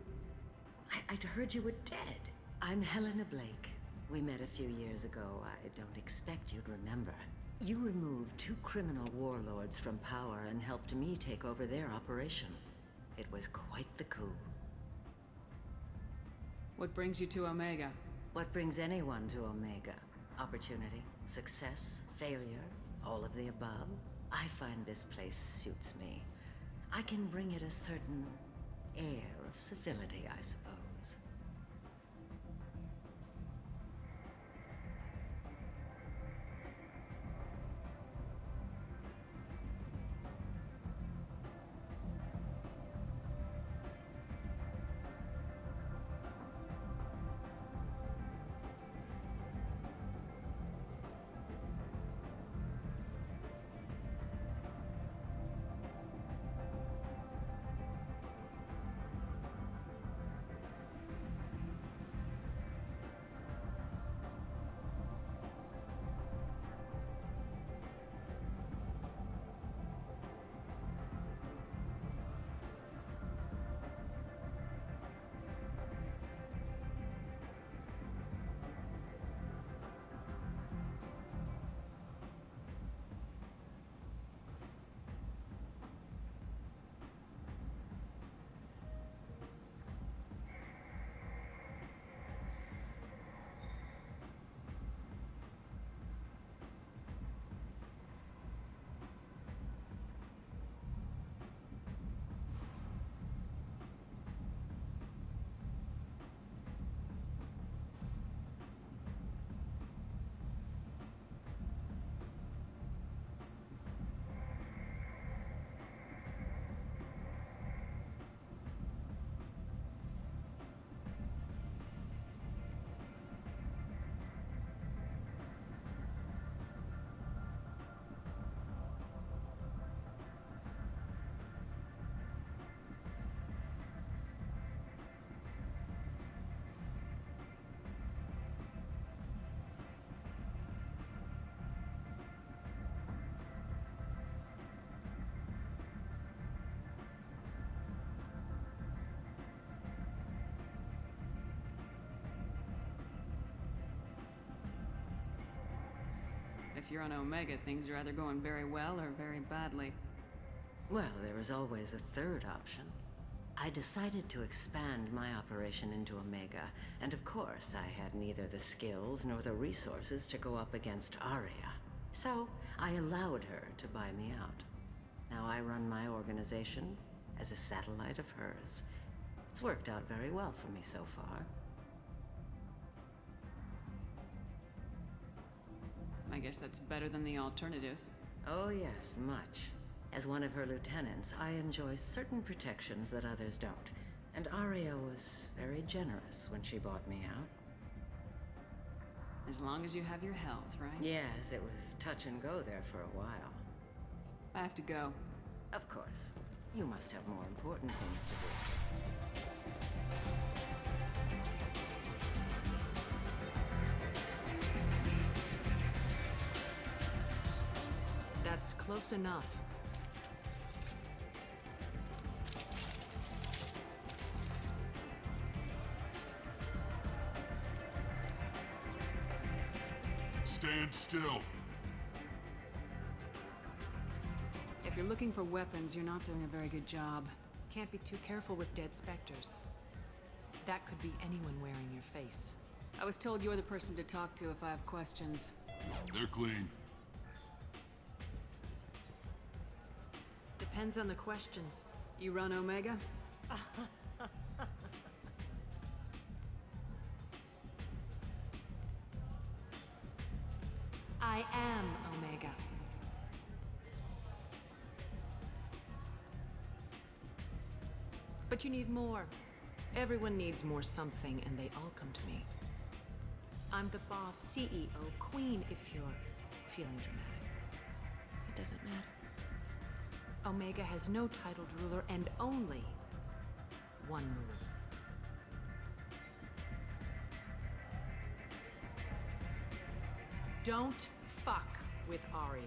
I'd heard you were dead. I'm Helena Blake. We met a few years ago. I don't expect you'd remember. You removed 2 criminal warlords from power and helped me take over their operation. It was quite the coup. What brings you to Omega? What brings anyone to Omega? Opportunity, success, failure, all of the above. I find this place suits me. I can bring it a certain air of civility, I suppose. If you're on Omega, things are either going very well or very badly. Well, there was always a third option. I decided to expand my operation into Omega, and of course I had neither the skills nor the resources to go up against Aria. So I allowed her to buy me out. Now I run my organization as a satellite of hers. It's worked out very well for me so far. I guess that's better than the alternative. Oh yes, much. As one of her lieutenants, I enjoy certain protections that others don't. And Aria was very generous when she bought me out. As long as you have your health, right? Yes, it was touch and go there for a while. I have to go. Of course. You must have more important things to do. That's close enough. Stand still. If you're looking for weapons, you're not doing a very good job. Can't be too careful with dead specters. That could be anyone wearing your face. I was told you're the person to talk to if I have questions. They're clean. Depends on the questions. You run Omega? I am Omega. But you need more. Everyone needs more something, and they all come to me. I'm the boss, CEO, queen, if you're feeling dramatic. It doesn't matter. Omega has no titled ruler and only one rule. Don't fuck with Aria.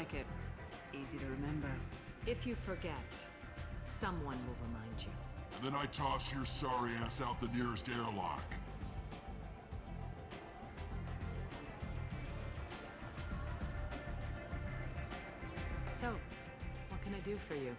like it. Easy to remember. If you forget, someone will remind you. And then I toss your sorry ass out the nearest airlock. So, what can I do for you?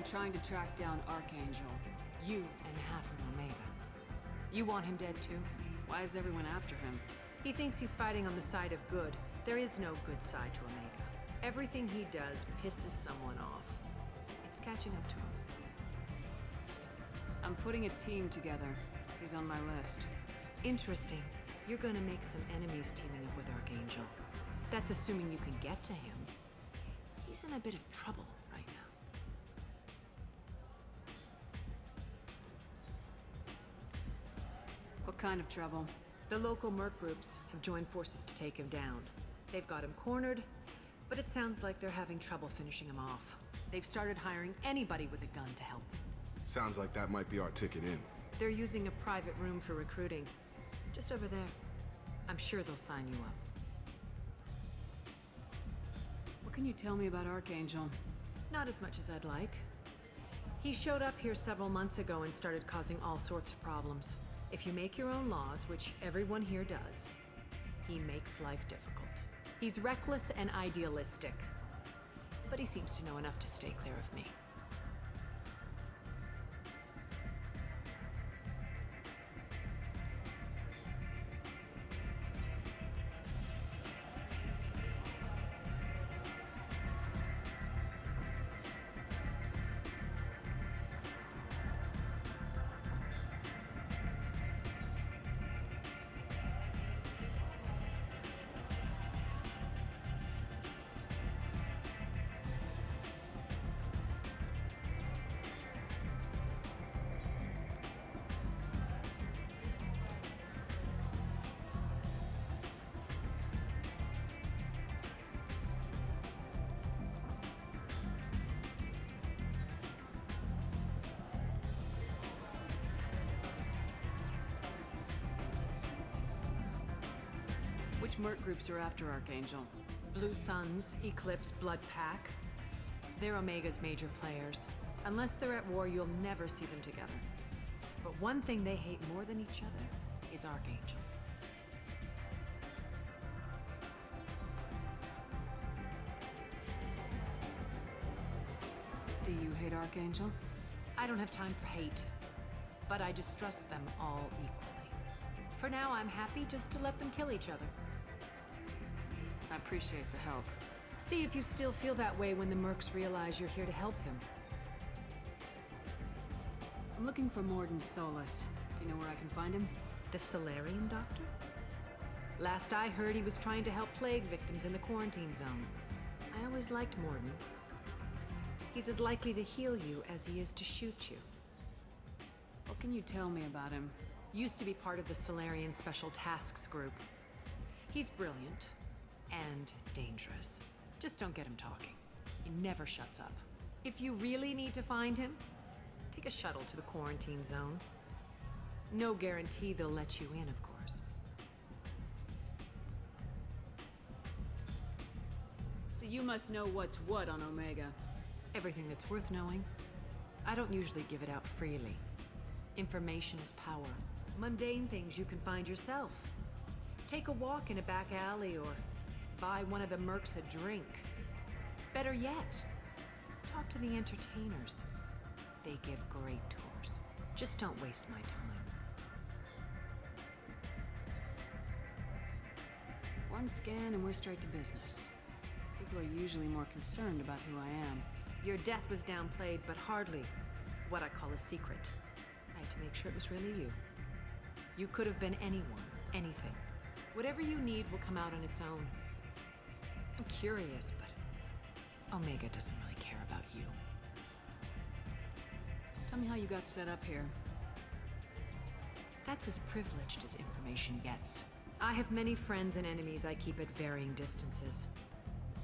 I'm trying to track down Archangel. You and half of Omega. You want him dead too? Why is everyone after him? He thinks he's fighting on the side of good. There is no good side to Omega. Everything he does pisses someone off. It's catching up to him. I'm putting a team together. He's on my list. Interesting. You're gonna make some enemies teaming up with Archangel. That's assuming you can get to him. He's in a bit of trouble right now. What kind of trouble? The local merc groups have joined forces to take him down. They've got him cornered, but it sounds like they're having trouble finishing him off. They've started hiring anybody with a gun to help them. Sounds like that might be our ticket in. They're using a private room for recruiting. Just over there. I'm sure they'll sign you up. What can you tell me about Archangel? Not as much as I'd like. He showed up here several months ago and started causing all sorts of problems. If you make your own laws, which everyone here does, he makes life difficult. He's reckless and idealistic. But he seems to know enough to stay clear of me. Which merc groups are after Archangel? Blue Suns, Eclipse, Blood Pack. They're Omega's major players. Unless they're at war, you'll never see them together. But one thing they hate more than each other is Archangel. Do you hate Archangel? I don't have time for hate, but I distrust them all equally. For now, I'm happy just to let them kill each other. I appreciate the help. See if you still feel that way when the mercs realize you're here to help him. I'm looking for Morden Solus. Do you know where I can find him? The Solarian doctor? Last I heard, he was trying to help plague victims in the quarantine zone. I always liked Morden. He's as likely to heal you as he is to shoot you. What can you tell me about him? Used to be part of the Solarian Special Tasks Group. He's brilliant and dangerous. Just don't get him talking. He never shuts up. If you really need to find him, take a shuttle to the quarantine zone. No guarantee they'll let you in, of course. So you must know what's what on Omega. Everything that's worth knowing. I don't usually give it out freely. Information is power. Mundane things you can find yourself. Take a walk in a back alley or buy one of the mercs a drink. Better yet, talk to the entertainers. They give great tours. Just don't waste my time. One scan and we're straight to business. People are usually more concerned about who I am. Your death was downplayed, but hardly what I call a secret. I had to make sure it was really you. You could have been anyone, anything. Whatever you need will come out on its own. I'm curious, but Omega doesn't really care about you. Tell me how you got set up here. That's as privileged as information gets. I have many friends and enemies I keep at varying distances.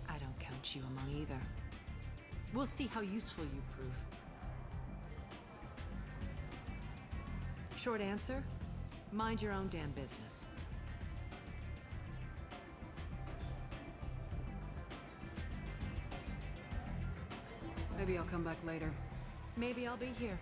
I don't count you among either. We'll see how useful you prove. Short answer, mind your own damn business. Maybe I'll come back later. Maybe I'll be here.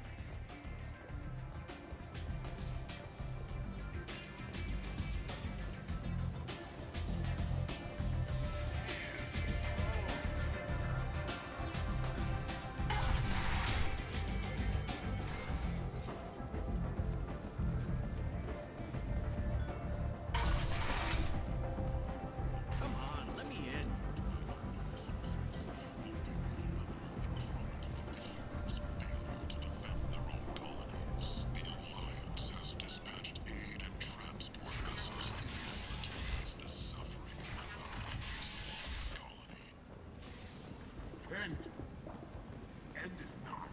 End is not.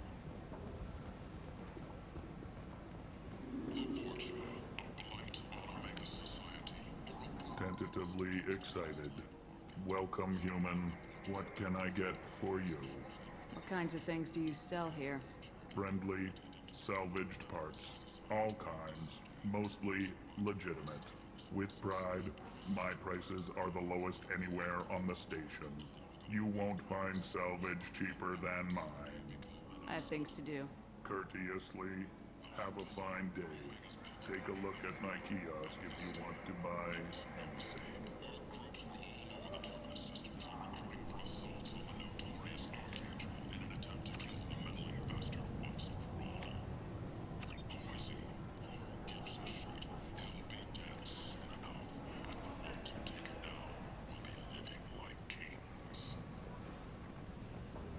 Tentatively excited. Welcome, human. What can I get for you? What kinds of things do you sell here? Friendly, salvaged parts. All kinds. Mostly legitimate. With pride, my prices are the lowest anywhere on the station. You won't find salvage cheaper than mine. I have things to do. Courteously, have a fine day. Take a look at my kiosk if you want to buy anything.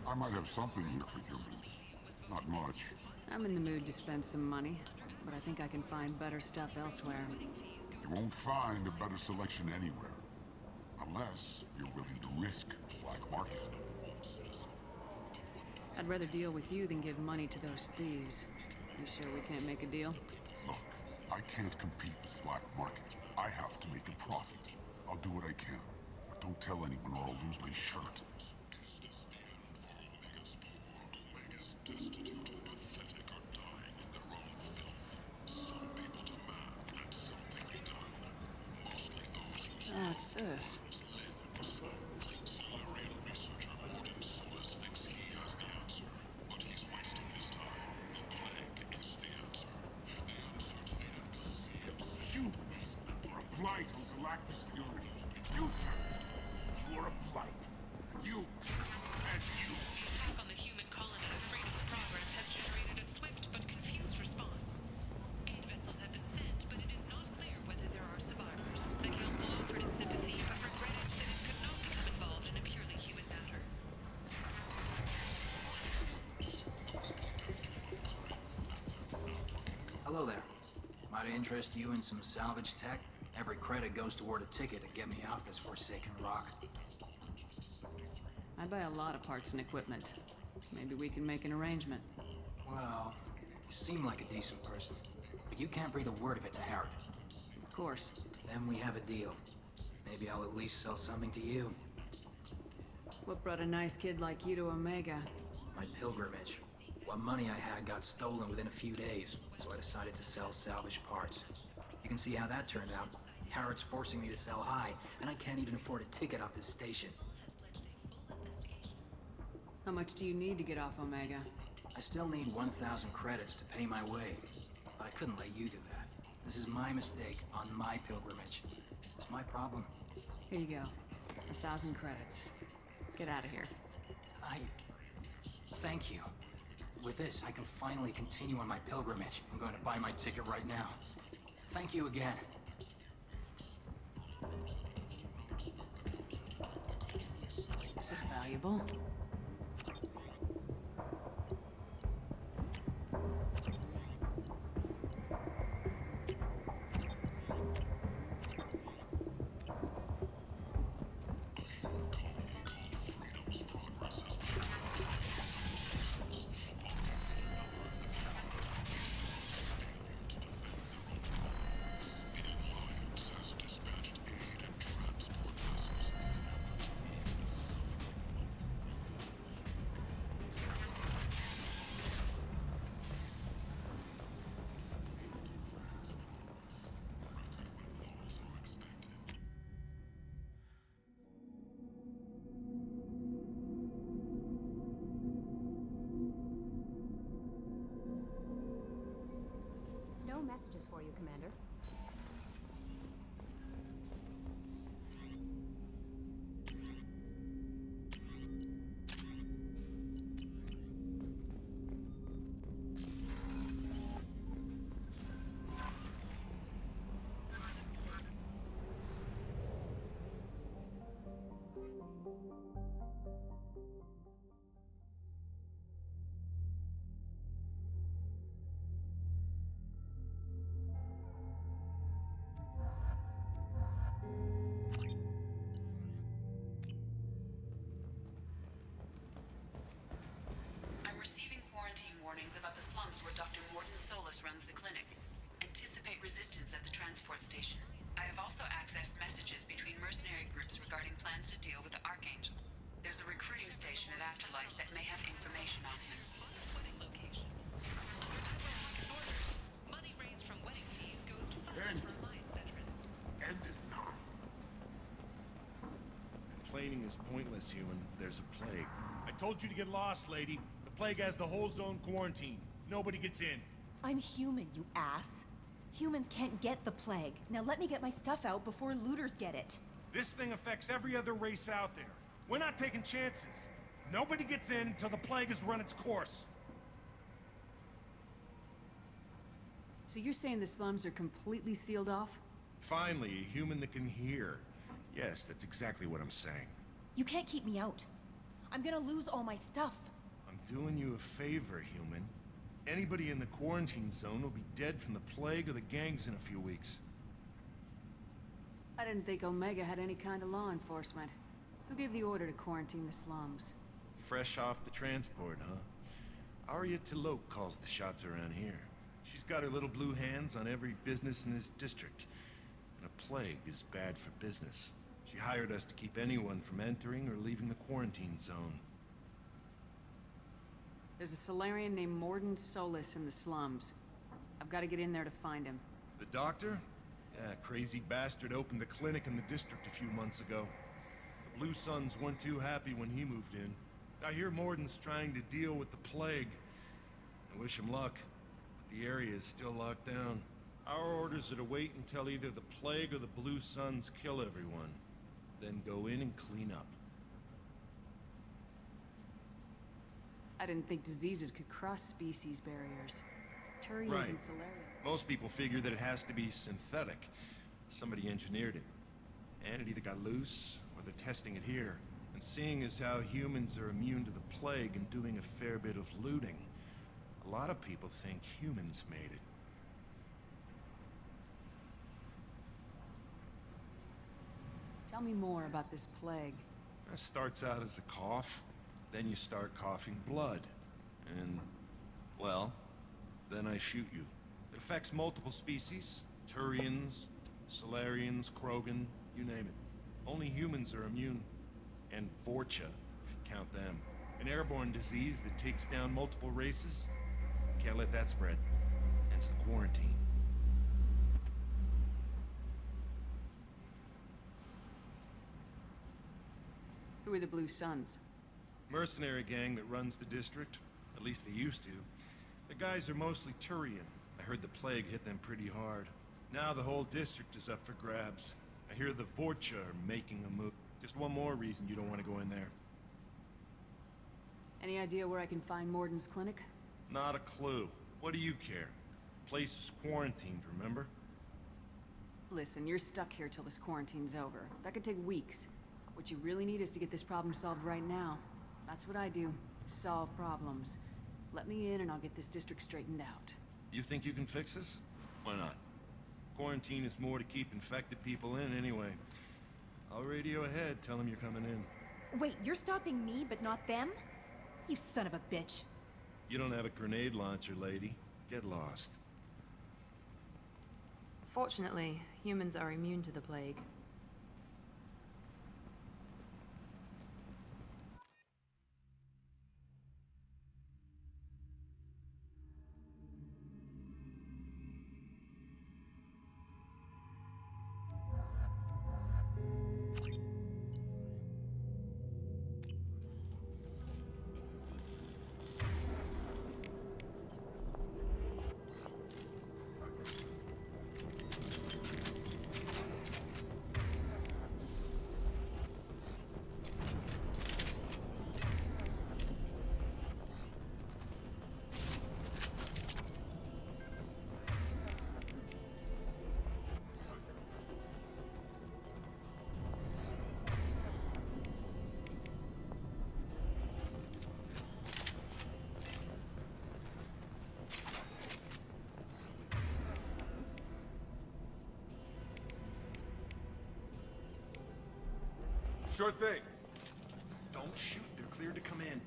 I might have something here for humans. Not much. I'm in the mood to spend some money, but I think I can find better stuff elsewhere. You won't find a better selection anywhere. Unless you're willing to risk black market. I'd rather deal with you than give money to those thieves. You sure we can't make a deal? Look, I can't compete with black market. I have to make a profit. I'll do what I can. But don't tell anyone or I'll lose my shirt. What's this? Humans are a blight on galactic purity. You, sir, you are a blight. You and you. Attack on the human colony. Gotta interest you in some salvage tech? Every credit goes toward a ticket to get me off this forsaken rock. I buy a lot of parts and equipment. Maybe we can make an arrangement. Well, you seem like a decent person, but you can't breathe a word of it to Harrod. Of course. Then we have a deal. Maybe I'll at least sell something to you. What brought a nice kid like you to Omega? My pilgrimage. What money I had got stolen within a few days, so I decided to sell salvage parts. You can see how that turned out. Harrod's forcing me to sell high, and I can't even afford a ticket off this station. How much do you need to get off Omega? I still need 1,000 credits to pay my way, but I couldn't let you do that. This is my mistake on my pilgrimage. It's my problem. Here you go. 1,000 credits. Get out of here. Thank you. With this, I can finally continue on my pilgrimage. I'm going to buy my ticket right now. Thank you again. This is valuable. No messages for you, Commander. I'm receiving quarantine warnings about the slums where Dr. Morton Solus runs the clinic. Anticipate resistance at the transport station. I have also accessed messages between mercenary groups regarding plans to deal with the Archangel. There's a recruiting station at Afterlife that may have information on him. Money raised from wedding fees goes to funds for Alliance veterans. End is not. Complaining is pointless, human. There's a plague. I told you to get lost, lady. The plague has the whole zone quarantined. Nobody gets in. I'm human, you ass. Humans can't get the plague. Now let me get my stuff out before looters get it. This thing affects every other race out there. We're not taking chances. Nobody gets in until the plague has run its course. So you're saying the slums are completely sealed off? Finally, a human that can hear. Yes, that's exactly what I'm saying. You can't keep me out. I'm gonna lose all my stuff. I'm doing you a favor, human. Anybody in the quarantine zone will be dead from the plague or the gangs in a few weeks. I didn't think Omega had any kind of law enforcement. Who gave the order to quarantine the slums? Fresh off the transport, huh? Arya Tilok calls the shots around here. She's got her little blue hands on every business in this district. And a plague is bad for business. She hired us to keep anyone from entering or leaving the quarantine zone. There's a Solarian named Morton Solus in the slums. I've got to get in there to find him. The doctor? Yeah, crazy bastard opened a clinic in the district a few months ago. The Blue Suns weren't too happy when he moved in. I hear Morton's trying to deal with the plague. I wish him luck, but the area is still locked down. Our orders are to wait until either the plague or the Blue Suns kill everyone. Then go in and clean up. I didn't think diseases could cross species barriers. Turians Right. and Solarians. Most people figure that it has to be synthetic. Somebody engineered it. And it either got loose, or they're testing it here. And seeing as how humans are immune to the plague and doing a fair bit of looting, a lot of people think humans made it. Tell me more about this plague. That starts out as a cough, then you start coughing blood. And, well, then I shoot you. It affects multiple species. Turians, Solarians, Krogan, you name it. Only humans are immune. And Vorcha, if you count them. An airborne disease that takes down multiple races. Can't let that spread. Hence the quarantine. Who are the Blue Suns? Mercenary gang that runs the district. At least they used to. The guys are mostly Turian. I heard the plague hit them pretty hard. Now the whole district is up for grabs. I hear the Vorcha are making a move. Just one more reason you don't want to go in there. Any idea where I can find Morden's clinic? Not a clue. What do you care? The place is quarantined, remember? Listen, you're stuck here till this quarantine's over. That could take weeks. What you really need is to get this problem solved right now. That's what I do. Solve problems. Let me in and I'll get this district straightened out. You think you can fix this? Why not? Quarantine is more to keep infected people in anyway. I'll radio ahead, tell them you're coming in. Wait, you're stopping me, but not them? You son of a bitch. You don't have a grenade launcher, lady. Get lost. Fortunately, humans are immune to the plague. Sure thing. Don't shoot, they're cleared to come in.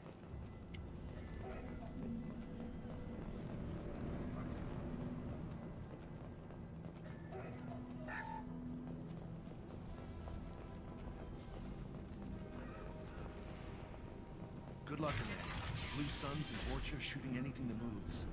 Good luck in that. Blue Suns and Vorcha shooting anything that moves.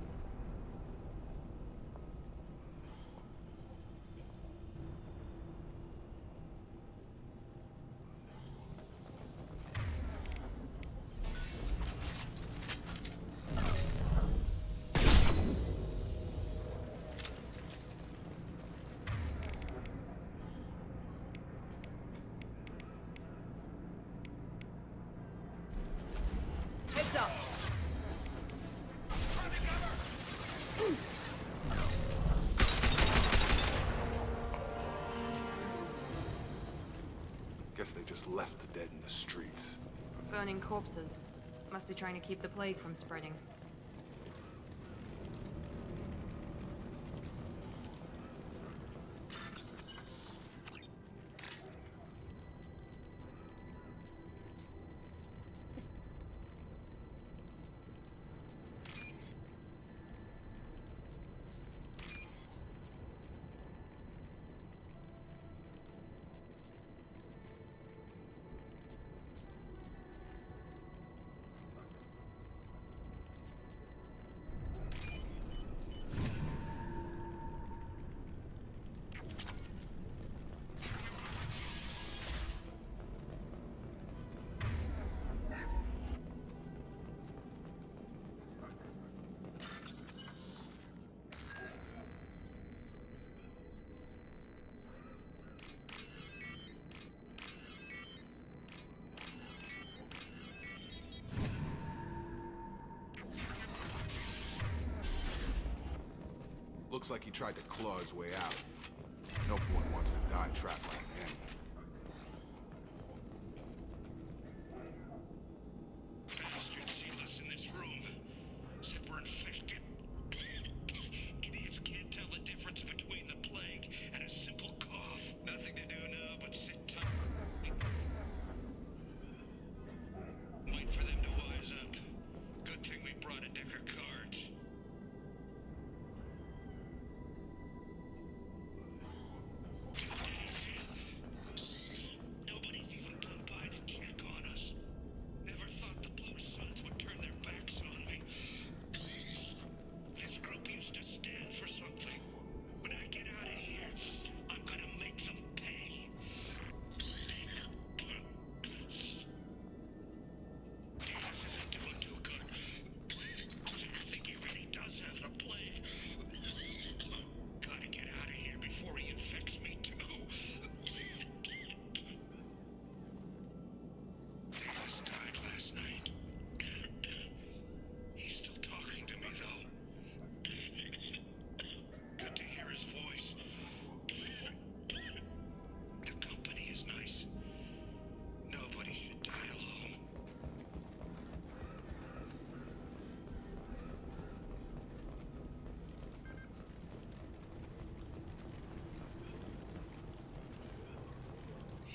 Heads up! Guess they just left the dead in the streets. Burning corpses. Must be trying to keep the plague from spreading. Looks like he tried to claw his way out. No one wants to die trapped like him. Bastards sealed us in this room. Said we're infected. Idiots can't tell the difference between the plague and a simple cough. Nothing to do now but sit tight.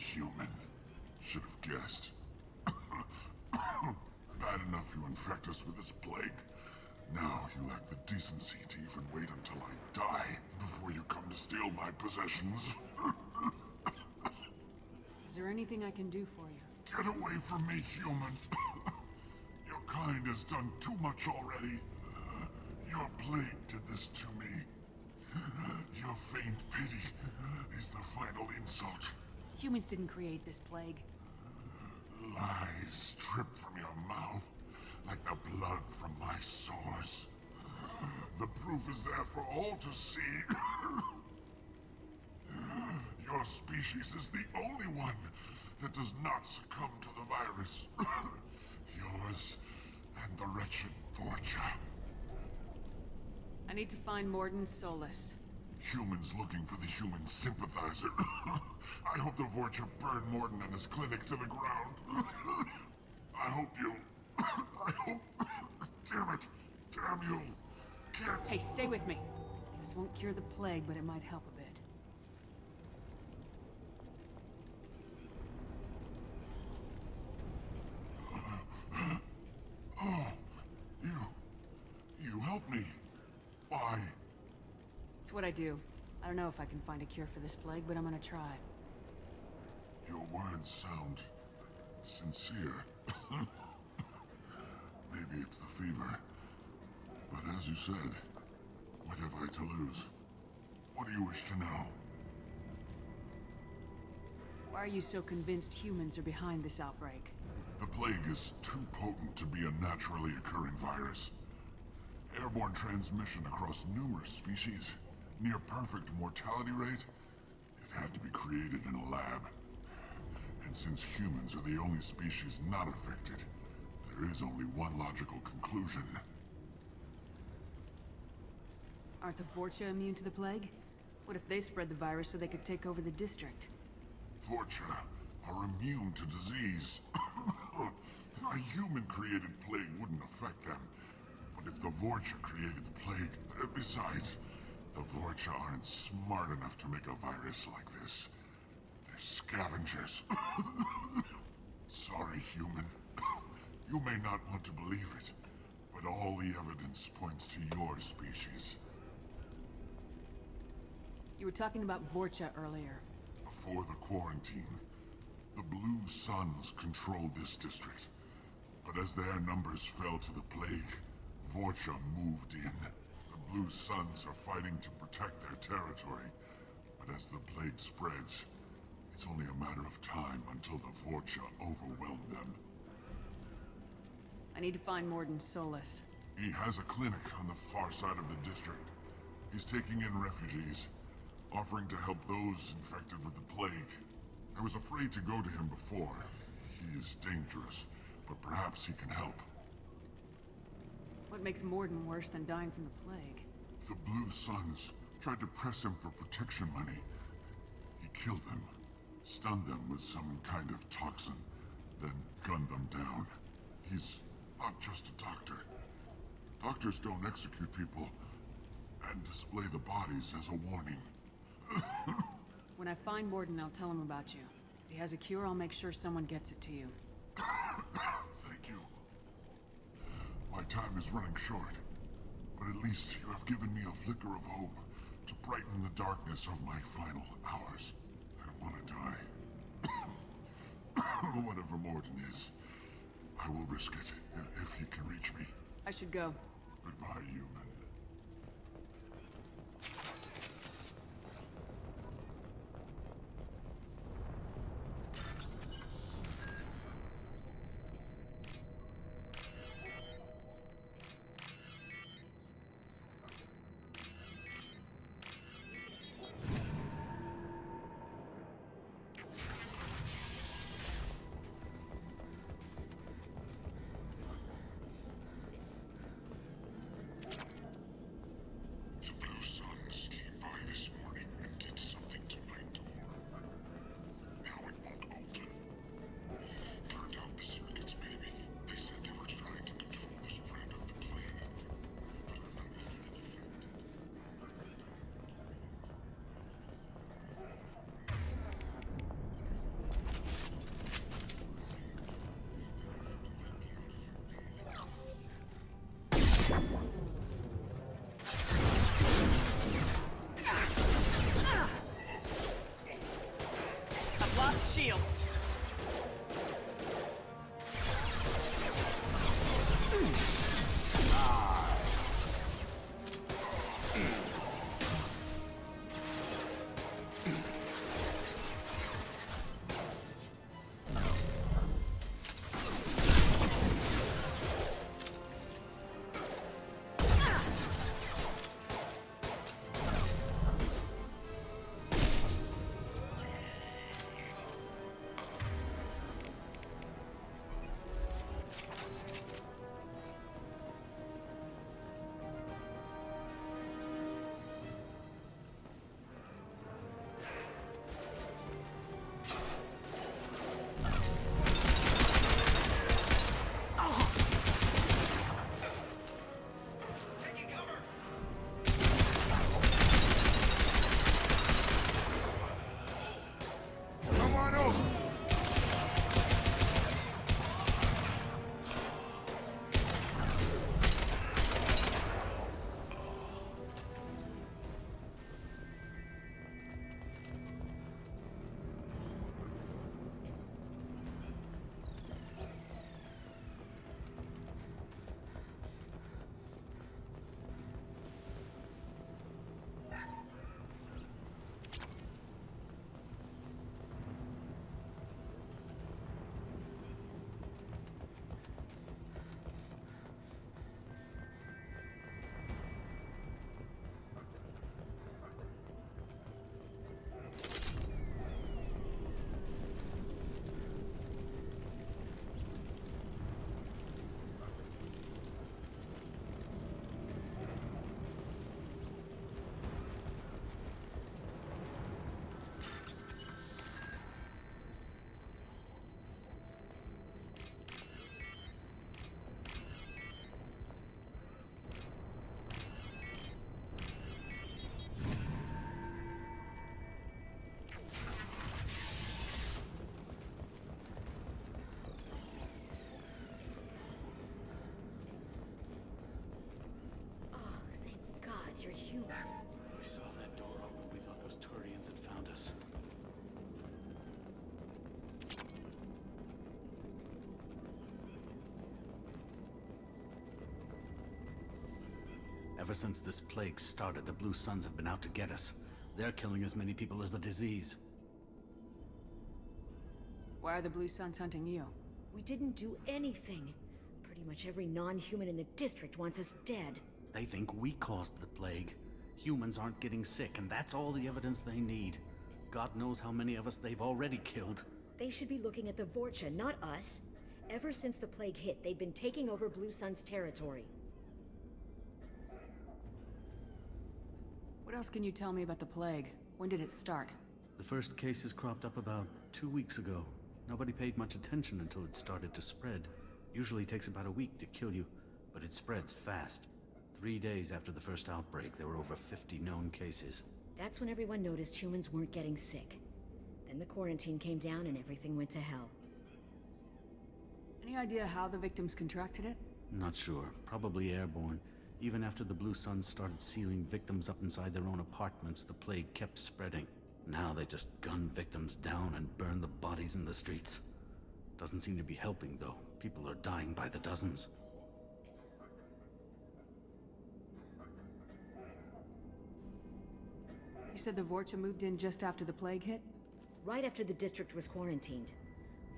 human. Should have guessed. Bad enough you infect us with this plague. Now you lack the decency to even wait until I die before you come to steal my possessions. Is there anything I can do for you? Get away from me, human. Your kind has done too much already. Your plague did this to me. Your faint pity is the final insult. Humans didn't create this plague. Lies drip from your mouth like the blood from my sores. The proof is there for all to see. Your species is the only one that does not succumb to the virus. Yours and the wretched Vorcha. I need to find Morden Solus. Humans looking for the human sympathizer. I hope the Vorcha burn Morden and his clinic to the ground. I hope you... I hope... Damn it. Damn you. Can't... Hey, stay with me. This won't cure the plague, but it might help a bit. Oh, you helped me. Why? It's what I do. I don't know if I can find a cure for this plague, but I'm gonna try. Your words sound sincere. Maybe it's the fever. But as you said, what have I to lose? What do you wish to know? Why are you so convinced humans are behind this outbreak? The plague is too potent to be a naturally occurring virus. Airborne transmission across numerous species, near perfect mortality rate. It had to be created in a lab. And since humans are the only species not affected, there is only one logical conclusion. Aren't the Vorcha immune to the plague? What if they spread the virus so they could take over the district? Vorcha are immune to disease. A human-created plague wouldn't affect them. But if the Vorcha created the plague... Besides, the Vorcha aren't smart enough to make a virus like this. They're scavengers. Sorry, human. You may not want to believe it, but all the evidence points to your species. You were talking about Vorcha earlier. Before the quarantine, the Blue Suns controlled this district. But as their numbers fell to the plague, Vorcha moved in. The Blue Suns are fighting to protect their territory. But as the plague spreads, it's only a matter of time until the Vorcha overwhelm them. I need to find Morden Solus. He has a clinic on the far side of the district. He's taking in refugees, offering to help those infected with the plague. I was afraid to go to him before. He is dangerous, but perhaps he can help. What makes Morden worse than dying from the plague? The Blue Suns tried to press him for protection money. He killed them, stunned them with some kind of toxin, then gunned them down. He's not just a doctor. Doctors don't execute people and display the bodies as a warning. When I find Morden, I'll tell him about you. If he has a cure, I'll make sure someone gets it to you. Thank you. My time is running short, but at least you have given me a flicker of hope to brighten the darkness of my final hours. I don't want to die. Whatever Morden is, I will risk it if he can reach me. I should go. Goodbye, human. Exhaust shields! You're human. We saw that door open. We thought those Turians had found us. Ever since this plague started, the Blue Suns have been out to get us. They're killing as many people as the disease. Why are the Blue Suns hunting you? We didn't do anything. Pretty much every non-human in the district wants us dead. They think we caused the plague. Humans aren't getting sick, and that's all the evidence they need. God knows how many of us they've already killed. They should be looking at the Vorcha, not us. Ever since the plague hit, they've been taking over Blue Sun's territory. What else can you tell me about the plague? When did it start? The first cases cropped up about 2 weeks ago. Nobody paid much attention until it started to spread. Usually takes about a week to kill you, but it spreads fast. 3 days after the first outbreak, there were over 50 known cases. That's when everyone noticed humans weren't getting sick. Then the quarantine came down and everything went to hell. Any idea how the victims contracted it? Not sure. Probably airborne. Even after the Blue Suns started sealing victims up inside their own apartments, the plague kept spreading. Now they just gun victims down and burn the bodies in the streets. Doesn't seem to be helping, though. People are dying by the dozens. You said the Vorcha moved in just after the plague hit? Right after the district was quarantined.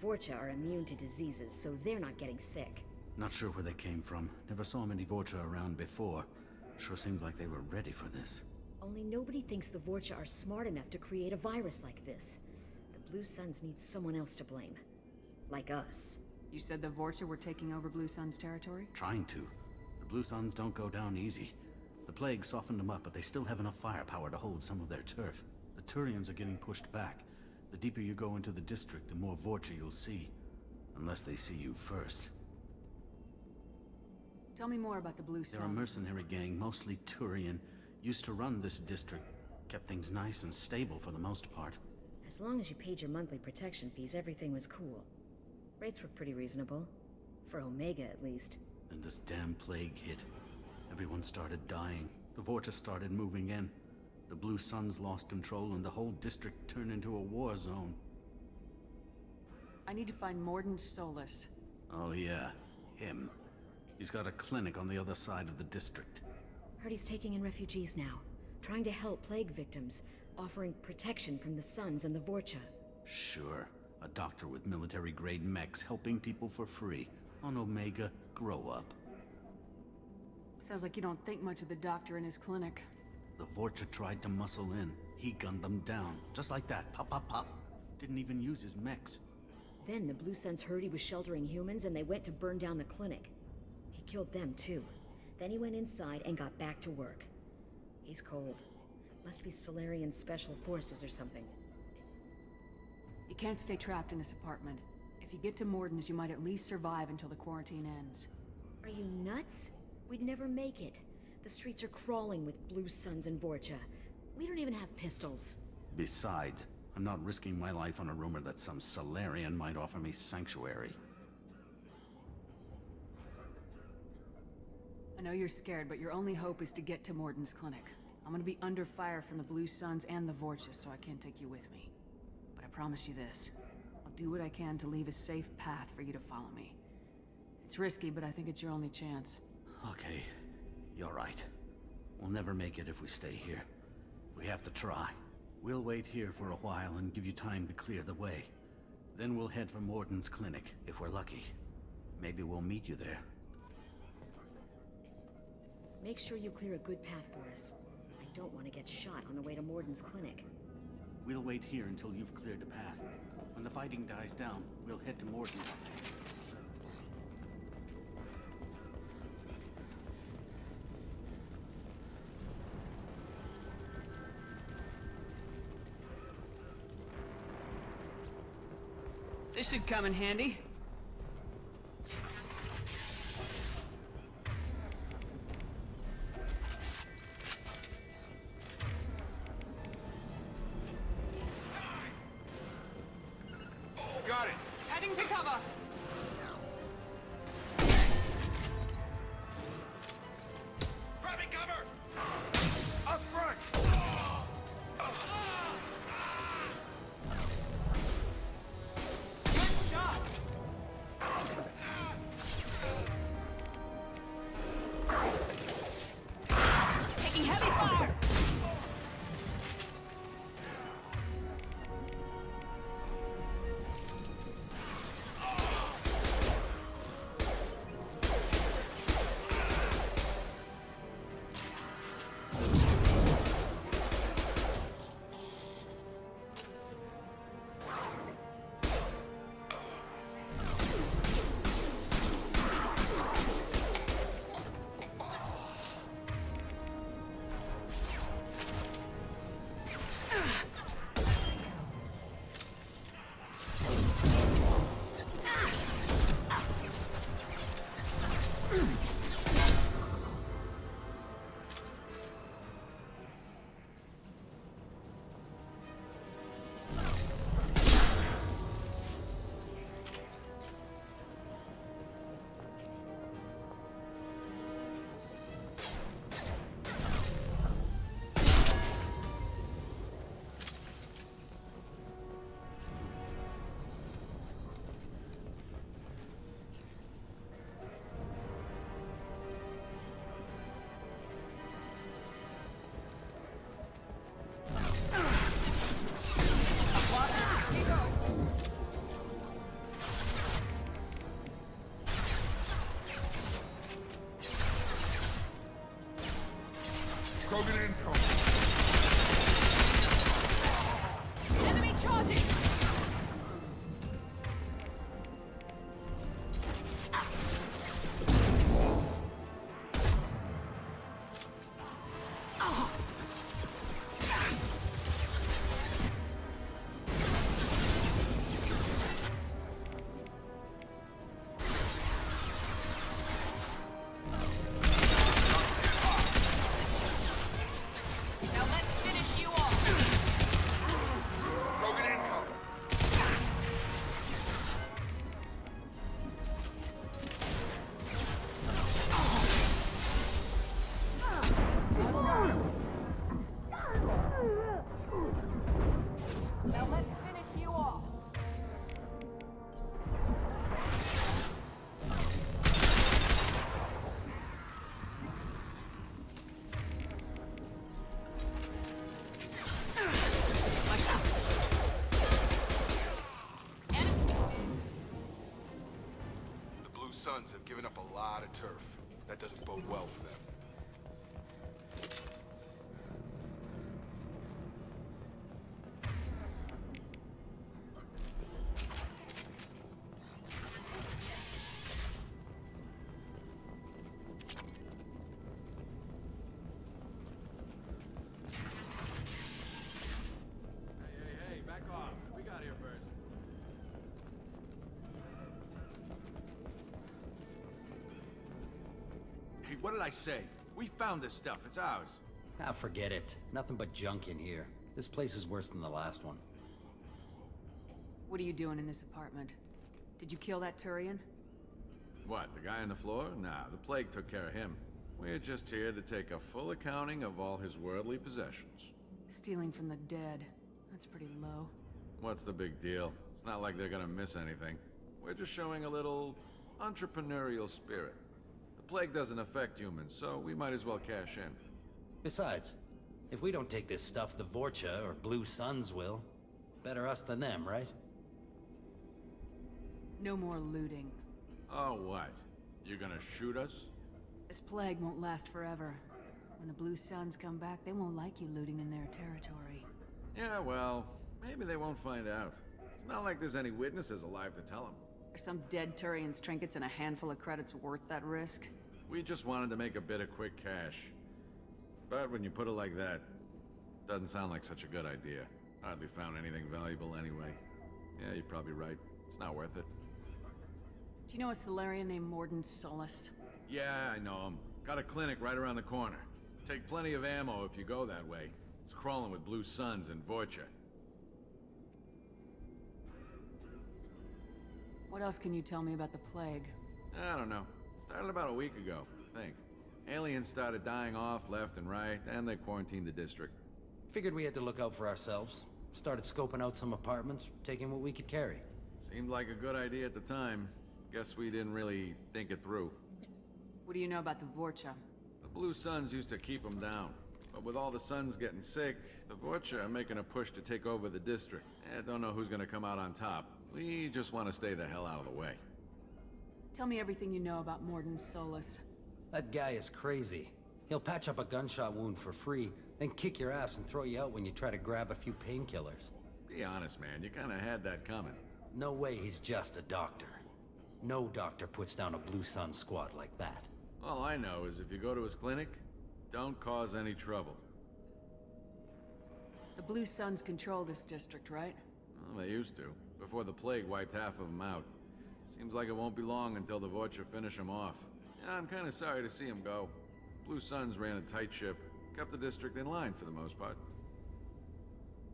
Vorcha are immune to diseases, so they're not getting sick. Not sure where they came from. Never saw many Vorcha around before. Sure seemed like they were ready for this. Only nobody thinks the Vorcha are smart enough to create a virus like this. The Blue Suns need someone else to blame. Like us. You said the Vorcha were taking over Blue Sun's territory? Trying to. The Blue Suns don't go down easy. The plague softened them up, but they still have enough firepower to hold some of their turf. The Turians are getting pushed back. The deeper you go into the district, the more Vorcha you'll see. Unless they see you first. Tell me more about the Blue Suns. They're a mercenary gang, mostly Turian. Used to run this district. Kept things nice and stable for the most part. As long as you paid your monthly protection fees, everything was cool. Rates were pretty reasonable. For Omega, at least. Then this damn plague hit. Everyone started dying. The Vorcha started moving in. The Blue Suns lost control and the whole district turned into a war zone. I need to find Morden Solus. Oh yeah, him. He's got a clinic on the other side of the district. Heard he's taking in refugees now, trying to help plague victims, offering protection from the Suns and the Vorcha. Sure. A doctor with military-grade mechs helping people for free. On Omega, grow up. Sounds like you don't think much of the doctor in his clinic. The Vorcha tried to muscle in. He gunned them down. Just like that. Pop, pop, pop. Didn't even use his mechs. Then the Blue Suns heard he was sheltering humans and they went to burn down the clinic. He killed them too. Then he went inside and got back to work. He's cold. Must be Solarian Special Forces or something. You can't stay trapped in this apartment. If you get to Morden's, you might at least survive until the quarantine ends. Are you nuts? We'd never make it. The streets are crawling with Blue Suns and Vorcha. We don't even have pistols. Besides, I'm not risking my life on a rumor that some Solarian might offer me sanctuary. I know you're scared, but your only hope is to get to Morden's clinic. I'm gonna be under fire from the Blue Suns and the Vorcha, so I can't take you with me. But I promise you this. I'll do what I can to leave a safe path for you to follow me. It's risky, but I think it's your only chance. Okay, you're right. We'll never make it if we stay here. We have to try. We'll wait here for a while and give you time to clear the way. Then we'll head for Morden's clinic, if we're lucky. Maybe we'll meet you there. Make sure you clear a good path for us. I don't want to get shot on the way to Morden's clinic. We'll wait here until you've cleared the path. When the fighting dies down, we'll head to Morden's. This should come in handy. Got it! Heading to cover! Grabbing cover! Up front! Taking heavy fire! Suns have given up a lot of turf. That doesn't bode well for them. Hey, back off. We got here first. Hey, what did I say? We found this stuff. It's ours. Ah, forget it. Nothing but junk in here. This place is worse than the last one. What are you doing in this apartment? Did you kill that Turian? What, the guy on the floor? Nah, the plague took care of him. We're just here to take a full accounting of all his worldly possessions. Stealing from the dead. That's pretty low. What's the big deal? It's not like they're gonna miss anything. We're just showing a little entrepreneurial spirit. The plague doesn't affect humans, so we might as well cash in. Besides, if we don't take this stuff, the Vorcha or Blue Suns will. Better us than them, right? No more looting. Oh, what? You gonna shoot us? This plague won't last forever. When the Blue Suns come back, they won't like you looting in their territory. Yeah, well, maybe they won't find out. It's not like there's any witnesses alive to tell them. Are some dead Turian's trinkets and a handful of credits worth that risk? We just wanted to make a bit of quick cash. But when you put it like that, doesn't sound like such a good idea. Hardly found anything valuable anyway. Yeah, you're probably right. It's not worth it. Do you know a Solarian named Morden Solus? Yeah, I know him. Got a clinic right around the corner. Take plenty of ammo if you go that way. It's crawling with Blue Suns and Vorcha. What else can you tell me about the plague? I don't know. Started about a week ago, I think. Aliens started dying off left and right, and they quarantined the district. Figured we had to look out for ourselves. Started scoping out some apartments, taking what we could carry. Seemed like a good idea at the time. Guess we didn't really think it through. What do you know about the Vorcha? The Blue Suns used to keep them down. But with all the Suns getting sick, the Vorcha are making a push to take over the district. Don't know who's gonna come out on top. We just want to stay the hell out of the way. Tell me everything you know about Morden Solus. That guy is crazy. He'll patch up a gunshot wound for free, then kick your ass and throw you out when you try to grab a few painkillers. Be honest, man. You kinda had that coming. No way he's just a doctor. No doctor puts down a Blue Sun squad like that. All I know is if you go to his clinic, don't cause any trouble. The Blue Suns control this district, right? Well, they used to, before the plague wiped half of them out. Seems like it won't be long until the Vorcha finish him off. Yeah, I'm kinda sorry to see him go. Blue Suns ran a tight ship, kept the district in line for the most part.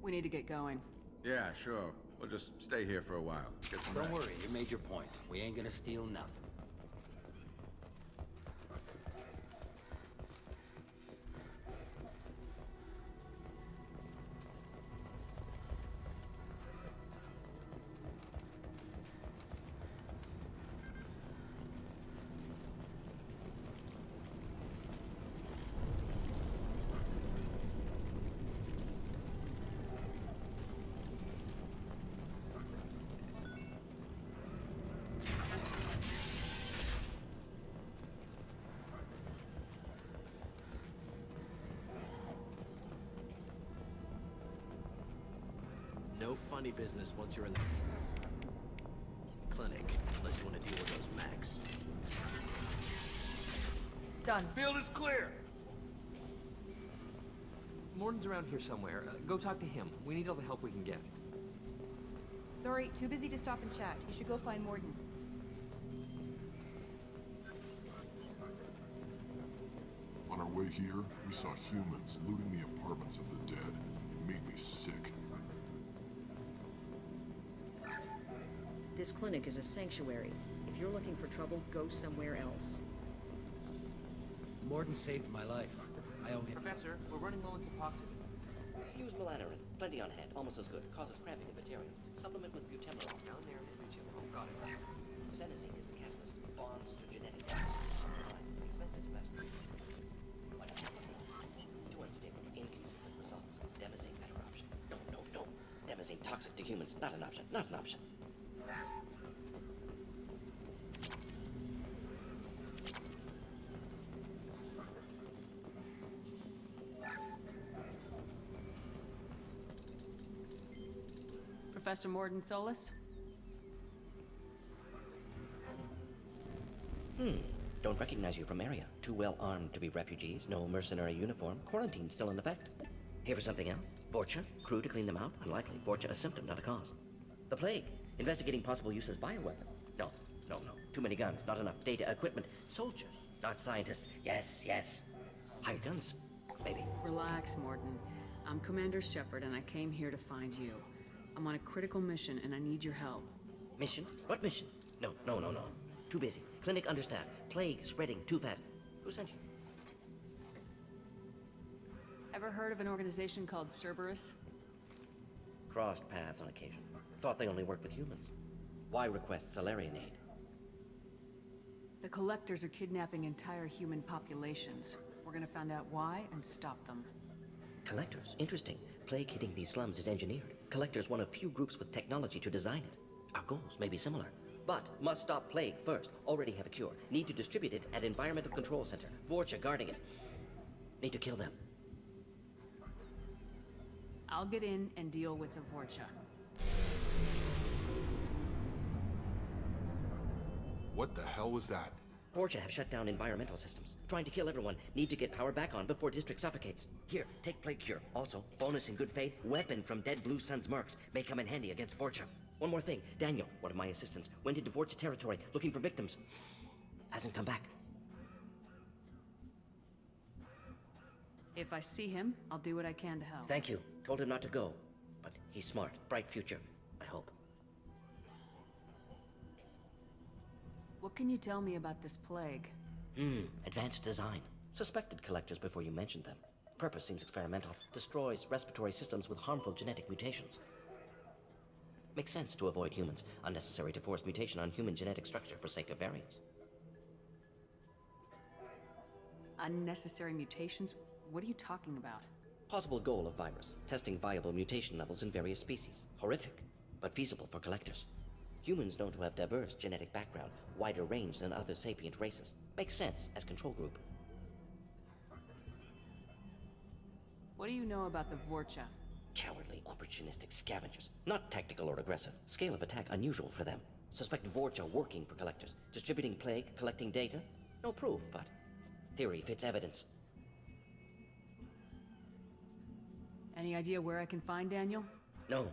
We need to get going. Yeah, sure. We'll just stay here for a while. Get some Don't rest. worry, you made your point. We ain't gonna steal nothing. No funny business once you're in the clinic, unless you want to deal with those mechs. Done. Field is clear! Morden's around here somewhere. Go talk to him. We need all the help we can get. Sorry, too busy to stop and chat. You should go find Morden. On our way here, we saw humans looting the apartments of the dead. It made me sick. This clinic is a sanctuary. If you're looking for trouble, go somewhere else. Morden saved my life. I owe him. Professor, we're running low on Suboxone. Use melanorin. Plenty on hand. Almost as good. Causes cramping in vegetarians. Supplement with butemerol. Down there in the region. Oh, got it. Senesine is the catalyst. Bonds to genetic expensive to mass produce. What too unstable. Inconsistent results. Demazine better option. No. Demazine toxic to humans. Not an option. Not an option. Professor Morden Solus? Don't recognize you from area. Too well armed to be refugees, no mercenary uniform, quarantine still in effect. Here for something else? Vorcha? Crew to clean them out? Unlikely. Vorcha a symptom, not a cause. The plague? Investigating possible use as bioweapon? No. Too many guns, not enough data, equipment. Soldiers, not scientists. Yes. Hired guns, maybe. Relax, Morden. I'm Commander Shepard, and I came here to find you. I'm on a critical mission, and I need your help. Mission? What mission? No. Too busy. Clinic understaffed. Plague spreading too fast. Who sent you? Ever heard of an organization called Cerberus? Crossed paths on occasion. Thought they only worked with humans. Why request Salarian aid? The Collectors are kidnapping entire human populations. We're gonna find out why and stop them. Collectors? Interesting. Plague hitting these slums is engineered. Collectors one of few groups with technology to design it. Our goals may be similar. But must stop plague first. Already have a cure. Need to distribute it at Environmental Control Center. Vorcha guarding it. Need to kill them. I'll get in and deal with the Vorcha. What the hell was that? Vorcha have shut down environmental systems. Trying to kill everyone. Need to get power back on before district suffocates. Here, take plague cure. Also, bonus in good faith, weapon from dead Blue Sun's mercs. May come in handy against Vorcha. One more thing. Daniel, one of my assistants, went into Vorcha territory looking for victims. Hasn't come back. If I see him, I'll do what I can to help. Thank you. Told him not to go. But he's smart. Bright future. I hope. What can you tell me about this plague? Advanced design. Suspected collectors before you mentioned them. Purpose seems experimental. Destroys respiratory systems with harmful genetic mutations. Makes sense to avoid humans. Unnecessary to force mutation on human genetic structure for sake of variance. Unnecessary mutations? What are you talking about? Possible goal of virus. Testing viable mutation levels in various species. Horrific, but feasible for collectors. Humans known to have diverse genetic background, wider range than other sapient races. Makes sense as control group. What do you know about the Vorcha? Cowardly, opportunistic scavengers. Not tactical or aggressive. Scale of attack unusual for them. Suspect Vorcha working for collectors. Distributing plague, collecting data. No proof, but theory fits evidence. Any idea where I can find Daniel? No.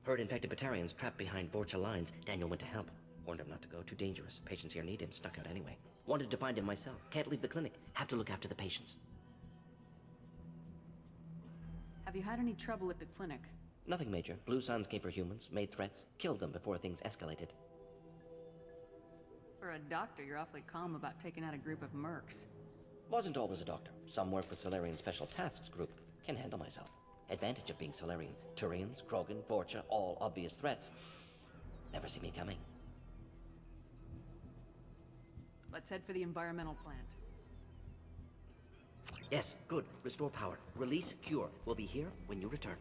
Heard infected Batarians trapped behind Vorcha lines. Daniel went to help. Warned him not to go. Too dangerous. Patients here need him. Snuck out anyway. Wanted to find him myself. Can't leave the clinic. Have to look after the patients. Have you had any trouble at the clinic? Nothing major. Blue Suns came for humans, made threats, killed them before things escalated. For a doctor, you're awfully calm about taking out a group of mercs. Wasn't always a doctor. Some work with Solarian Special Tasks Group. Can handle myself. Advantage of being Solarian. Turians, Krogan, Vorcha, all obvious threats. Never see me coming. Let's head for the environmental plant. Yes, good. Restore power. Release cure. We'll be here when you return.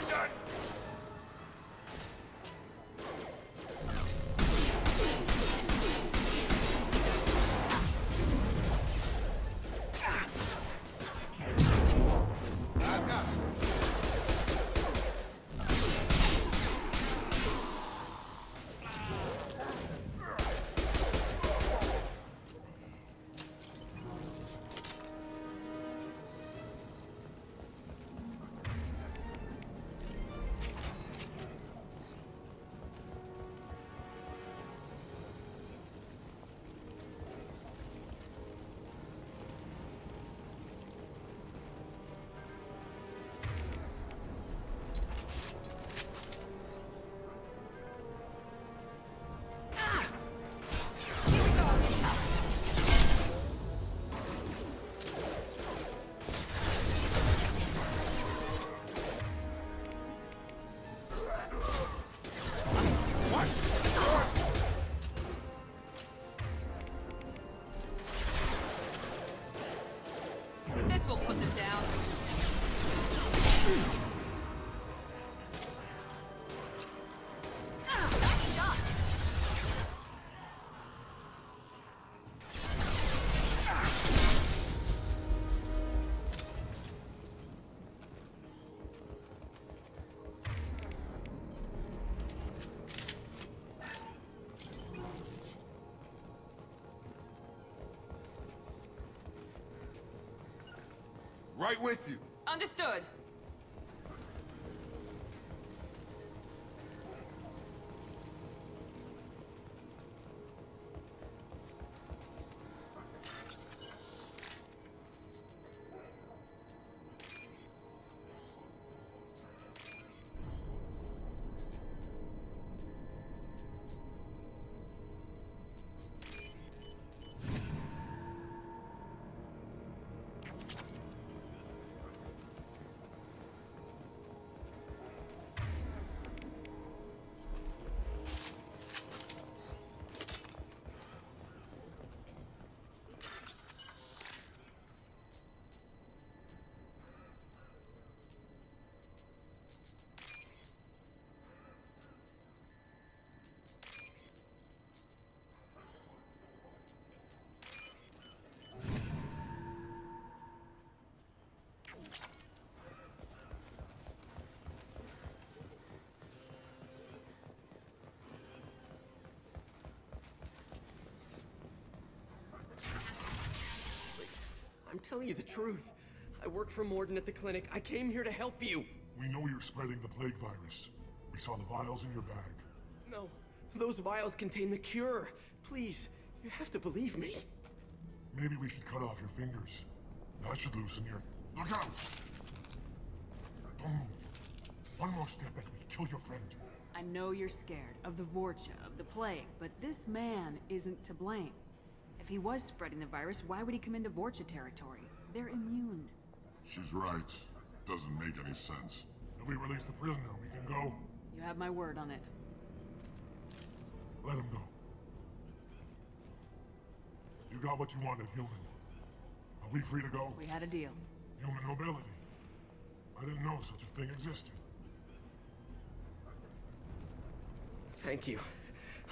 done! This will put them down. Nice shot. Right with you. Understood. I'm telling you the truth. I work for Morden at the clinic. I came here to help you. We know you're spreading the plague virus. We saw the vials in your bag. No, those vials contain the cure. Please, you have to believe me. Maybe we should cut off your fingers. That should loosen your... Look out! Don't move. One more step and we kill your friend. I know you're scared of the Vorcha, of the plague, but this man isn't to blame. If he was spreading the virus, why would he come into Vorcha territory? They're immune. She's right. Doesn't make any sense. If we release the prisoner, we can go. You have my word on it. Let him go. You got what you wanted, human. Are we free to go? We had a deal. Human mobility. I didn't know such a thing existed. Thank you.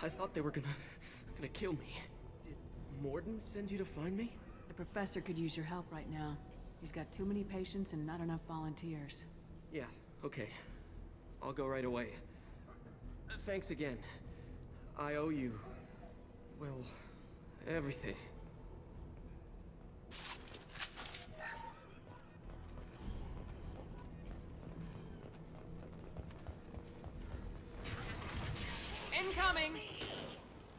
I thought they were gonna kill me. Did Morden send you to find me? The professor could use your help right now. He's got too many patients and not enough volunteers. Yeah, okay. I'll go right away. Thanks again. I owe you... well, everything. Incoming!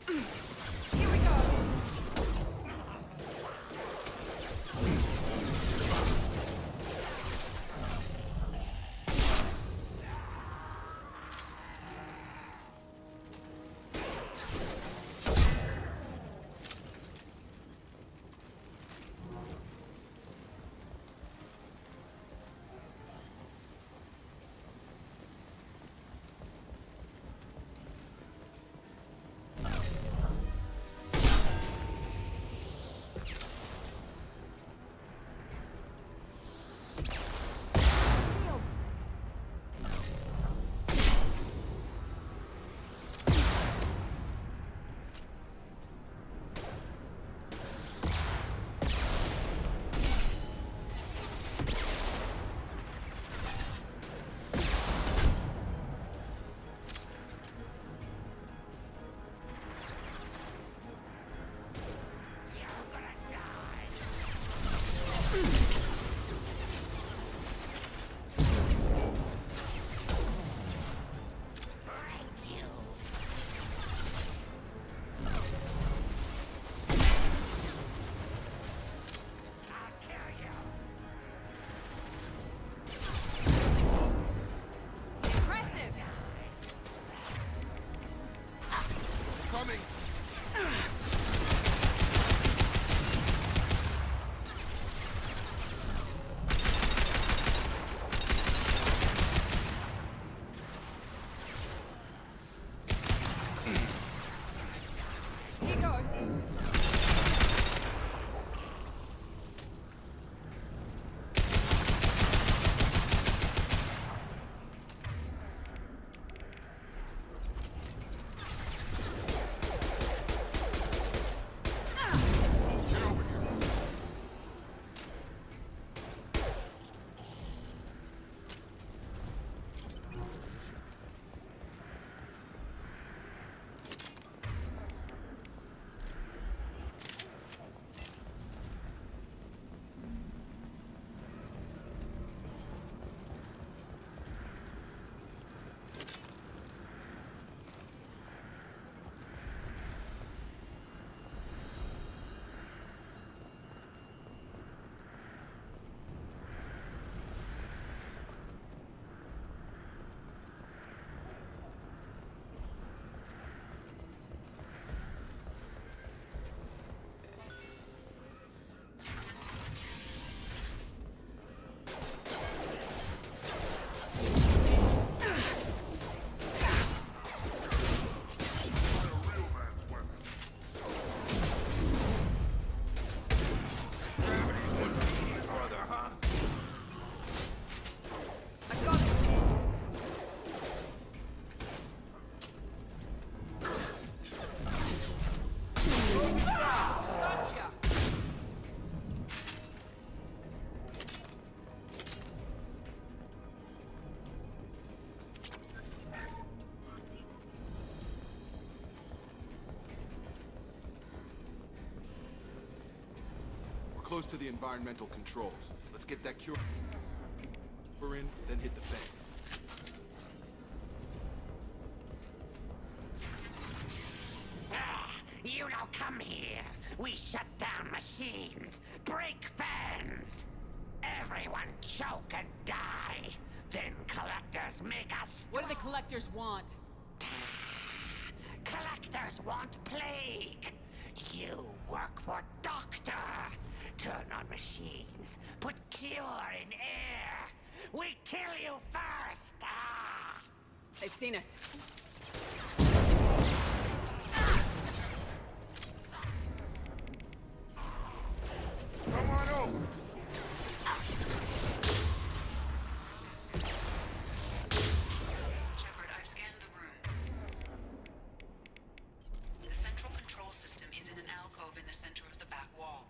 Here we go! close to the environmental controls. Let's get that cure in, then hit the fence. You don't come here. We shut down machines, break fans. Everyone choke and die. Then collectors make us... What do the collectors want? Collectors want plague. You work for Doctor. Turn on machines. Put cure in air. We kill you first. Ah! They've seen us. Come on over. Shepard, I've scanned the room. The central control system is in an alcove in the center of the back wall.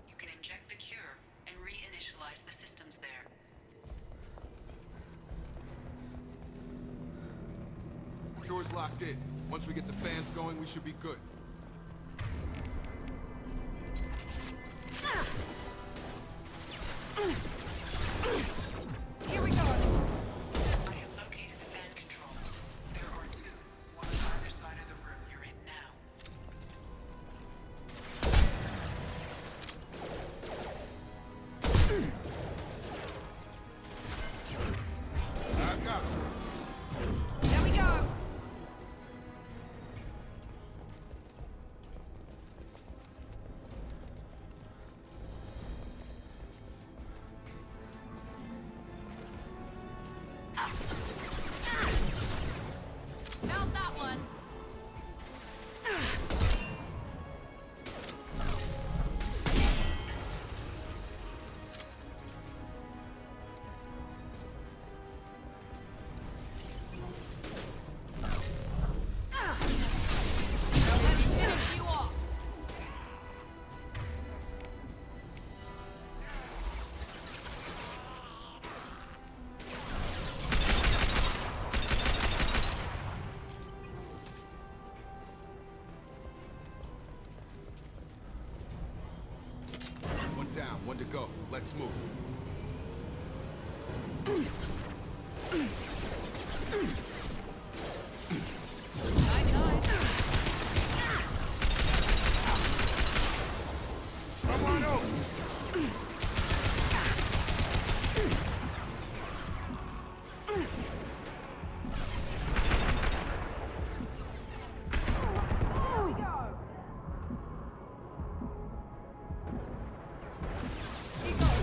You can inject the cure and reinitialize the systems there. Cure's locked in. Once we get the fans going, we should be good. Here we go! I have located the fan controls. There are two. One on either side of the room you're in now. Back up. There we go! How's that one? Now let me finish you off. One down, one to go. Let's move. Come on over. Here we go! Keep going.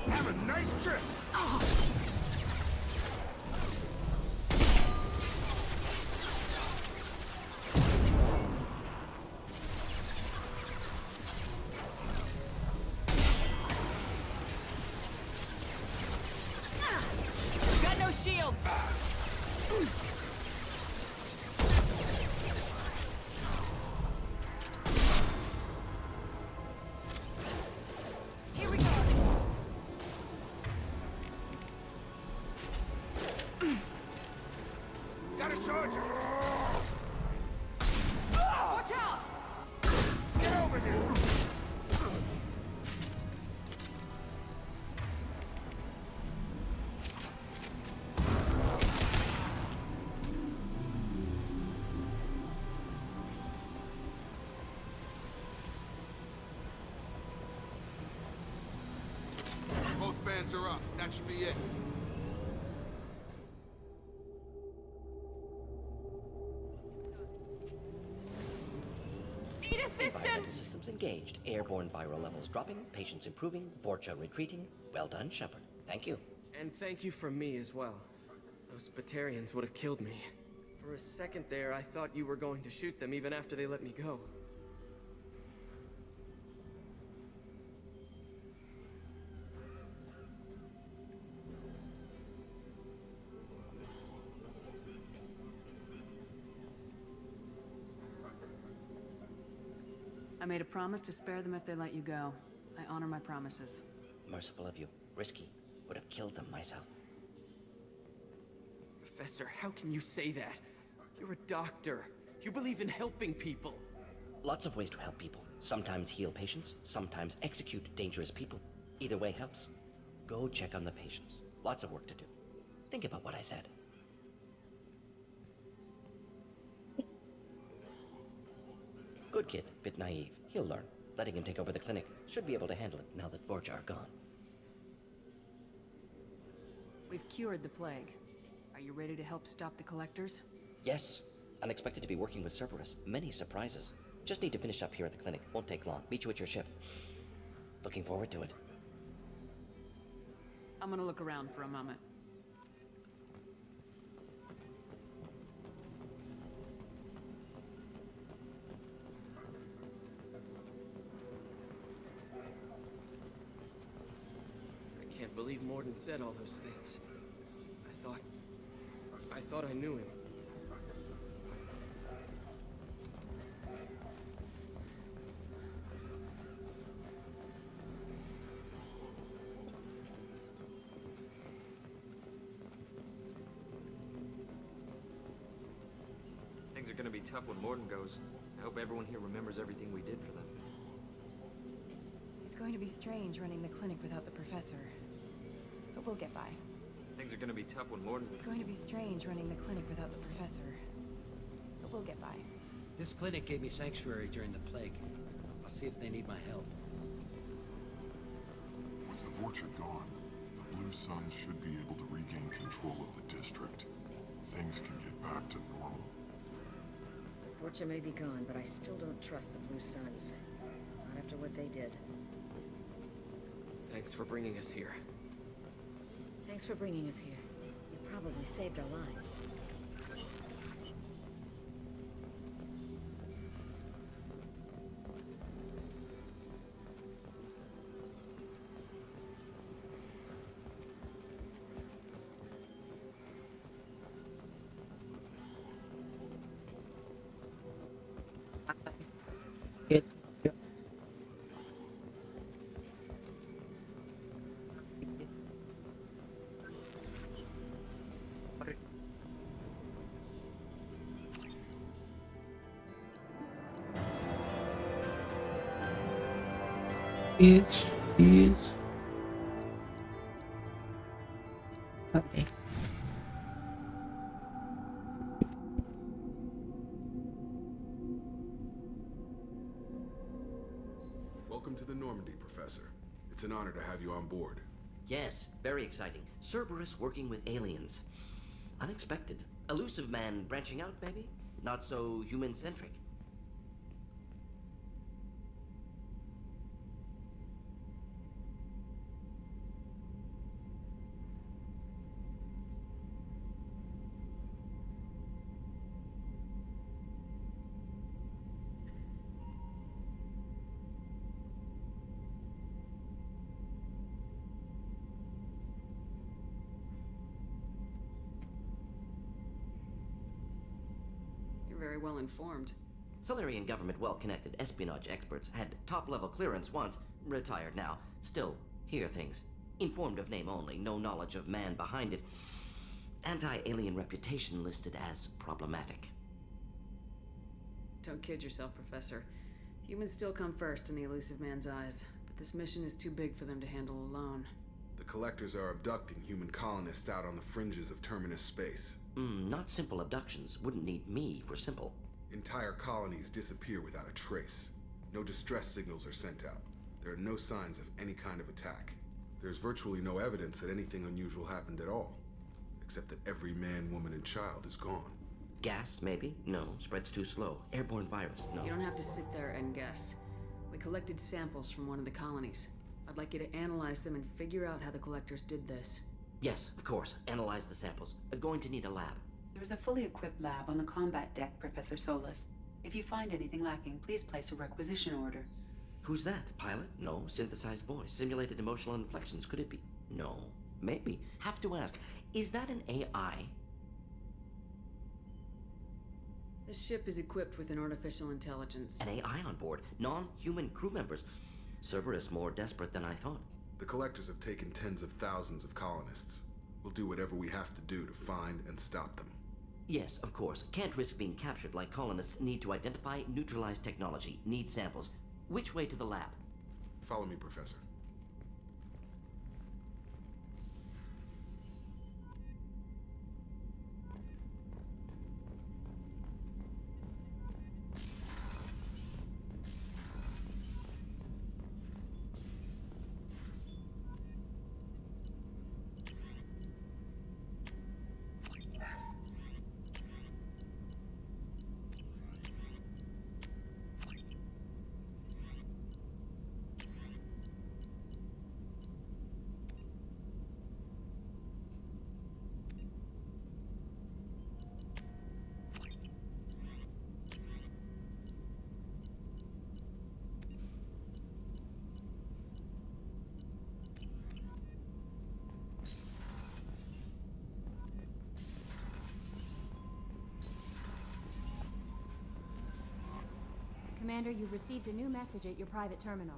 Have a nice trip. Got no shields! Here we go! Got a charger. Watch out! Get over here. Hands are up. That should be it. Need Environmental assistance! systems engaged. Airborne viral levels dropping. Patients improving. Vorcha retreating. Well done, Shepard. Thank you. And thank you from me as well. Those Batarians would have killed me. For a second there, I thought you were going to shoot them even after they let me go. I made a promise to spare them if they let you go. I honor my promises. Merciful of you. Risky. Would have killed them myself. Professor, how can you say that? You're a doctor. You believe in helping people. Lots of ways to help people. Sometimes heal patients, sometimes execute dangerous people. Either way helps. Go check on the patients. Lots of work to do. Think about what I said. Good kid, bit naive. He'll learn. Letting him take over the clinic. Should be able to handle it now that Vorcha are gone. We've cured the plague. Are you ready to help stop the collectors? Yes. Unexpected to be working with Cerberus. Many surprises. Just need to finish up here at the clinic. Won't take long. Meet you at your ship. Looking forward to it. I'm gonna look around for a moment. I can't believe Morden said all those things. I thought I knew him. Things are gonna be tough when Morden goes. I hope everyone here remembers everything we did for them. It's going to be strange running the clinic without the professor. But we'll get by. Things are gonna be tough when Morden... It's going to be strange running the clinic without the professor. But we'll get by. This clinic gave me sanctuary during the plague. I'll see if they need my help. With the Vorcha gone, the Blue Suns should be able to regain control of the district. Things can get back to normal. Vorcha may be gone, but I still don't trust the Blue Suns. Not after what they did. Thanks for bringing us here. Thanks for bringing us here. You probably saved our lives. Yes, yes. Okay. Welcome to the Normandy, Professor. It's an honor to have you on board. Yes, very exciting. Cerberus working with aliens. Unexpected. Elusive man branching out, maybe? Not so human-centric. Very well informed. Solarian government well-connected espionage experts had top-level clearance once, retired now. Still, hear things. Informed of name only, no knowledge of man behind it. Anti-alien reputation listed as problematic. Don't kid yourself, Professor. Humans still come first in the elusive man's eyes, but this mission is too big for them to handle alone. The Collectors are abducting human colonists out on the fringes of Terminus space. Not simple abductions. Wouldn't need me for simple. Entire colonies disappear without a trace. No distress signals are sent out. There are no signs of any kind of attack. There's virtually no evidence that anything unusual happened at all, except that every man, woman, and child is gone. Gas, maybe? No. Spreads too slow. Airborne virus? No. You don't have to sit there and guess. We collected samples from one of the colonies. I'd like you to analyze them and figure out how the collectors did this. Yes, of course. Analyze the samples. Going to need a lab. There is a fully equipped lab on the combat deck, Professor Solis. If you find anything lacking, please place a requisition order. Who's that? Pilot? No. Synthesized voice. Simulated emotional inflections. Could it be? No. Maybe. Have to ask. Is that an AI? This ship is equipped with an artificial intelligence. An AI on board. Non-human crew members. Cerberus more desperate than I thought. The collectors have taken tens of thousands of colonists. We'll do whatever we have to do to find and stop them. Yes, of course. Can't risk being captured like colonists need to identify, neutralize technology, need samples. Which way to the lab? Follow me, Professor. Commander, you've received a new message at your private terminal.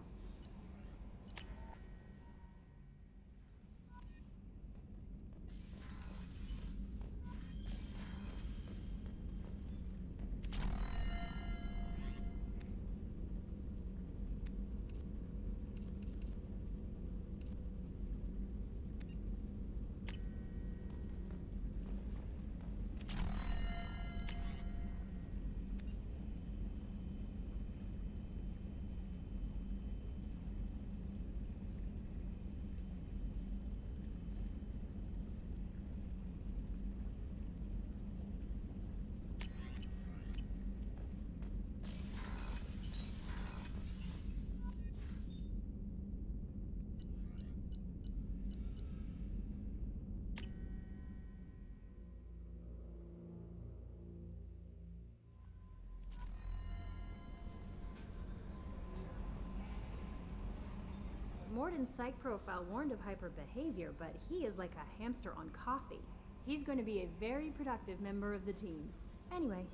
Morden's psych profile warned of hyper behavior, but he is like a hamster on coffee. He's going to be a very productive member of the team. Anyway,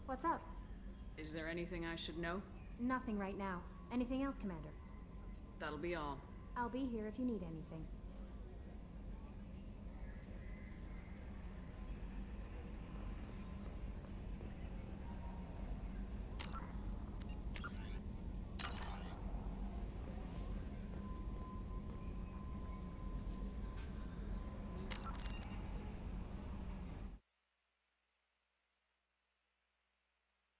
what's up? Is there anything I should know? Nothing right now. Anything else, Commander? That'll be all. I'll be here if you need anything.